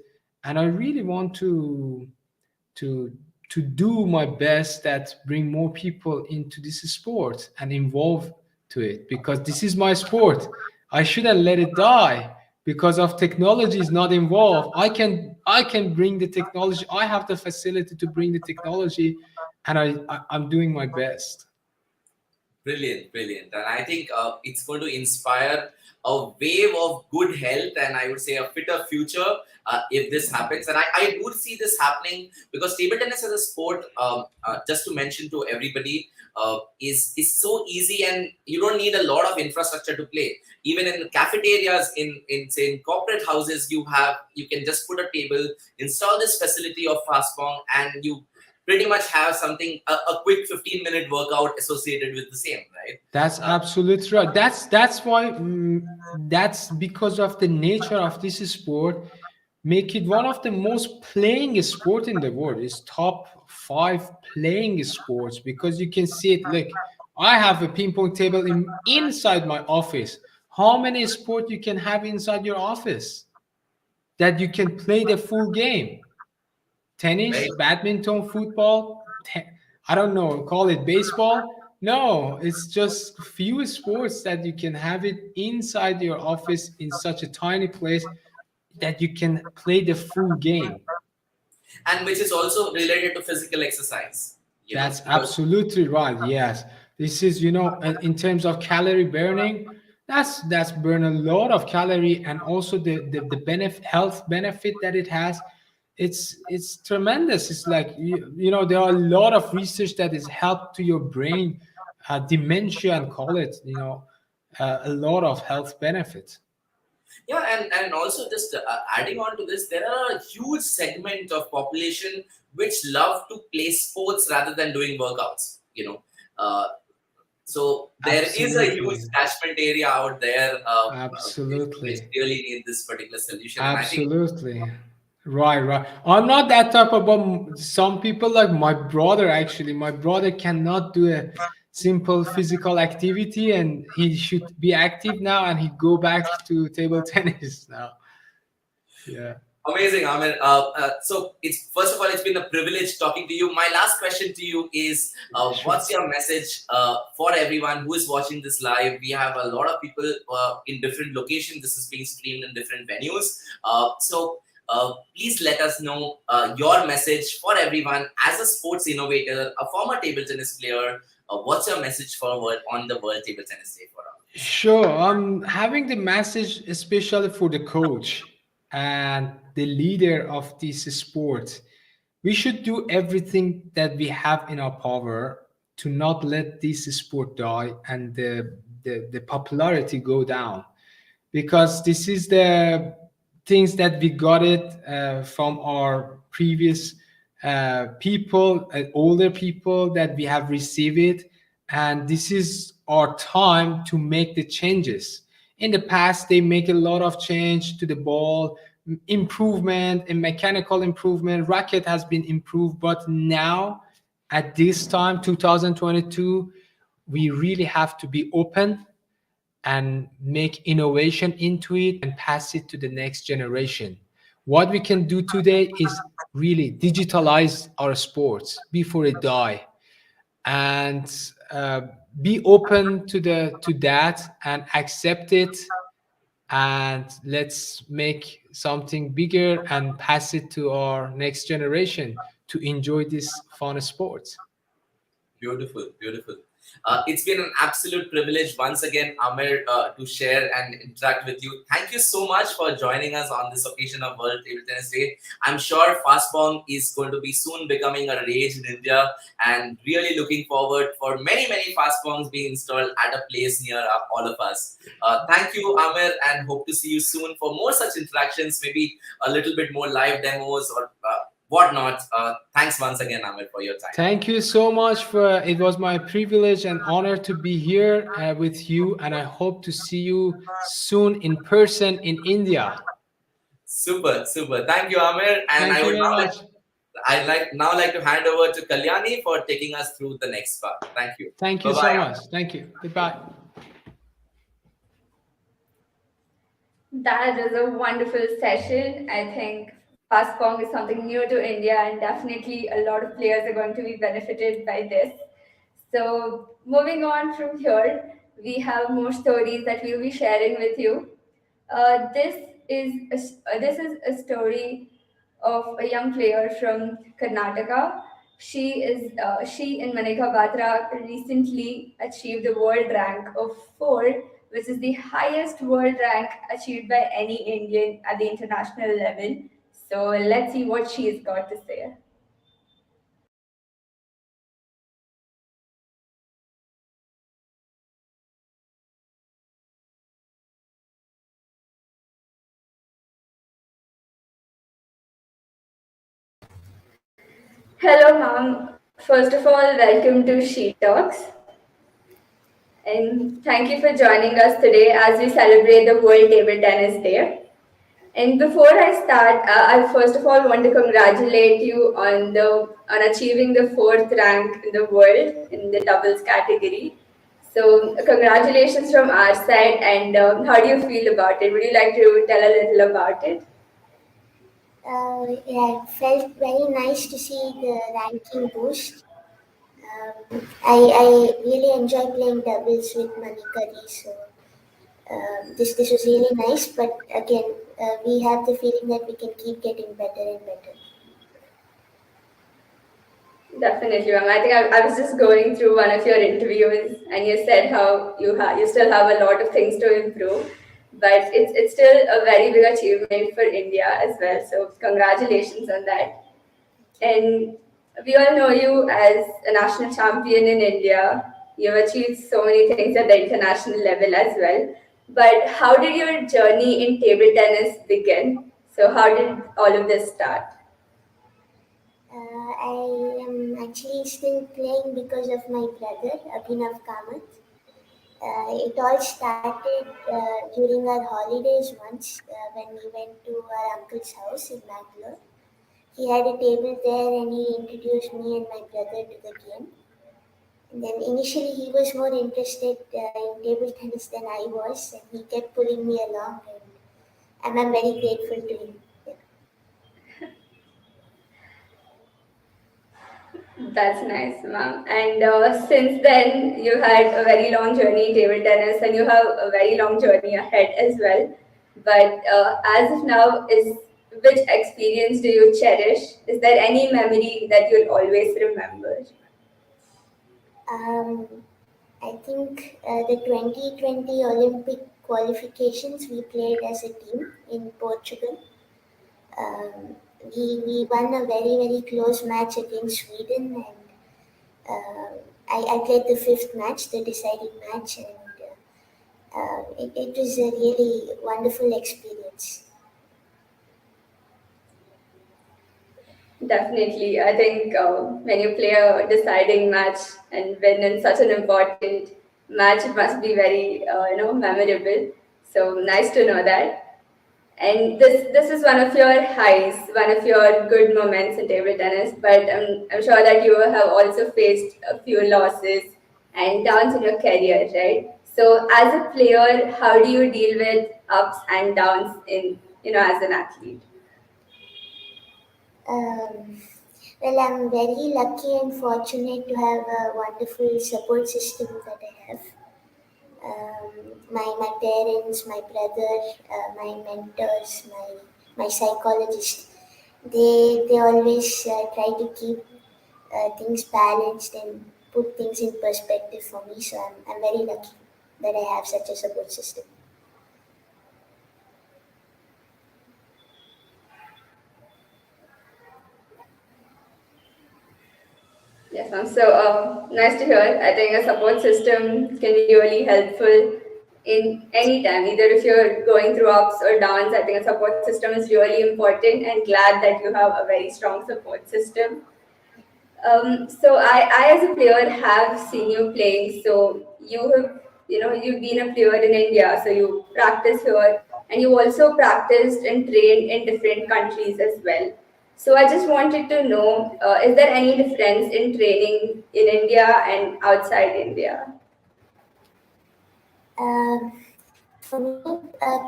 And I really want to to do my best that bring more people into this sport and involve to it, because this is my sport. I shouldn't let it die because of technology is not involved. I can bring the technology. I have the facility to bring the technology, and I'm doing my best. Brilliant, brilliant. And I think it's going to inspire a wave of good health, and I would say a fitter future, if this happens. And I do see this happening, because table tennis as a sport, just to mention to everybody, is so easy, and you don't need a lot of infrastructure to play. Even in cafeterias, in say in corporate houses, you can just put a table, install this facility of fastball, and you pretty much have something, a quick 15-minute workout associated with the same, right? That's absolutely right. That's why that's because of the nature of this sport, make it one of the most playing sport in the world. It's top 5 playing sports, because you can see it. Look, I have a ping pong table inside my office. How many sport you can have inside your office that you can play the full game? Tennis, Right. badminton, football, I don't know, call it baseball. No, it's just few sports that you can have it inside your office in such a tiny place that you can play the full game. And which is also related to physical exercise, That's because absolutely right. Yes, this is, in terms of calorie burning, that's burn a lot of calorie, and also the benefit, health benefit that it has. It's tremendous. It's like there are a lot of research that is helped to your brain, dementia and call it, a lot of health benefits. Yeah, and also just adding on to this, there are a huge segment of population which love to play sports rather than doing workouts. Uh, so there is a huge Absolutely. catchment area out there, which Absolutely. really need this particular solution. And I think Absolutely. Right, right. I'm not that type about some people like my brother actually. My brother cannot do a simple physical activity and he should be active now and he go back to table tennis now. Yeah. amazing, Amir. So it's first of all, it's been a privilege talking to you. My last question to you is, Sure. what's your message for everyone who is watching this live? We have a lot of people in different locations. This is being streamed in different venues. Please let us know your message for everyone as a sports innovator, a former table tennis player. What's your message on the World Table Tennis Day for us? Sure. I'm having the message especially for the coach and the leader of this sport. We should do everything that we have in our power to not let this sport die and the popularity go down, because this is the things that we got it from our previous people, older people that we have received it, and this is our time to make the changes. In the past, they make a lot of change to the ball, improvement and mechanical improvement. Racket has been improved, but now at this time, 2022, we really have to be open and make innovation into it and pass it to the next generation. What we can do today is really digitalize our sports before it die, and be open to that and accept it, and let's make something bigger and pass it to our next generation to enjoy this fun sport. Beautiful, beautiful. It's been an absolute privilege once again, Amir, to share and interact with you. Thank you so much for joining us on this occasion of World Table Tennis Day. I'm sure Fastbong is going to be soon becoming a rage in India, and really looking forward for many, many Fastbongs being installed at a place near all of us. Thank you, Amir, and hope to see you soon for more such interactions, maybe a little bit more live demos or whatnot. Thanks once again, Amir, for your time. Thank you so much for it. Was my privilege and honor to be here with you, and I hope to see you soon in person in India. Super, super. Thank you, Amir. And Thank I you would very much. now like to hand over to Kalyani for taking us through the next part. Thank you. Thank you so much. Thank you. Goodbye. That was a wonderful session. I think fast pong is something new to India, and definitely a lot of players are going to be benefited by this. So, moving on from here, we have more stories that we'll be sharing with you. This is a story of a young player from Karnataka. She and Manika Batra recently achieved the world rank of 4, which is the highest world rank achieved by any Indian at the international level. So let's see what she's got to say. Hello, ma'am. First of all, welcome to She Talks. And thank you for joining us today as we celebrate the World Table Tennis Day. And before I start, I first of all want to congratulate you on achieving the 4th rank in the world in the doubles category. So congratulations from our side. And how do you feel about it? Would you like to tell a little about it? Yeah, it felt very nice to see the ranking boost. I really enjoy playing doubles with Manikari, so this was really nice. But again, we have the feeling that we can keep getting better and better. Definitely, ma'am. I think I was just going through one of your interviews, and you said how you still have a lot of things to improve, but it's still a very big achievement for India as well. So congratulations on that. And we all know you as a national champion in India. You've achieved so many things at the international level as well. But how did your journey in table tennis begin? So how did all of this start? I am actually still playing because of my brother, Abhinav Kamath. It all started during our holidays once when we went to our uncle's house in Bangalore. He had a table there and he introduced me and my brother to the game. And then initially he was more interested in table tennis than I was, and he kept pulling me along, and I'm very grateful to him. Yeah. That's nice, ma'am. And since then, you had a very long journey in table tennis, and you have a very long journey ahead as well. But as of now, is which experience do you cherish? Is there any memory that you'll always remember? I think the 2020 Olympic qualifications we played as a team in Portugal. Um, we won a very close match against Sweden, and I played the fifth match, the deciding match, and it was a really wonderful experience. Definitely. I think when you play a deciding match and win in such an important match, it must be very, memorable. So nice to know that. And this is one of your highs, one of your good moments in table tennis. But I'm sure that you have also faced a few losses and downs in your career, right? So as a player, how do you deal with ups and downs in as an athlete? Um, well, I'm very lucky and fortunate to have a wonderful support system that I have. My parents, my brother, my mentors, my psychologist, they always try to keep things balanced and put things in perspective for me. So I'm very lucky that I have such a support system. Yes, ma'am. So nice to hear. I think a support system can be really helpful in any time, either if you're going through ups or downs. I think a support system is really important, and glad that you have a very strong support system. So I as a player have seen you playing. So you've been a player in India. So you practice here, and you also practiced and trained in different countries as well. So I just wanted to know, is there any difference in training in India and outside India? Um, for me,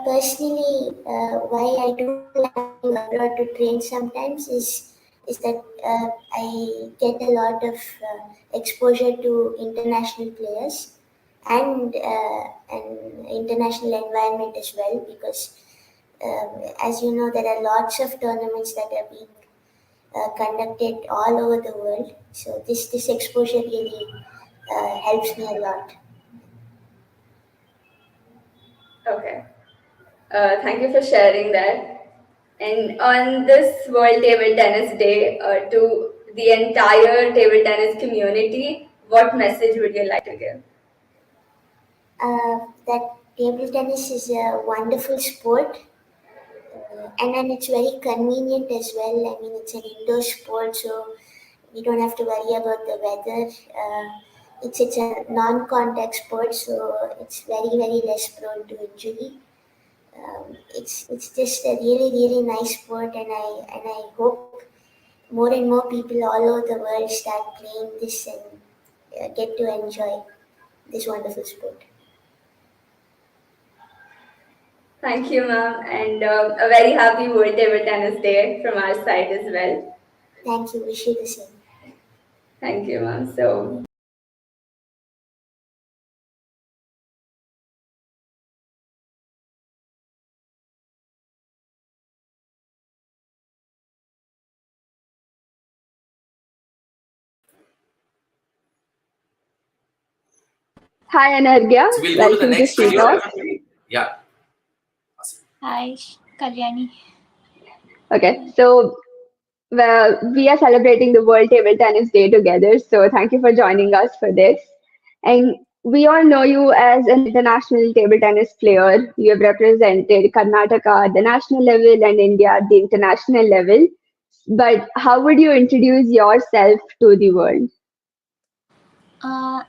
personally, why I don't like going abroad to train sometimes is that I get a lot of exposure to international players and an international environment as well, because as you know, there are lots of tournaments that are being conducted all over the world. So this exposure really helps me a lot. Okay. Thank you for sharing that. And on this World Table Tennis Day, to the entire table tennis community, what message would you like to give? That table tennis is a wonderful sport, and then it's very convenient as well. I mean, it's an indoor sport, so we don't have to worry about the weather. It's a non-contact sport, so it's very less prone to injury. It's just a really nice sport, and I hope more and more people all over the world start playing this and get to enjoy this wonderful sport. Thank you, ma'am, and a very happy World Table Tennis Day from our side as well. Thank you. Wish you the same. Thank you, ma'am. So, hi, Anargya. So we'll go to the Welcome to next Street video. Talk. Yeah. Hi, Kalyani. Okay, so well, we are celebrating the World Table Tennis Day together. So, thank you for joining us for this. And we all know you as an international table tennis player. You have represented Karnataka at the national level and India at the international level. But how would you introduce yourself to the world?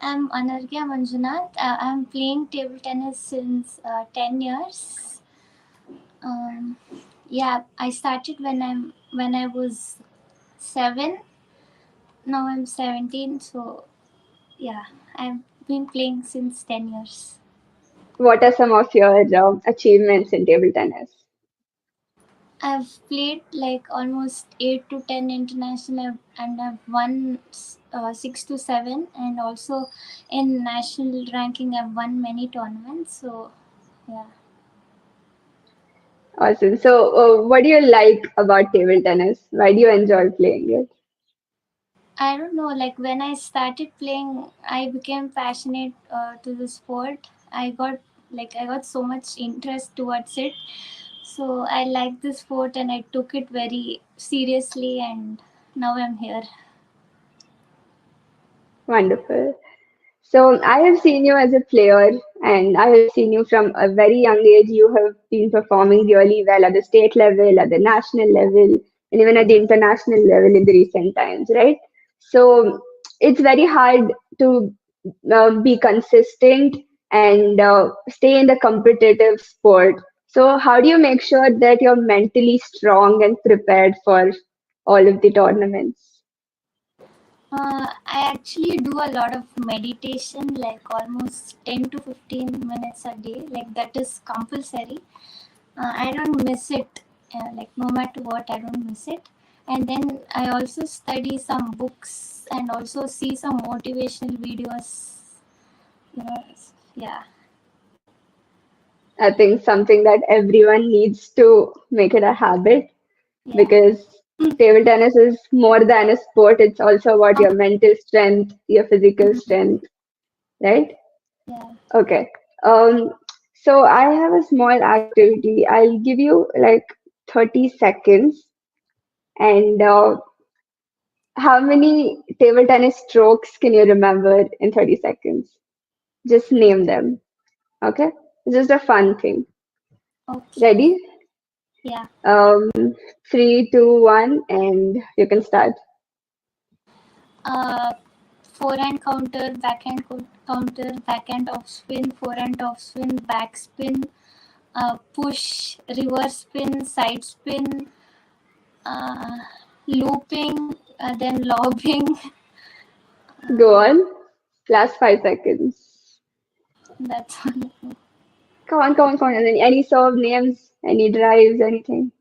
I'm Anargya Manjunath. I'm playing table tennis since 10 years. Yeah, I started when I was 7. Now I'm 17. So yeah, I've been playing since 10 years. What are some of your achievements in table tennis? I've played like almost 8 to 10 international and I've won 6 to 7, and also in national ranking I've won many tournaments. So yeah. Awesome. So, what do you like about table tennis? Why do you enjoy playing it? I don't know, like when I started playing, I became passionate to the sport. I got so much interest towards it. So I liked the sport and I took it very seriously, and now I'm here. Wonderful. So I have seen you as a player, and I have seen you from a very young age. You have been performing really well at the state level, at the national level, and even at the international level in the recent times, right? So it's very hard to be consistent and stay in the competitive sport. So how do you make sure that you're mentally strong and prepared for all of the tournaments? I actually do a lot of meditation, like almost 10 to 15 minutes a day. Like that is compulsory. I don't miss it. Like no matter what, I don't miss it. And then I also study some books and also see some motivational videos. You know, yeah, I think something that everyone needs to make it a habit yeah, because table tennis is more than a sport. It's also about your mental strength, your physical strength, right? yeah. Okay. Um, so I have a small activity. I'll give you like 30 seconds. And how many table tennis strokes can you remember in 30 seconds? Just name them. Okay? It's just a fun thing. Okay, Ready? yeah. Um, three, two, one, and you can start. Uh, Forehand counter, counter, backhand off spin, forehand off spin, back spin, push, reverse spin, side spin, uh, looping, then lobbing. Go on. Last 5 seconds. That's all. Come on. And then any serve names, any drives, anything.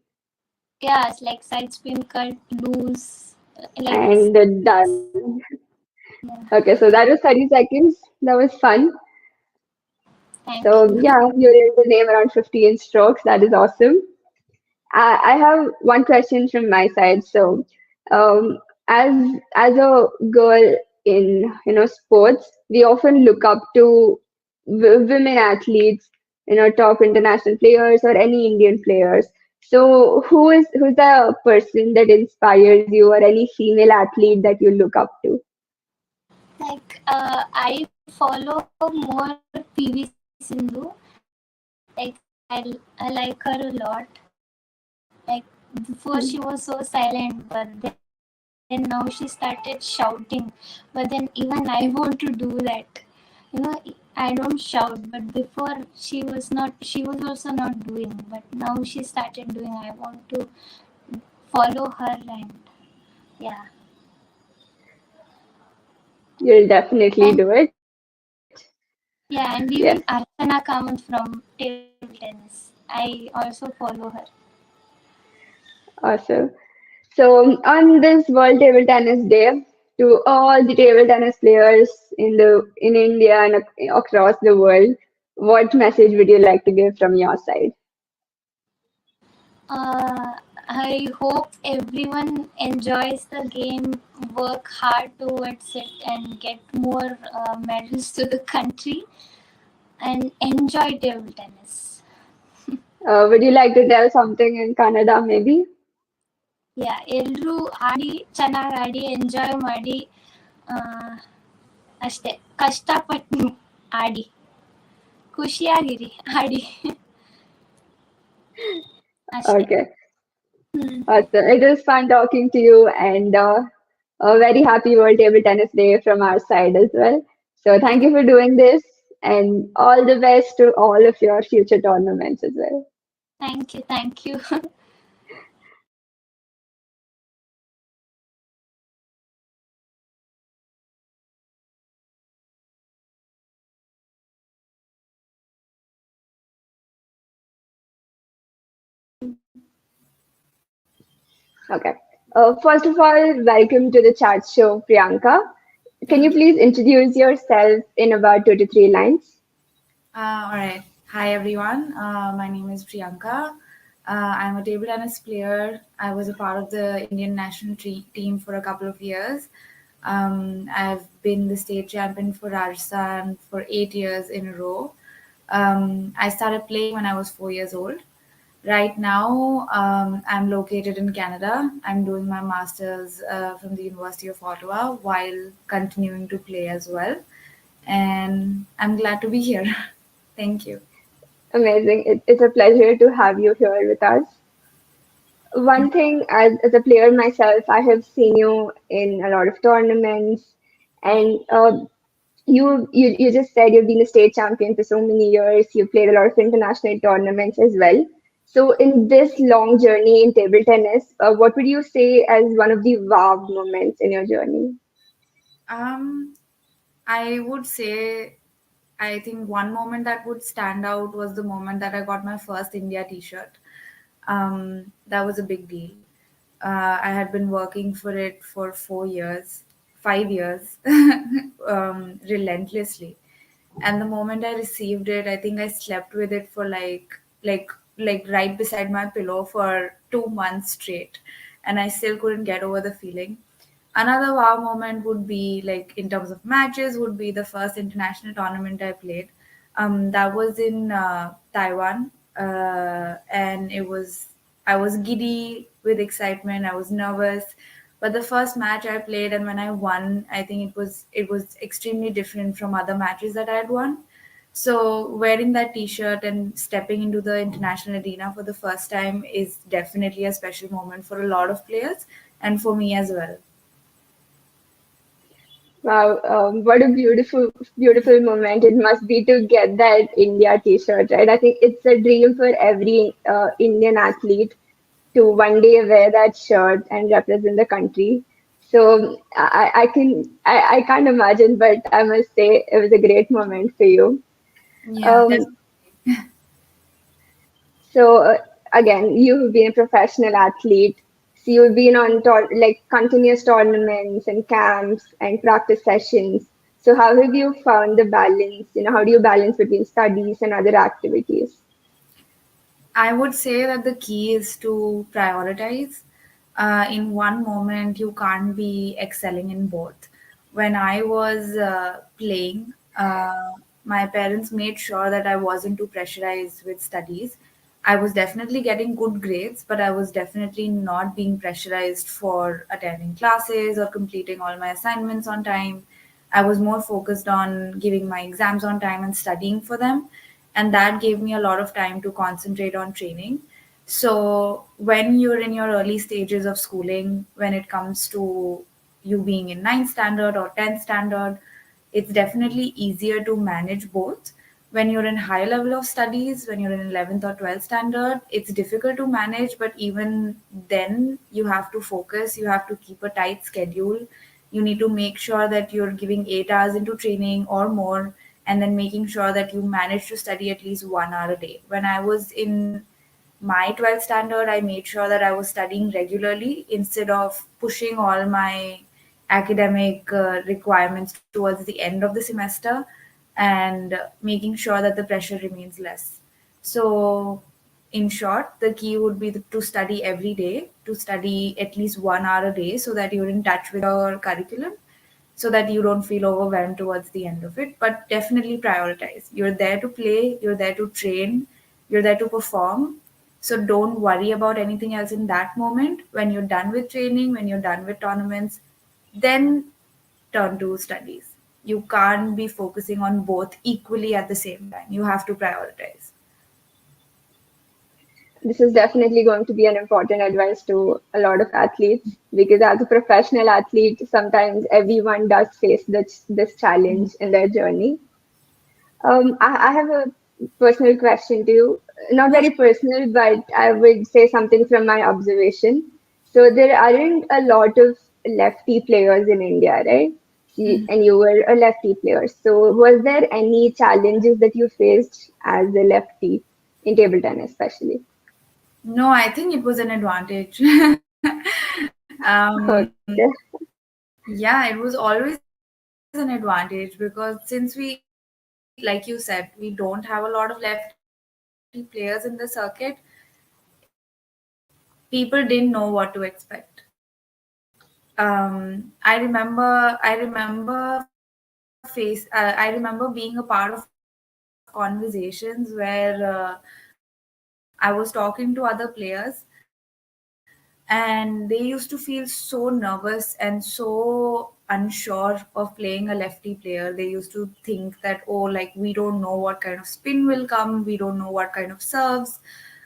Yeah, it's like side spin, cut, loose, like And done. Okay, so that was 30 seconds. That was fun. thank So you. yeah, you're able to name around 15 strokes. That is awesome. I have one question from my side. So, um, as a girl in sports, we often look up to women athletes, top international players or any Indian players. So, who's the person that inspires you, or any female athlete that you look up to? Like I follow more PV Sindhu. Like I like her a lot. Like before she was so silent, but then now she started shouting. But then even I want to do that. You know, I don't shout, but before she was also not doing. But now she started doing. I want to follow her, and yeah. You'll definitely And do it. yeah, and Yes, even Archana Kamath from table tennis. I also follow her. awesome. So on this World Table Tennis Day, to all the table tennis players in India and across the world, what message would you like to give from your side? I hope everyone enjoys the game, work hard towards it, and get more medals to the country, and enjoy table tennis. Would you like to tell something in Kannada, maybe? Yeah, ಎಲ್ಲರೂ ಆಡಿ ಚೆನ್ನಾಗಿ ಆಡಿ enjoy ಮಾಡಿ ಅಷ್ಟೇ ಕಷ್ಟಪಟ್ಟು ಆಡಿ ಖುಷಿಯಾಗಿರಿ ಆಡಿ ಅಷ್ಟೇ. Okay. Awesome. It was fun talking to you, and a very happy World Table Tennis Day from our side as well. So thank you for doing this, and all the best to all of your future tournaments as well. Thank you Okay. First of all, welcome to the chat show, Priyanka. Can you please introduce yourself in about 2 to 3 lines? All right. Hi, everyone. My name is Priyanka. I'm a table tennis player. I was a part of the Indian national team for a couple of years. I've been the state champion for Rajasthan for 8 years in a row. I started playing when I was 4 years old. Right now, I'm located in Canada. I'm doing my master's from the University of Ottawa while continuing to play as well. And I'm glad to be here. Thank you. Amazing. It's a pleasure to have you here with us. One thing, as a player myself, I have seen you in a lot of tournaments, and you just said you've been a state champion for so many years. You've played a lot of international tournaments as well. So, in this long journey in table tennis, what would you say as one of the wow moments in your journey? Um, I would say, I think one moment that would stand out was the moment that I got my first India T-shirt. That was a big deal. I had been working for it for 4 years, 5 years, relentlessly. And the moment I received it, I think I slept with it for like right beside my pillow for 2 months straight, and I still couldn't get over the feeling. Another wow moment would be like in terms of matches would be the first international tournament I played. That was in Taiwan, and I was giddy with excitement. I was nervous, but the first match I played and when I won, I think it was extremely different from other matches that I had won. So wearing that T-shirt and stepping into the international arena for the first time is definitely a special moment for a lot of players and for me as well. Wow, what a beautiful moment it must be to get that India T-shirt, right? I think it's a dream for every Indian athlete to one day wear that shirt and represent the country. So I can't imagine, but I must say it was a great moment for you. Yeah, Um, so again, you've been a professional athlete. So you've been on like continuous tournaments and camps and practice sessions. So how have you found the balance? How do you balance between studies and other activities? I would say that the key is to prioritize. In one moment, you can't be excelling in both. When I was playing, my parents made sure that I wasn't too pressurized with studies. I was definitely getting good grades, but I was definitely not being pressurized for attending classes or completing all my assignments on time. I was more focused on giving my exams on time and studying for them. And that gave me a lot of time to concentrate on training. So, when you're in your early stages of schooling, when it comes to you being in ninth standard or 10th standard, it's definitely easier to manage both. When you're in high level of studies, when you're in 11th or 12th standard, it's difficult to manage, but even then, you have to focus, you have to keep a tight schedule. You need to make sure that you're giving 8 hours into training or more, and then making sure that you manage to study at least 1 hour a day. When I was in my 12th standard, I made sure that I was studying regularly instead of pushing all my academic requirements towards the end of the semester, and making sure that the pressure remains less. So, in short, the key would be to study every day, to study at least 1 hour a day so that you're in touch with your curriculum, so that you don't feel overwhelmed towards the end of it. But definitely prioritize. You're there to play, you're there to train, you're there to perform. So don't worry about anything else in that moment. When you're done with training, when you're done with tournaments, then turn to studies. You can't be focusing on both equally at the same time. You have to prioritize. This is definitely going to be an important advice to a lot of athletes, because as a professional athlete, sometimes everyone does face this challenge in their journey. I have a personal question to you. Not very personal, but I would say something from my observation. So there aren't a lot of lefty players in India, right? And you were a lefty player. So was there any challenges that you faced as a lefty in table tennis, especially? No, I think it was an advantage. um, Okay. yeah, it was always an advantage because since we, like you said, we don't have a lot of lefty players in the circuit, people didn't know what to expect. I remember being a part of conversations where I was talking to other players, and they used to feel so nervous and so unsure of playing a lefty player. They used to think that, oh, like, we don't know what kind of spin will come, we don't know what kind of serves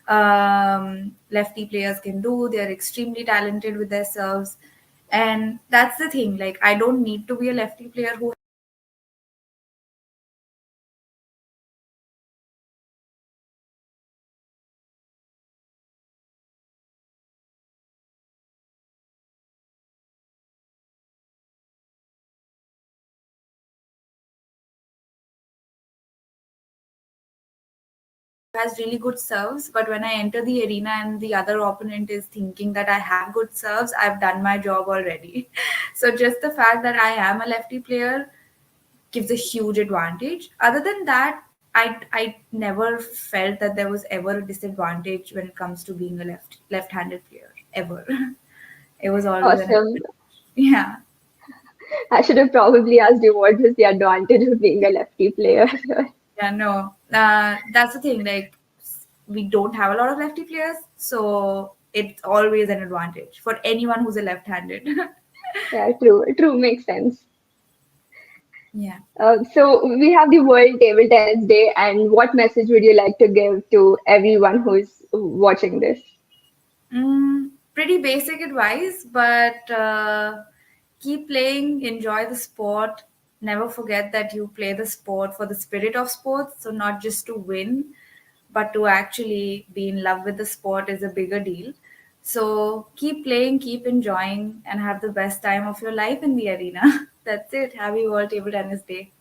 lefty players can do. They're extremely talented with their serves. And that's the thing, like, I don't need to be a lefty player who has a good serve. I can be a lefty player who has a good serve and can play who has really good serves, but when I enter the arena and the other opponent is thinking that I have good serves, I've done my job already. So just the fact that I am a lefty player gives a huge advantage. Other than that, I never felt that there was ever a disadvantage when it comes to being a left-handed player ever. It was always an Awesome. advantage. Yeah. I should have probably asked you what was the advantage of being a lefty player. Yeah, no. That's the thing. Like, we don't have a lot of lefty players, so it's always an advantage for anyone who's a left-handed. Yeah, true. True, makes sense. Yeah. So we have the World Table Tennis Day, and what message would you like to give to everyone who's watching this? Pretty basic advice, but keep playing, enjoy the sport. Never forget that you play the sport for the spirit of sports, so not just to win, but to actually be in love with the sport is a bigger deal. So keep playing, keep enjoying, and have the best time of your life in the arena. That's it. Happy World Table Tennis Day.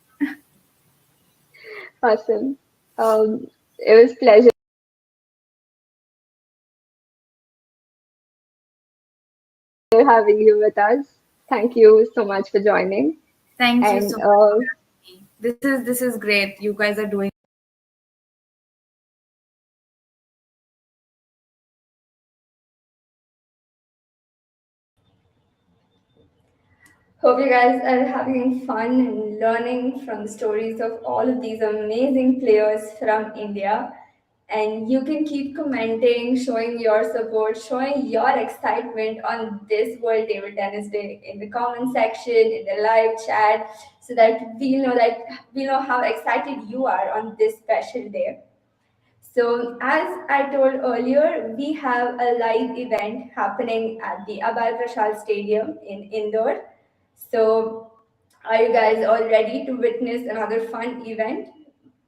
Awesome. It was pleasure having you with us. Thank you so much for joining. Thank you And so much for having me. This is great. You guys are doing. hope you guys are having fun and learning from the stories of all of these amazing players from India. And you can keep commenting, showing your support, showing your excitement on this World Table Tennis Day in the comment section, in the live chat, so that we know how excited you are on this special day. So, as I told earlier, we have a live event happening at the Abhay Prashal Stadium in Indore. So, are you guys all ready to witness another fun event?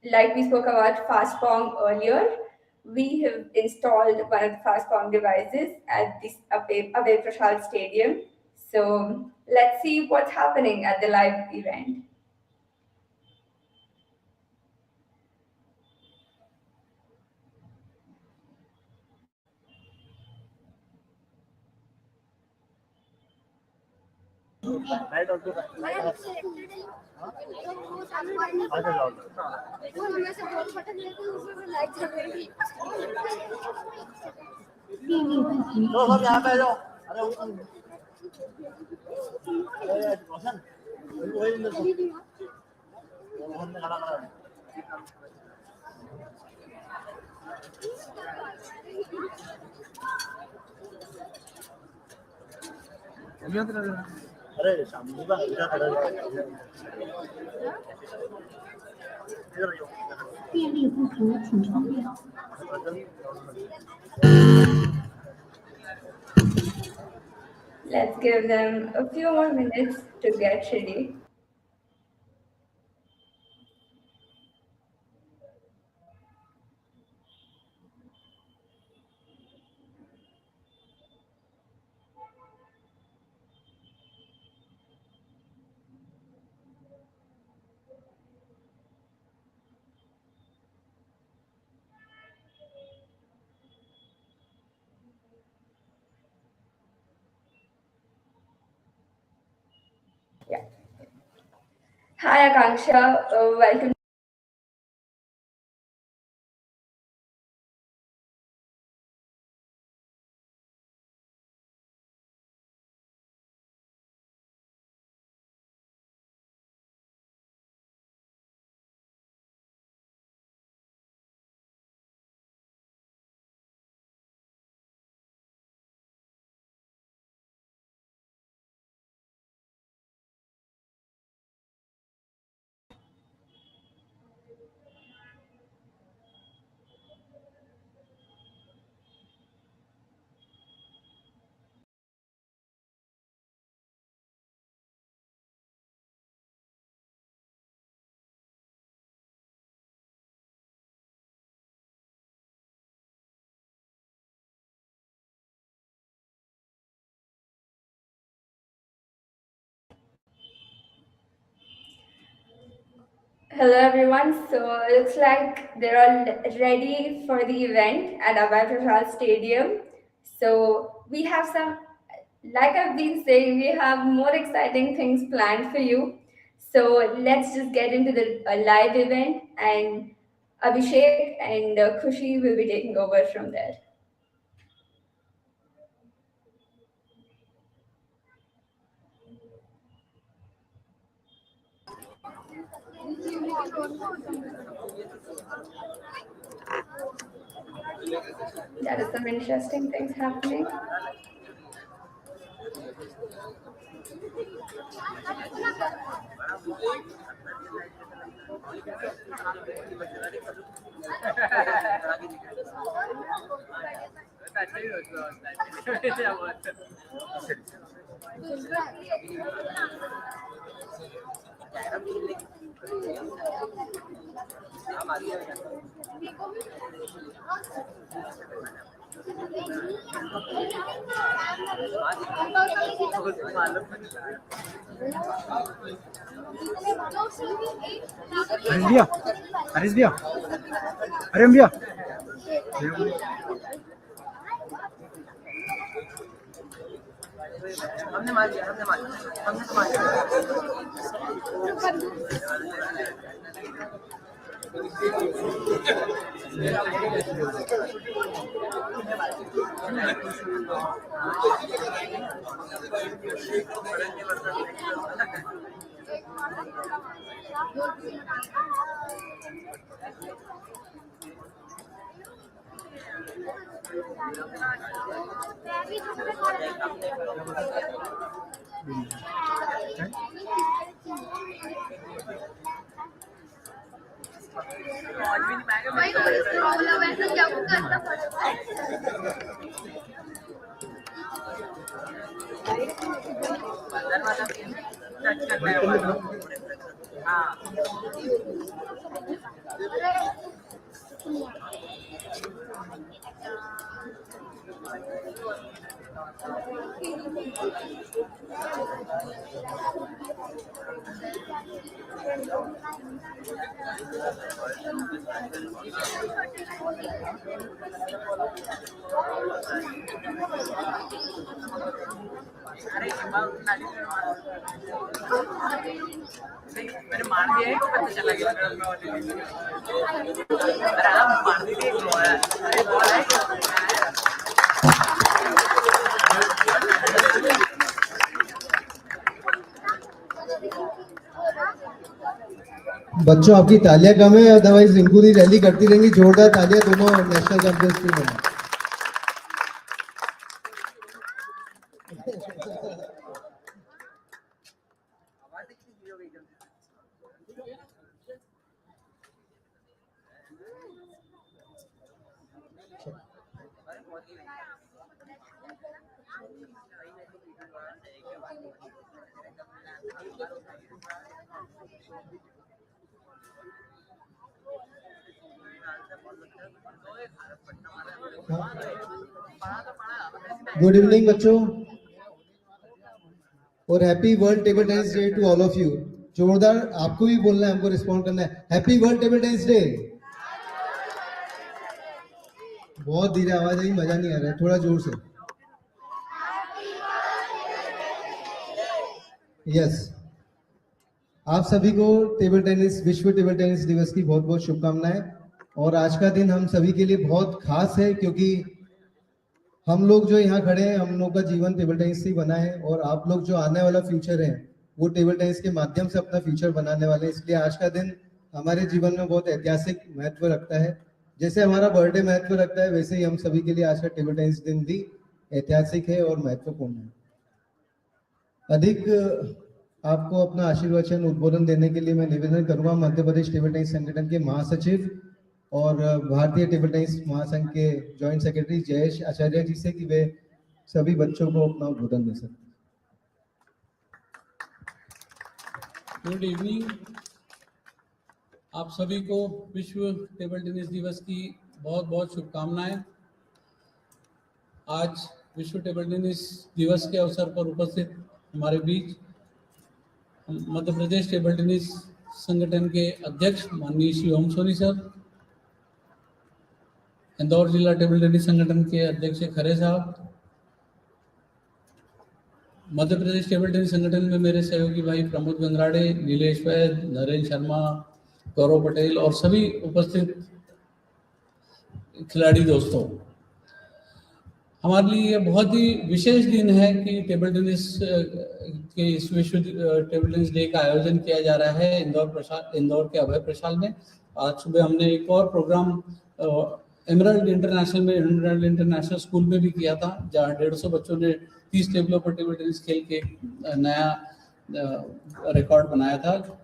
Like we spoke about Fast Pong earlier, we have installed one of the Fast Pong devices at this Abhay Prashal Stadium. So, let's see what's happening at the live event. Let's give them a few more minutes to get ready. Yeah. Hi, Akanksha. Welcome. Hello, everyone. So it looks like they're all ready for the event at Abhay Prashal Stadium. So we have some, like I've been saying, we have more exciting things planned for you. So let's just get into the live event, and Abhishek and Khushi will be taking over from there. That is some interesting things happening. Harish भैया हरीश भैया अरे भैया हमने मार दिया हमने तो मार मैंने मार दिया है तो पता चला गया अरे आप मार दी थी अरे बॉल है बच्चों आपकी तालियां कम है, अदरवाइज रिंकू दी रैली करती रहेंगी। जोरदार तालियां दोनों नेशनल चैंपियंस टीम में। गुड इवनिंग बच्चों और happy world table tennis day to all of you. जोरदार आपको भी बोलना है, हमको रिस्पॉन्ड करना है। Happy world table tennis day. बहुत धीरे आवाज आई, मजा नहीं आ रहा है, थोड़ा जोर से। यस, आप सभी को टेबल टेनिस विश्व टेबल टेनिस दिवस की बहुत बहुत शुभकामनाएं। और आज का दिन हम सभी के लिए बहुत खास है क्योंकि हम लोग जो यहाँ खड़े हैं, हम लोग का जीवन टेबल टेनिस से ही बना है और आप लोग जो आने वाला फ्यूचर है वो टेबल टेनिस के माध्यम से अपना फ्यूचर बनाने वाले हैं। इसलिए आज का दिन हमारे जीवन में बहुत ऐतिहासिक महत्व रखता है। जैसे हमारा बर्थडे महत्व रखता है, वैसे ही हम सभी के लिए आज का टेबल टेनिस दिन भी ऐतिहासिक है और महत्वपूर्ण है। अधिक आपको अपना आशीर्वचन उद्बोधन देने के लिए मैं निवेदन करूंगा मध्य प्रदेश टेबल टेनिस संगठन के महासचिव और भारतीय टेबल टेनिस महासंघ के जॉइंट सेक्रेटरी जयेश आचार्य जी से कि वे सभी बच्चों को अपना उद्बोधन दे सकते। Good evening. आप सभी को विश्व टेबल टेनिस दिवस की बहुत बहुत शुभकामनाएं। आज विश्व टेबल टेनिस दिवस के अवसर पर उपस्थित हमारे बीच मध्य प्रदेश टेबल टेनिस संगठन के अध्यक्ष माननीय श्री ओम सोनी सर, इंदौर जिला टेबल टेनिस संगठन के अध्यक्ष खरे साहब, मध्य प्रदेश टेबल टेनिस संगठन में मेरे सहयोगी भाई प्रमोद गंगराड़े, नीलेश वैद, नरेंद्र शर्मा, गौरव पटेल और सभी उपस्थित खिलाड़ी दोस्तों, हमारे लिए यह बहुत ही विशेष दिन है कि टेबल टेनिस के इस विश्व टेबल टेनिस डे का आयोजन किया जा रहा है इंदौर के अभय प्रशाल में। आज सुबह हमने एक और प्रोग्राम एमरल्ड इंटरनेशनल स्कूल में भी किया था, जहाँ 150 बच्चों ने 30 टेबलों पर टेबल टेनिस खेल के नया रिकॉर्ड बनाया था।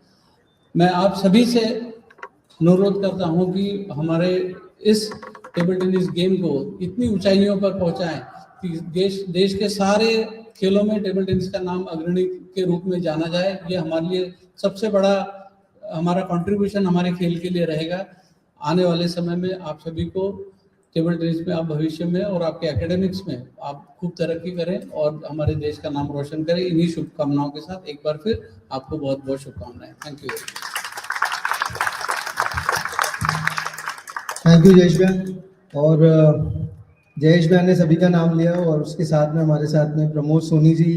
मैं आप सभी से अनुरोध करता हूं कि हमारे इस टेबल टेनिस गेम को इतनी ऊंचाइयों पर पहुंचाएं कि देश के सारे खेलों में टेबल टेनिस का नाम अग्रणी के रूप में जाना जाए। ये हमारे लिए सबसे बड़ा हमारा कंट्रीब्यूशन हमारे खेल के लिए रहेगा। आने वाले समय में आप सभी को टेबल टेनिस में, आप भविष्य में और आपके एकेडमिक्स में आप खूब तरक्की करें और हमारे देश का नाम रोशन करें। इन्हीं शुभकामनाओं के साथ एक बार फिर आपको बहुत बहुत शुभकामनाएं। Thank you. Thank you Jayesh भैया। और जयेश भैया ने सभी का नाम लिया और उसके साथ में हमारे साथ में प्रमोद सोनी जी,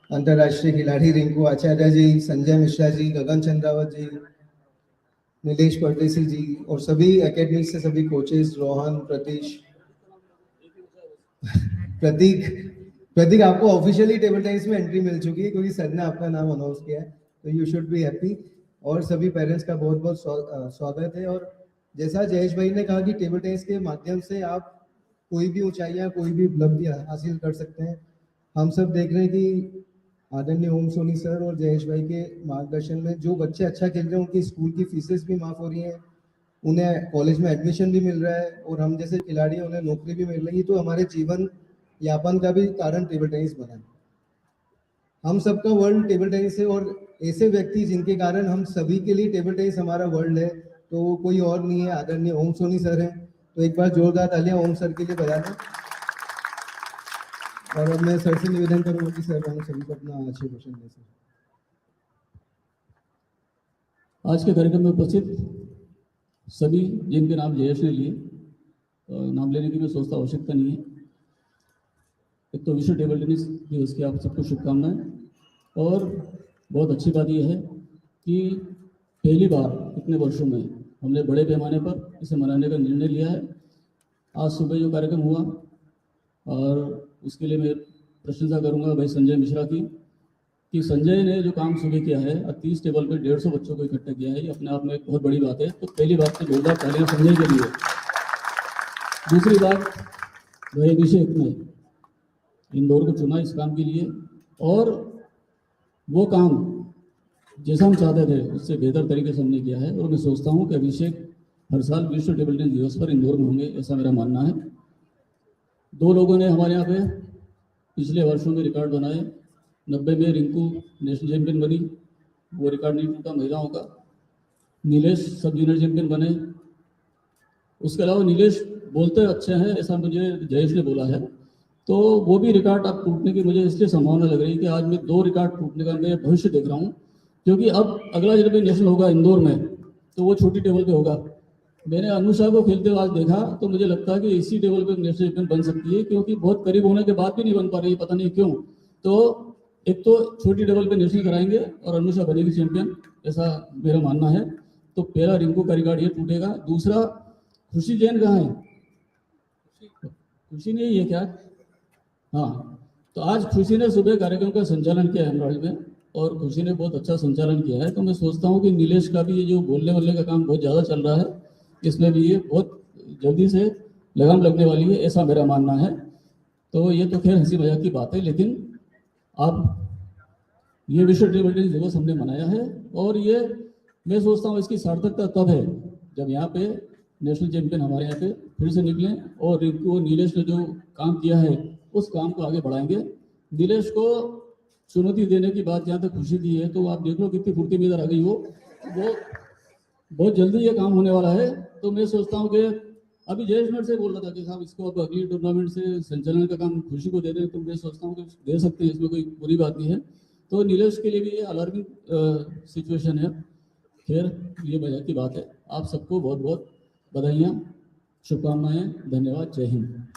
अंतर्राष्ट्रीय खिलाड़ी रिंकू आचार्य जी, संजय मिश्रा जी, गगन चंद्रावत जी, नीलेश परदेसी जी और सभी एकेडमी से सभी कोचेस, रोहन, प्रतीश, प्रतीक आपको ऑफिशियली टेबल टेनिस में एंट्री मिल चुकी है क्योंकि सर ने आपका नाम अनाउंस किया है, तो यू शुड बी हैप्पी। और सभी पेरेंट्स का बहुत बहुत स्वागत है। और जैसा जयेश भाई ने कहा कि टेबल टेनिस के माध्यम से आप कोई भी ऊंचाइयां, कोई भी उपलब्धि हासिल कर सकते हैं। हम सब देख रहे हैं कि आदरणीय ओम सोनी सर और जयेश भाई के मार्गदर्शन में जो बच्चे अच्छा खेल रहे हैं उनकी स्कूल की फीसेस भी माफ हो रही हैं, उन्हें कॉलेज में एडमिशन भी मिल रहा है और हम जैसे खिलाड़ी उन्हें नौकरी भी मिल रही है। तो हमारे जीवन यापन का भी कारण टेबल टेनिस बना है। हम सबका वर्ल्ड टेबल टेनिस है और ऐसे व्यक्ति जिनके कारण हम सभी के लिए टेबल टेनिस हमारा वर्ल्ड है, तो वो कोई और नहीं है, आदरणीय ओम सोनी सर हैं। तो एक बार जोरदार तालियां ओम सर के लिए बजा दें। और अब मैं सर से निवेदन करूंगा कि सर हम सभी को अपना आशीर्वाद दें। सर, आज के कार्यक्रम में उपस्थित सभी जिनके नाम जयेश ने लिए, नाम लेने की मैं सोचता आवश्यकता नहीं है। एक तो विश्व टेबल टेनिस दिवस की आप सबको शुभकामनाएं। और बहुत अच्छी बात यह है कि पहली बार इतने वर्षों में हमने बड़े पैमाने पर इसे मनाने का निर्णय लिया है। आज सुबह जो कार्यक्रम हुआ और उसके लिए मैं प्रशंसा करूंगा भाई संजय मिश्रा की, कि संजय ने जो काम सुबह किया है, 30 टेबल पे 150 बच्चों को इकट्ठा किया है, ये अपने आप में एक बहुत बड़ी बात है। तो पहली बात तो जोरदार तालियां संजय के लिए। दूसरी बात, भाई अभिषेक ने इंदौर को चुना इस काम के लिए और वो काम जैसा हम चाहते थे उससे बेहतर तरीके से हमने किया है। और मैं सोचता हूँ कि अभिषेक हर साल विश्व टेबल टेनिस दिवस पर इंदौर में होंगे, ऐसा मेरा मानना है। 2 लोगों ने हमारे यहाँ पे पिछले वर्षों में रिकॉर्ड बनाए। 90 में रिंकू नेशनल चैंपियन बनी, वो रिकॉर्ड नहीं टूटा महिलाओं का। नीलेश सब जूनियर चैंपियन बने। उसके अलावा नीलेश बोलते अच्छे हैं, ऐसा मुझे जयेश ने बोला है, तो वो भी रिकॉर्ड अब टूटने की मुझे इसलिए संभावना लग रही है कि आज मैं 2 रिकॉर्ड टूटने का मैं भविष्य देख रहा हूँ, क्योंकि अब अगला जब नेशनल होगा इंदौर में तो वो छोटी टेबल पे होगा। मैंने अनुषा को खेलते हुए आज देखा तो मुझे लगता है कि इसी टेबल पे नेशनल चैंपियन बन सकती है, क्योंकि बहुत करीब होने के बाद भी नहीं बन पा रही, पता नहीं क्यों। तो एक तो छोटी टेबल पे नेशनल कराएंगे और अनुषा बनेगी चैंपियन, ऐसा मेरा मानना है। तो पहला रिंकू का रिकॉर्ड ये टूटेगा। दूसरा, खुशी जैन कहाँ है? खुशी नहीं है क्या? हाँ, तो आज खुशी ने सुबह कार्यक्रम का संचालन किया हेमराज में, और खुशी ने बहुत अच्छा संचालन किया है। तो मैं सोचता हूँ कि नीलेश का भी ये जो बोलने वलने का काम बहुत ज़्यादा चल रहा है, इसमें भी ये बहुत जल्दी से लगाम लगने वाली है, ऐसा मेरा मानना है। तो ये तो खैर हंसी मजाक की बात है, लेकिन आप ये विश्व टेबल टेनिस दिवस हमने मनाया है, और ये मैं सोचता हूँ इसकी सार्थकता तब है जब यहाँ पे नेशनल चैंपियन हमारे यहाँ पे फिर से निकलें, और रिंकू और नीलेश ने जो काम किया है उस काम को आगे बढ़ाएंगे। नीलेश को चुनौती देने की बात जहाँ तक खुशी की है, तो आप देख लो कितनी फुर्ती में इधर आ गई हो, वो बहुत जल्दी ये काम होने वाला है। तो मैं सोचता हूँ कि अभी जयेश मेरे से बोल रहा था कि साहब इसको अब अगली टूर्नामेंट से संचालन का काम खुशी को दे दें, तो मैं सोचता हूँ कि दे सकते हैं, इसमें कोई बुरी बात नहीं है। तो नीलेश के लिए भी ये अलार्मिंग सिचुएशन है। खैर ये मजाक की बात है। आप सबको बहुत बहुत बधाइयाँ, शुभकामनाएं, धन्यवाद, जय हिंद।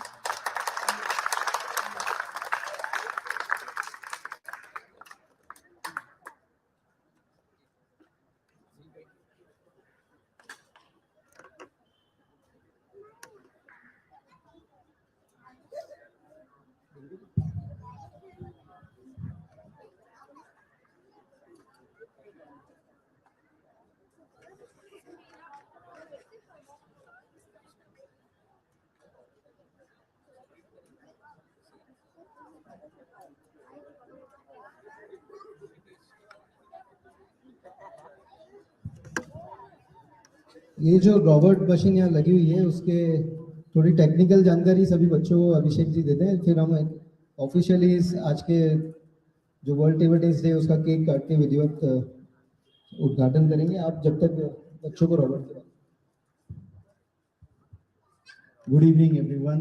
ये जो रॉबर्ट मशीन यहाँ लगी हुई है उसके थोड़ी टेक्निकल जानकारी सभी बच्चों को अभिषेक जी देते हैं, फिर हम ऑफिशियली इस आज के जो वर्ल्ड टेबल टेनिस डे उसका केक काट के विधिवत उद्घाटन करेंगे। आप जब तक बच्चों को रॉबर्ट के good evening everyone.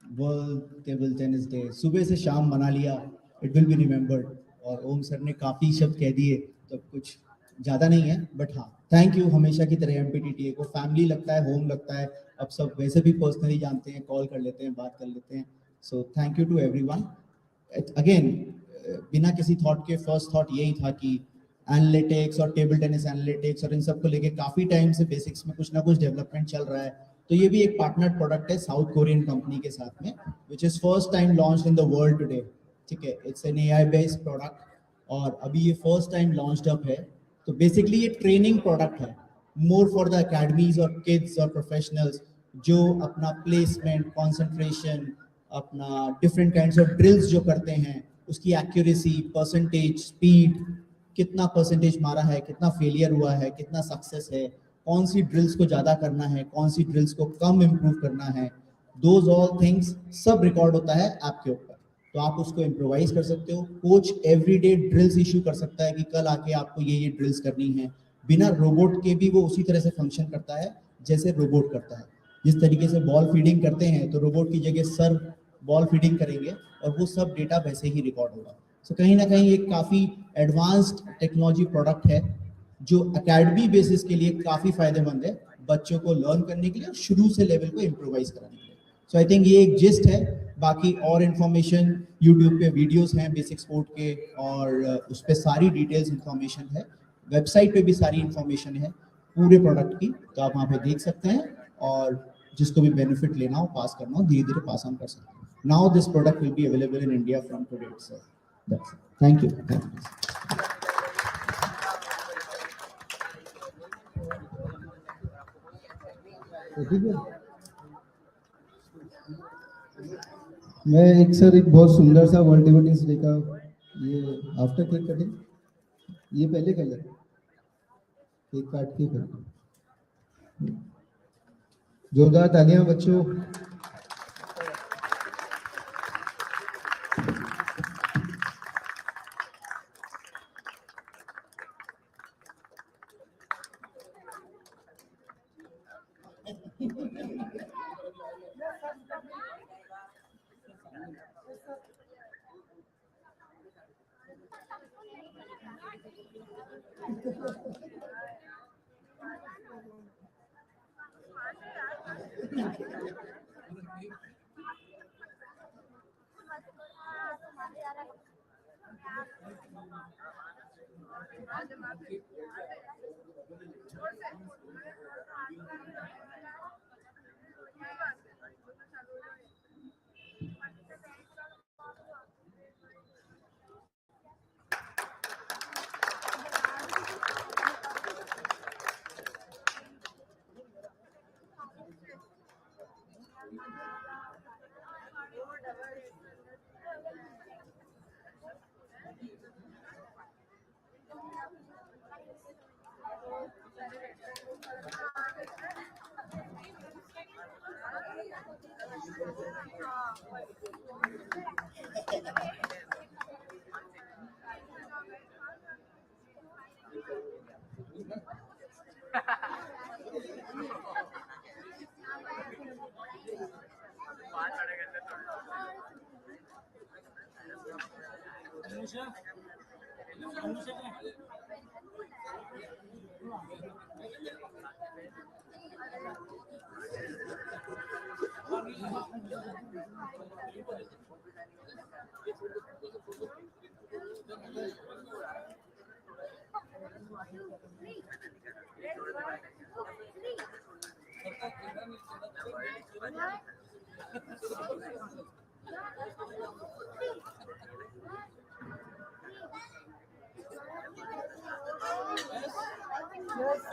World table tennis day सुबह से शाम मना लिया, इट विल बी रिमेम्बर्ड। और ओम सर ने काफ़ी शब्द कह दिए, तो कुछ ज़्यादा नहीं है, बट हाँ थैंक यू। हमेशा की तरह एमपीटीटीए को फैमिली लगता है, होम लगता है। अब सब वैसे भी पर्सनली जानते हैं, कॉल कर लेते हैं, बात कर लेते हैं। So thank you to everyone again. बिना किसी थॉट के फर्स्ट थॉट यही था कि एनालिटिक्स और टेबल टेनिस एनालिटिक्स और इन सब को लेके काफ़ी टाइम से बेसिक्स में कुछ ना कुछ डेवलपमेंट चल रहा है। तो ये भी एक पार्टनर प्रोडक्ट है साउथ कोरियन कंपनी के साथ में, which is first time launch in the world today. ठीक है, it's an AI based product, और अभी ये फर्स्ट टाइम लॉन्च्ड अप है। तो बेसिकली ये ट्रेनिंग प्रोडक्ट है, मोर फॉर द अकेडमीज और किड्स और प्रोफेशनल्स जो अपना प्लेसमेंट, कॉन्सेंट्रेशन, अपना डिफरेंट काइंड्स ऑफ ड्रिल्स जो करते हैं, उसकी एक्यूरेसी, परसेंटेज, स्पीड, कितना परसेंटेज मारा है, कितना फेलियर हुआ है, कितना सक्सेस है, कौन सी ड्रिल्स को ज़्यादा करना है, कौन सी ड्रिल्स को कम इम्प्रूव करना है, दोज ऑल थिंग्स सब रिकॉर्ड होता है ऐप के ऊपर। तो आप उसको इम्प्रोवाइज कर सकते हो। कोच एवरीडे ड्रिल्स इशू कर सकता है कि कल आके आपको ये ड्रिल्स करनी है। बिना रोबोट के भी वो उसी तरह से फंक्शन करता है जैसे रोबोट करता है। जिस तरीके से बॉल फीडिंग करते हैं तो रोबोट की जगह सर बॉल फीडिंग करेंगे और वो सब डेटा वैसे ही रिकॉर्ड होगा। सो कहीं ना कहीं एक काफ़ी एडवांस्ड टेक्नोलॉजी प्रोडक्ट है जो एकेडमी बेसिस के लिए काफ़ी फायदेमंद है, बच्चों को लर्न करने के लिए और शुरू से लेवल को इम्प्रोवाइज कराने के लिए। सो आई थिंक ये एक जिस्ट है। बाकी और इन्फॉर्मेशन यूट्यूब पे वीडियोस हैं बेसिक स्पोर्ट के, और उस पर सारी डिटेल्स इन्फॉर्मेशन है। वेबसाइट पे भी सारी इन्फॉर्मेशन है पूरे प्रोडक्ट की, तो आप वहाँ पे देख सकते हैं, और जिसको भी बेनिफिट लेना हो, पास करना हो, धीरे धीरे पास ऑन कर सकते हैं। Now this product will be available in India from today itself. Thank you. ठीक है, मैं एक सर एक बहुत सुंदर सा वर्ल्ड टेबल टेनिस डे का ये आफ्टर केक कटिंग, ये पहले कर ले, केक काट के कर। जोरदार तालियां बच्चों।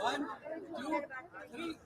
One, two, three.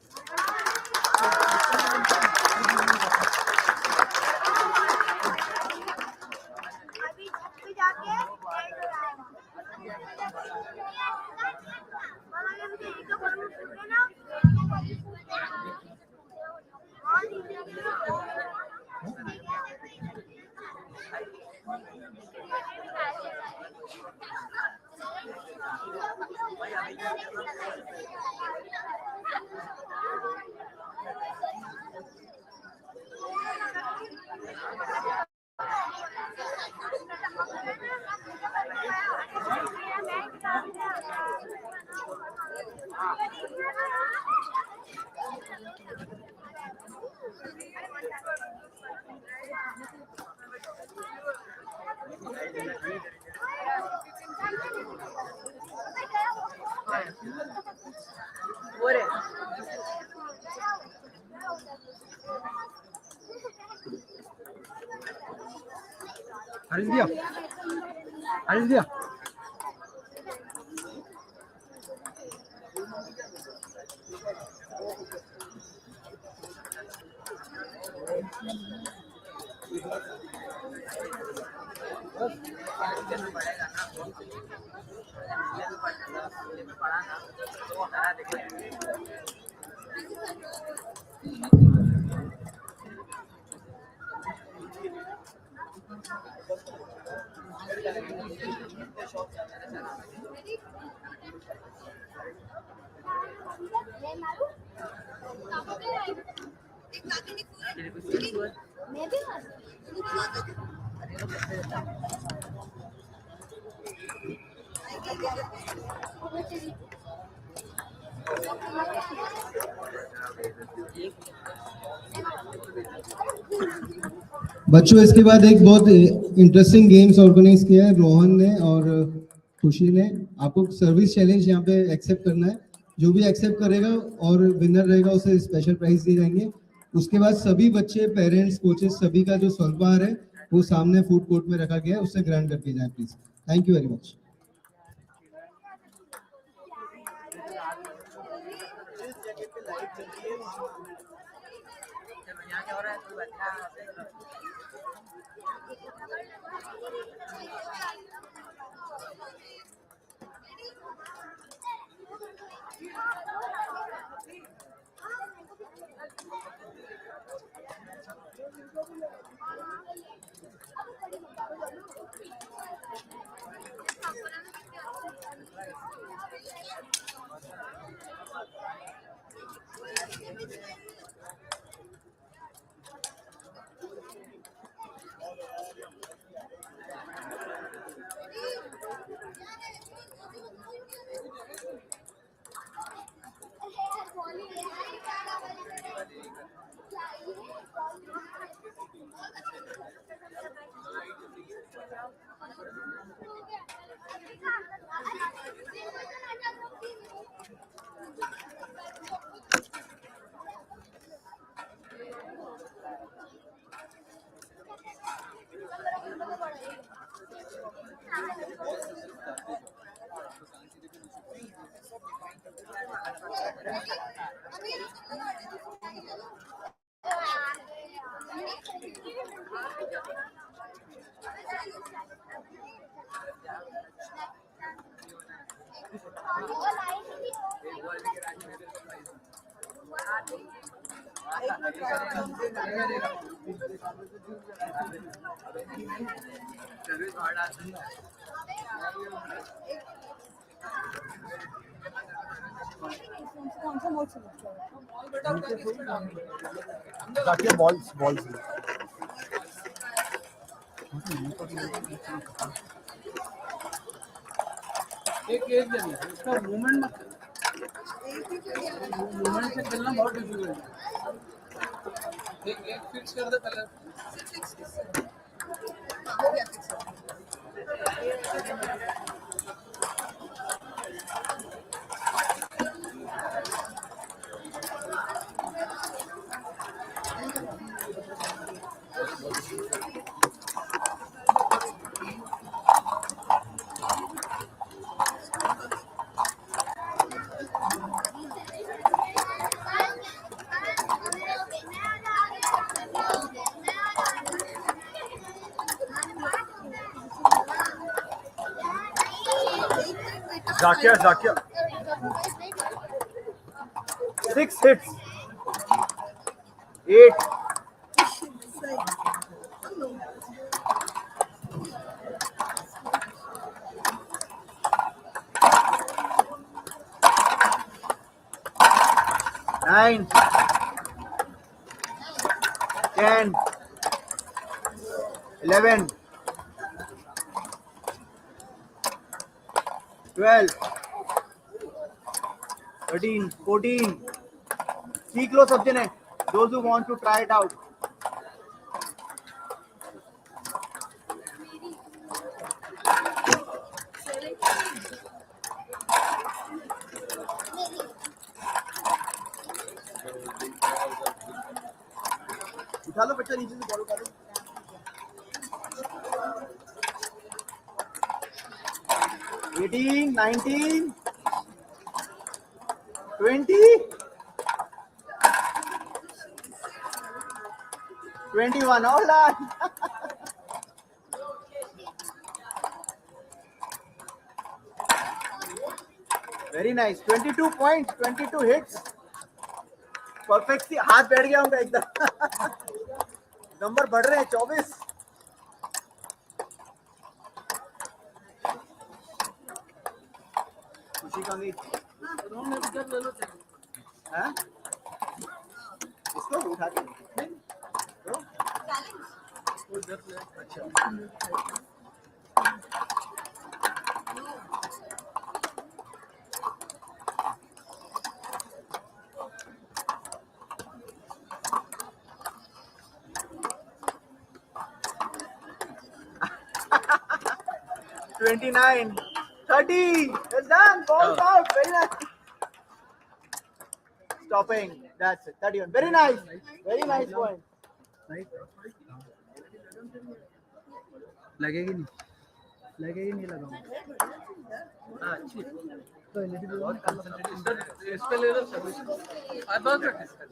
हर्ष भैया हर्ष भैया बच्चों इसके बाद एक बहुत इंटरेस्टिंग गेम्स ऑर्गेनाइज किया है रोहन ने और खुशी ने। आपको सर्विस चैलेंज यहाँ पे एक्सेप्ट करना है, जो भी एक्सेप्ट करेगा और विनर रहेगा उसे स्पेशल प्राइज दिए जाएंगे। उसके बाद सभी बच्चे, पेरेंट्स, कोचेस सभी का जो स्वल्पाहार है वो सामने फूड कोर्ट में रखा गया है, उससे ग्रहण करके जाए please. Thank you very much. एक एक जन है, उसका मूवमेंट मत मूवमेंट से खेलना बहुत डिफिकल्ट है। एक फिक्स कर दे पहले। Zakia. 6 hits. 8. 9. 10. 11. 12. 13. 14. सीख लो सब जने. Those who want to try it out. उठा लो बच्चा नीचे से बॉल उठा लो. 18, 19, 20, 21. All done. Very nice. 22 points, 22 hits. Perfect. हाथ बैठ गया उनका एकदम. नंबर बढ़ रहे हैं. 24. खुशी का नहीं. हाँ? इसको उठा के. अच्छा. 29, 30. Well done. Ball out. Very nice. Stopping. That's it. 31. Very nice. Very nice point. लगेगी नहीं लगाऊंगा. हाँ अच्छी. तो बहुत कंसंट्रेट. इस पे ले लो सर्विस. आज बहुत प्रैक्टिस कर.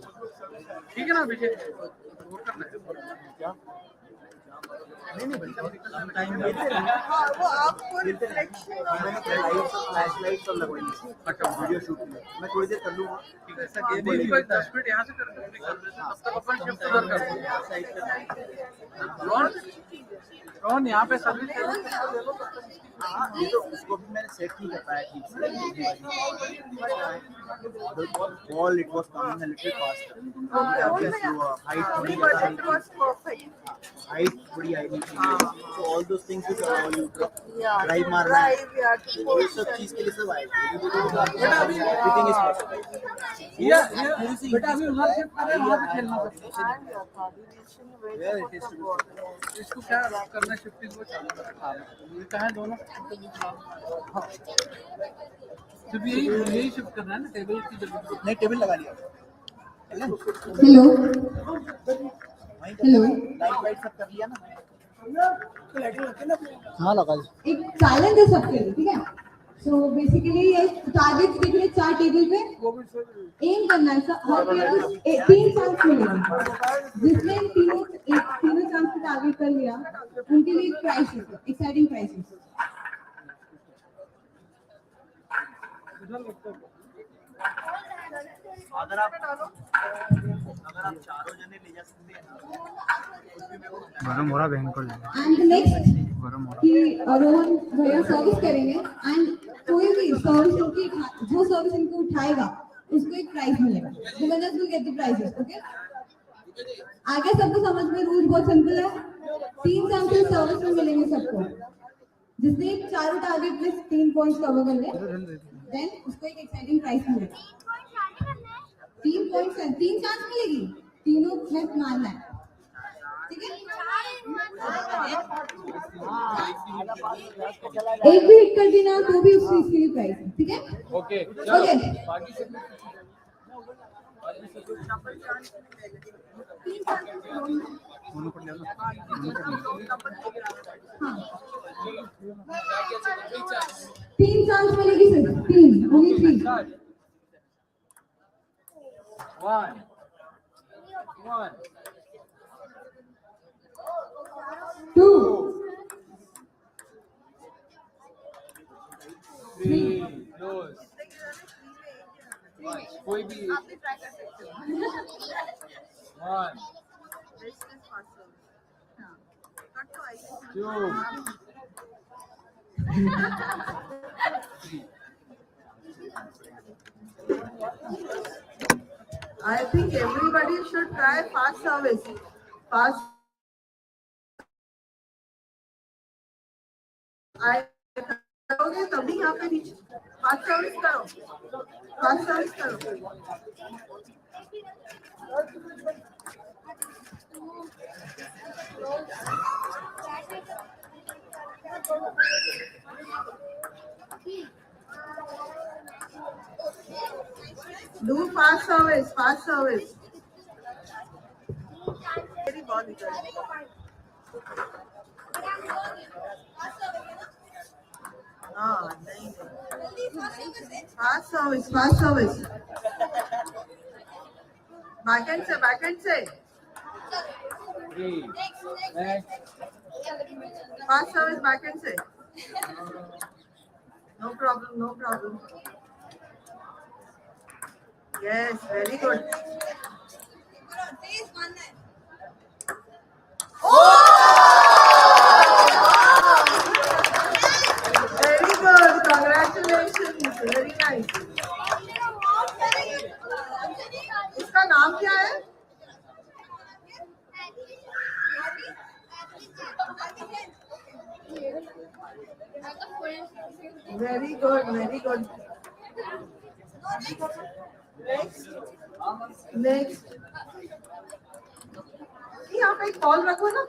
ठीक है ना अभिषेक? और करना है क्या? नहीं वो आपको रिफ्लेक्शन फ्लैश लाइट सब लगवाई. अच्छा वीडियो शूट में मैं थोड़ी देर कर लूंगा. ठीक है. ऐसा गेम नहीं कोई 10 मिनट यहाँ से कर लेंगे. तब तक अपन शिफ्ट उधर कर लेंगे. कौन यहाँ पे सर्विस ले लो. ये तो उसको भी मैंने सेट नहीं कर पाया ठीक से. Ball it was coming a little fast. Height थोड़ी हाइट थोड़ी आई थी. So all those things which allow you to drive मारना है. ये सब चीज के लिए सब आए. Everything is possible. बेटा अभी उधर शिफ्ट कर रहे हैं. वहाँ पे खेलना पड़ता है. Where it is to be. इसको क्या करना शिफ्टिंग को चालू करना है. ये कहाँ दोनों सिर्फ यही शिफ्ट करना है ना. टेबल की जगह नहीं टेबल लगा लिया. हेलो लाइट वाइट सब कर लिया ना. हाँ लगा. एक साइलेंट है सबके लिए. ठीक है. So basically ये टारगेट्स दिख रहे 4 टेबल पे एम करना है हर प्लेयर को 3 चांस मिलेगा जिसने तीनों चांस पे टारगेट कर लिया उनके लिए प्राइस है एक्साइटिंग प्राइसेस अगर आप चारों जने ले जा सकते हैं गरम हो रहा बहन को एंड नेक्स्ट कि रोहन भैया सर्विस करेंगे एंड कोई भी सर्विस इनकी जो सर्विस इनको उठाएगा उसको एक प्राइज मिलेगा the winners will get the prizes okay आगे सबको समझ में रूल बहुत सिंपल है 3 चांसेस सर्विस में मिलेंगे सबको जिसने चारों टारगेट में 3 पॉइंट्स कवर कर ले देन उसको एक एक्साइटिंग प्राइज मिलेगा 3 पॉइंट्स है 3 चांस मिलेगी तीनों में मारना है ठीक है एक भी हिट कर दी ना तो भी उस चीज के लिए प्राइस है ठीक है ओके ओके तीन चांस मिलेगी सिर्फ 3 ओनली 3 1 2 3 close कोई भी 1 2 I think everybody should try fast service. Fast. करोगे तभी यहाँ पे नीचे फास्ट सर्विस करो फास्ट सर्विस करो Do fast service, fast service. Very ball नहीं fast service, fast service. Backhand से. 3 next Fast service backhand से. No problem. Yes, very good. Very good. Congratulations. Very nice. इसका नाम क्या है? Very good. Next. यहाँ पे एक बॉल रखो ना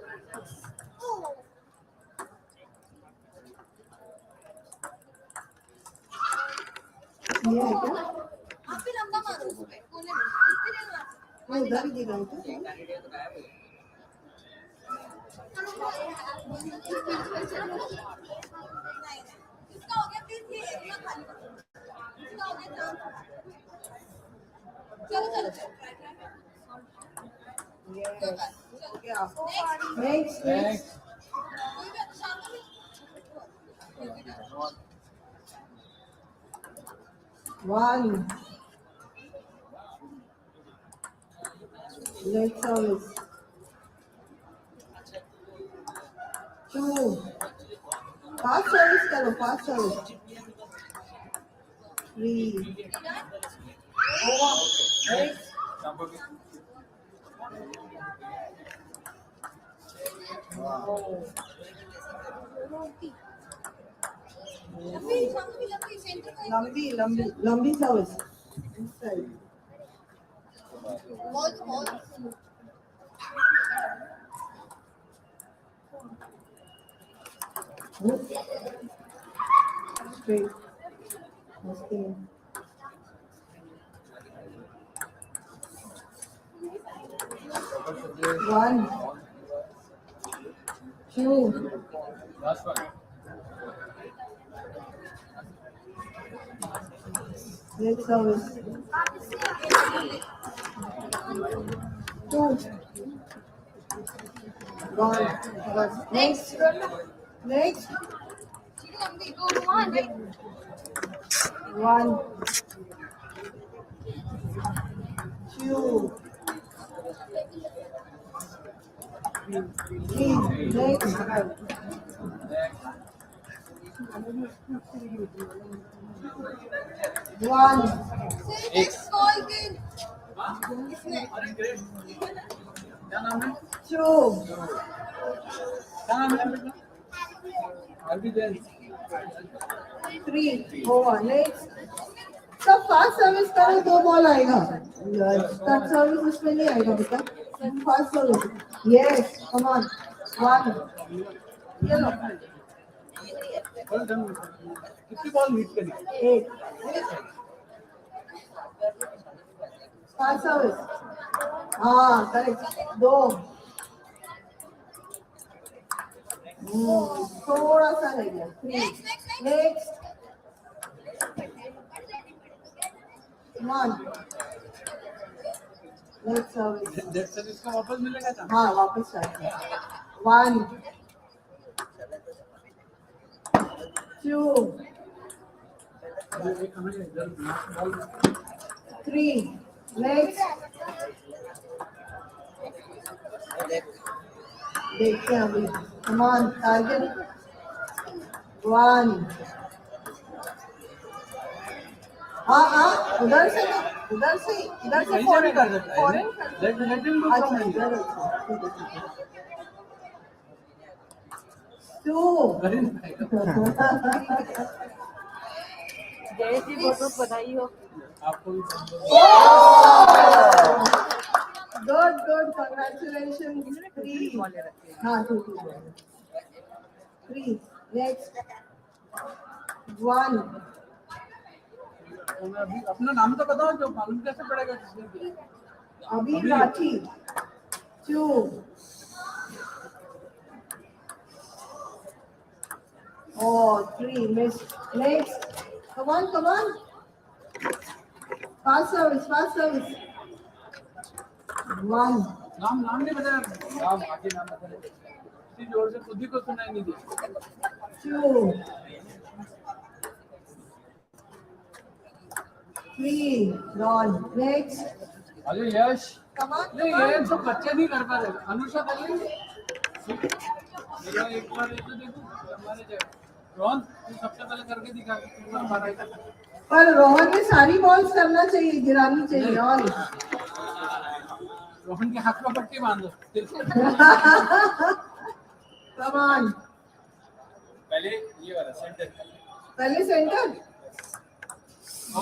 ये है क्या आप भी लंबा मारो उस पे कोने में मैं उधर ही गिरा हूँ इसका हो गया प्लीज ये एरिया खाली करो इसका हो गया चलो Next. One. Next service. 2. Fast service करो, fast service. 3. 4. Next. लंबी service straight. One, 2, last one Next service. 2. 1. Next. Next. 1. 2. 3. Next. 1. 2. अभी देर 3. Over. Next. सब फास्ट सर्विस करो 2 बॉल आएगा स्टार्ट सर्विस उसमें नहीं आएगा बेटा fast service yes come on 1 चलो कितनी बॉल मीट करी 8 फास्ट सर्विस हाँ करेक्ट 2 थोड़ा सा रह गया 3 next 1 next service debt service का वापस मिलेगा क्या? हाँ वापस स्टार्ट 1 2 3 नेक्स्ट देखते हैं अभी कम ऑन टारगेट 1 हाँ हाँ उधर से वहीं से भी कर सकता है लेट हिम डू फ्रॉम अच्छा 2 जय जी बहुत बहुत बधाई हो आपको भी गुड कंग्रेचुलेशन 3 हाँ 2 3 नेक्स्ट 1 अभी अपना नाम तो बताओ जो मालूम कैसे पड़ेगा किसने किया अभी Rathi 2 3 miss next come on fast service 1 नाम नहीं बताया नाम आगे नाम बताया इतनी जोर से खुद ही को सुनाई नहीं दिया 2 3 Ron next अरे यश come on नहीं ये तो बच्चे नहीं कर पा रहे अनुषा कर लेंगे एक बार ये तो देखो हमारे जगह रोहन तू सबसे पहले करके दिखा पर रोहन ने सारी बॉल्स करना चाहिए गिरानी चाहिए और रोहन के हाथ में पट्टी बांध दो come on पहले ये वाला सेंटर पहले centre 1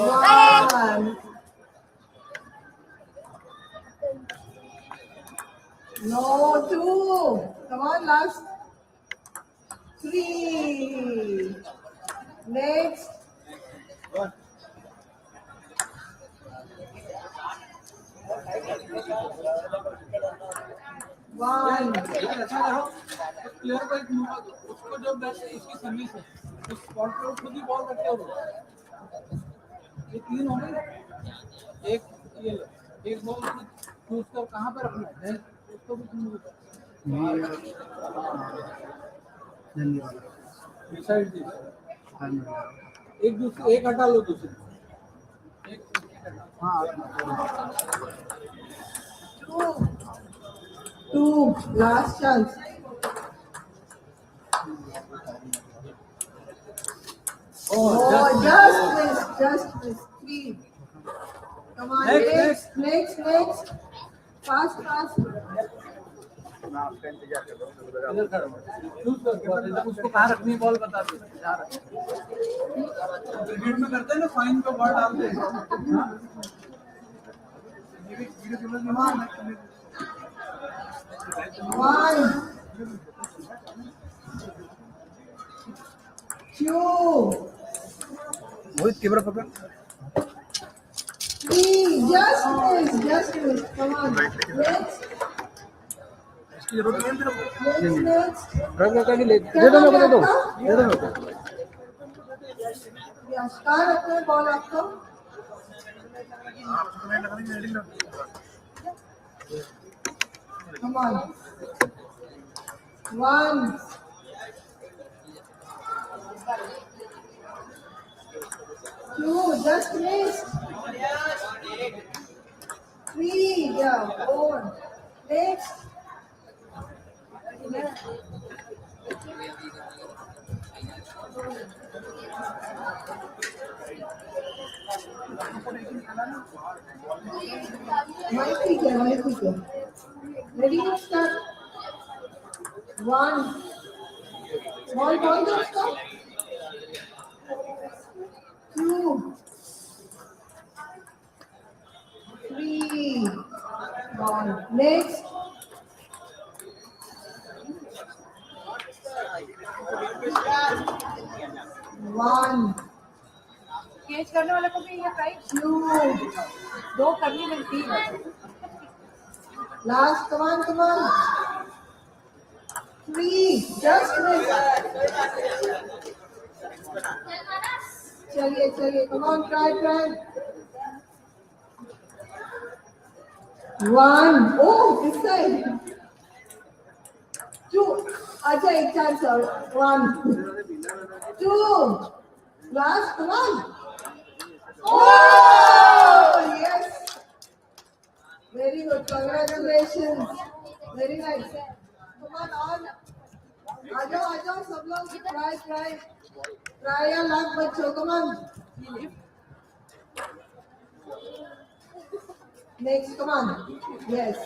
no 2 come on last 3 next 1 लेकिन अच्छा करो प्लेयर को एक मौका दो उसको जो बेस्ट उसकी सर्विस है उस स्पॉट पे वो खुद ही बॉल करते हो ये 3 हो गई एक ये लो एक बॉल चूज कर कहाँ पे रखना है उसको भी तुम धन्यवाद डिसाइड एक दूसरे एक हटा लो दूसरे एक हाँ 2 last chance just miss 3 come on next fast इधर खड़ा चूज कर उसको कहाँ रखनी बॉल बता दो क्रिकेट में करते हैं ना फाइन पे बॉल डालते हैं One, 2, मोहित कैमरा पकड़ 3, just miss. Come on, next. इसकी जरूरत नहीं है Next. रंग का नहीं ले दे दो मेरे को दे दो Yes, कहाँ रखना है बॉल आपको? Come on. One. Two, just missed. Three, yeah, four. Next. Might be. Ready to start. One. Ball, don't stop. Two. Three. Ball. Next. One. Catch करने वाले को भी ये प्राइस Two. दो करनी मिलती है Last, come on. Three. Just miss. चलिए. Come on, try. One. Oh, this side. Two. अच्छा एक चांस और. One. Two. Last, come on. Oh, yes. Very good. Congratulations. Very nice. Come on. आ जाओ सब लोग. Try. Try your luck, बच्चों. Come on. Next, come on. Yes.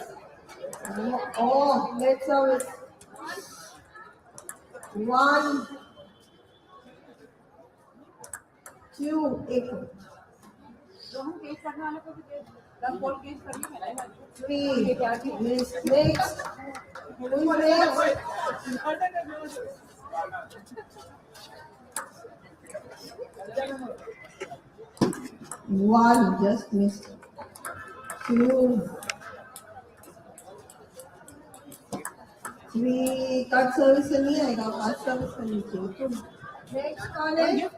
Oh, let's service. One. Two. एक. Catch करने वाले को भी दे 10 बॉल कैच करनी है Three. Next. Who is next? One. Just missed. Two. Three. Cut service से नहीं आएगा. Fast service करनी चाहिए. Next कौन है?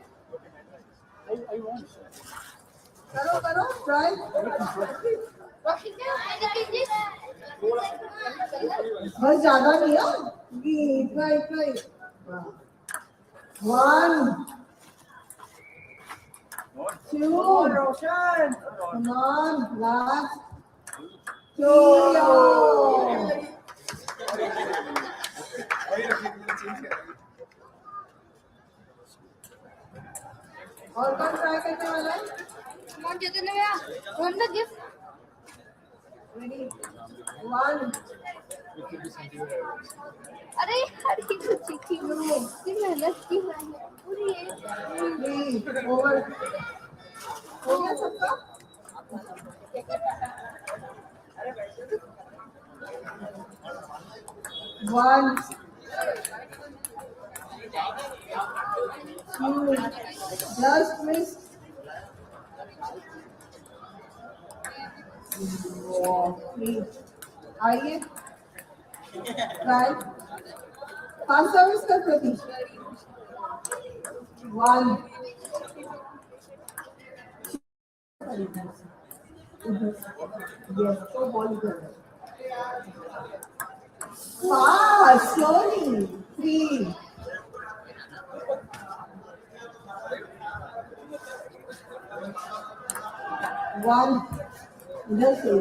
करो. Try. बस ज्यादा नहीं है. Try. One. Two. Come on. Last. Two. और कौन ट्राई करने वाला है? कौन जीतने गया? कौन द गिफ्ट? Ready? One. अरे यार ये तो चिट्ठी की मेहनत की मैंने पूरी है. Three. Over. हो गया सबका? One. Two. Just missed. Three. आइए. Try. Fast service कर प्रतीक. One. Yes, so ball इधर है. Fast, slowly. Three. One. इधर से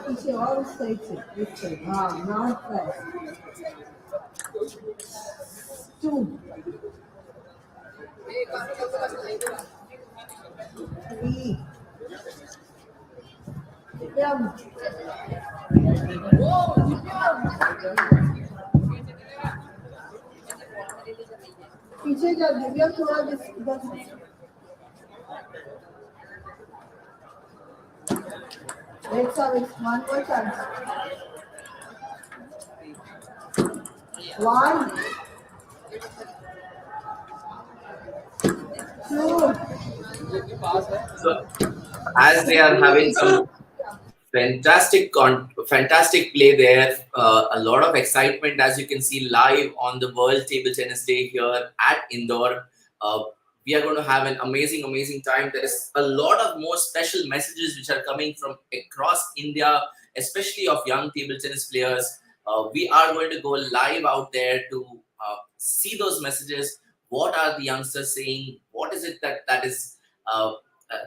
पीछे और उस साइड से इस साइड. हाँ, not fast. Two. Three. Yum. पीछे जा दिव्या थोड़ा इधर. Let's have it. One more chance. One. Two. So, as they are having some fantastic play there, a lot of excitement, as you can see live on the World Table Tennis Day here at Indore. We are going to have an amazing time. There is a lot of more special messages which are coming from across India, especially of young table tennis players. We are going to go live out there to see those messages. What are the youngsters saying? What is it that is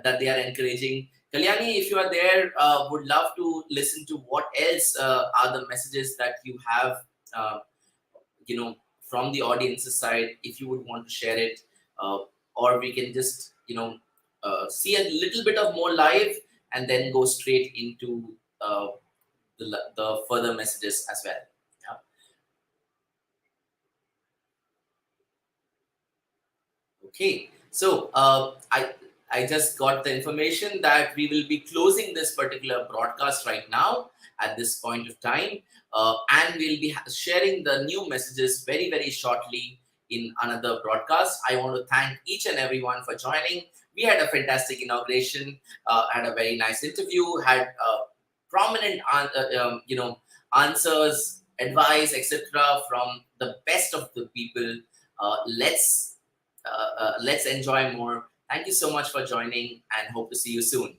that they are encouraging? Kalyani, if you are there, would love to listen to what else are the messages that you have, from the audience's side. If you would want to share it, or we can just, see a little bit of more live and then go straight into the further messages as well. Yeah. Okay, so I just got the information that we will be closing this particular broadcast right now at this point of time, and we'll be sharing the new messages very shortly in another broadcast. I want to thank each and everyone for joining. We had a fantastic inauguration, had a very nice interview, had prominent answers, advice, etc. from the best of the people. Let's enjoy more. Thank you so much for joining and hope to see you soon.